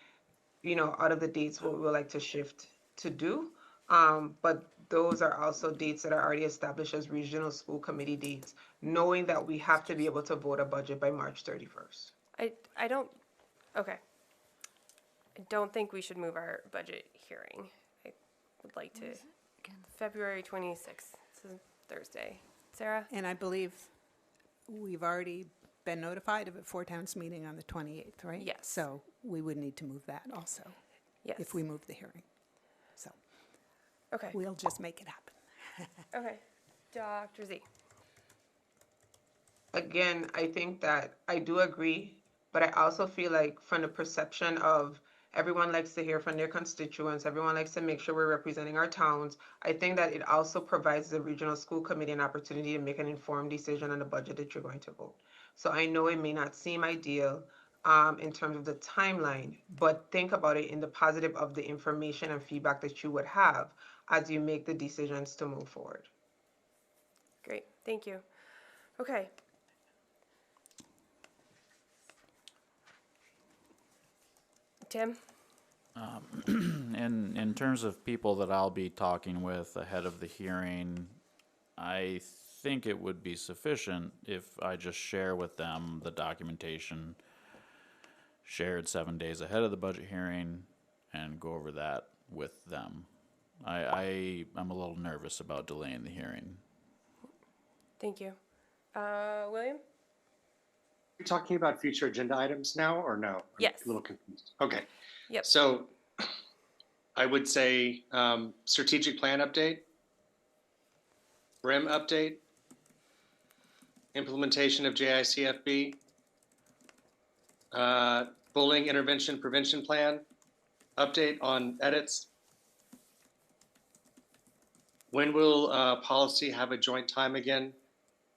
out of the dates what we would like to shift to do. But those are also dates that are already established as regional school committee dates, knowing that we have to be able to vote a budget by March 31st. I don't think we should move our budget hearing. I would like to, February 26th, this is Thursday. Sarah? And I believe we've already been notified of a Four Towns meeting on the 28th, right? Yes. So we would need to move that also. Yes. If we move the hearing. So. Okay. We'll just make it happen. Okay. Dr. Z? again, I think that I do agree, but I also feel like from the perception of everyone likes to hear from their constituents, everyone likes to make sure we're representing our towns. I think that it also provides the regional school committee an opportunity to make an informed decision on the budget that you're going to vote. So I know it may not seem ideal in terms of the timeline, but think about it in the positive of the information and feedback that you would have as you make the decisions to move forward. Great, thank you. Okay. Tim? In terms of people that I'll be talking with ahead of the hearing, I think it would be sufficient if I just share with them the documentation shared 7 days ahead of the budget hearing and go over that with them. I'm a little nervous about delaying the hearing. Thank you. William? You're talking about future agenda items now, or no? I'm Yes. a little confused. Okay. Yep. So I would say strategic plan update, RIM update, implementation of JICFB, bullying intervention prevention plan, update on edits. When will policy have a joint time again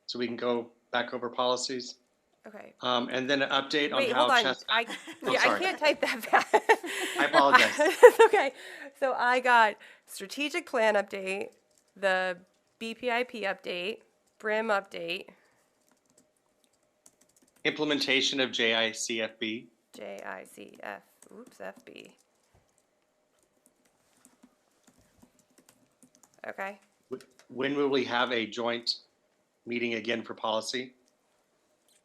so we can go back over policies? Okay. And then an update Wait, on how hold on. Chestnut. I sorry. can't type that fast. I apologize. It's okay. So I got strategic plan update, the BPIP update, BRIM update, Implementation of JICFB. FB. Okay. When will we have a joint meeting again for policy?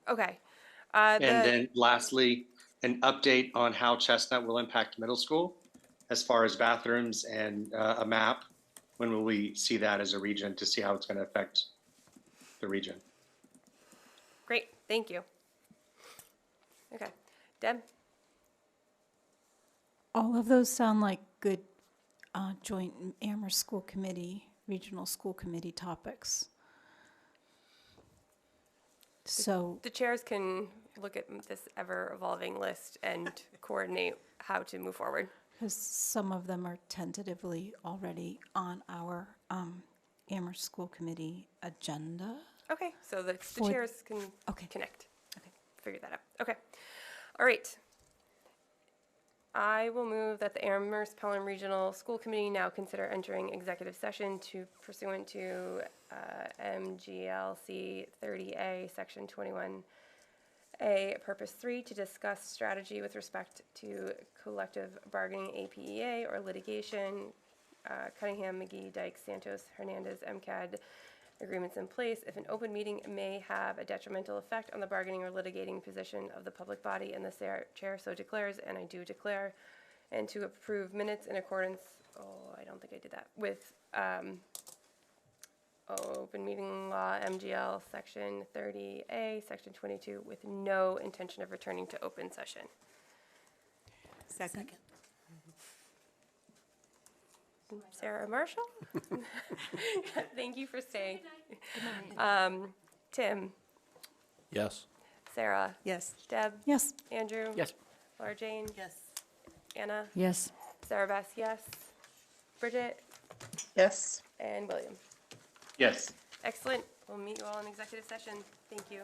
Okay. And then lastly, an update on how Chestnut will impact middle school as far as bathrooms and a map. When will we see that as a region to see how it's going to affect the region? Great. Thank you. Okay. Deb? All of those sound like good joint Amherst School Committee, regional school committee topics. So The chairs can look at this ever-evolving list and coordinate how to move forward. because some of them are tentatively already on our Amherst School Committee agenda. Okay, so the For- chairs can Okay. connect. Okay, figure that out. Okay. All right. I will move that the Amherst Pelham Regional School Committee now consider entering executive session to pursuant to MGLC 30A, Section 21A, Purpose 3, to discuss strategy with respect to collective bargaining, APEA, or litigation, Cunningham, McGee, Dykes, Santos, Hernandez, MCAD agreements in place. If an open meeting may have a detrimental effect on the bargaining or litigating position of the public body, and the chair so declares, and I do declare, and to approve minutes in accordance, I don't think I did that, with open meeting law, MGL, Section 30A, Section 22, with no intention of returning to open session. Second. Sarah Marshall? Thank you for staying. Tim? Yes. Sarah? Yes. Deb? Yes. Andrew? Yes. Laura Jane? Yes. Anna? Yes. Sarah Bass, yes. Bridget? Yes. And William? Yes. Excellent. We'll meet you all in executive session. Thank you.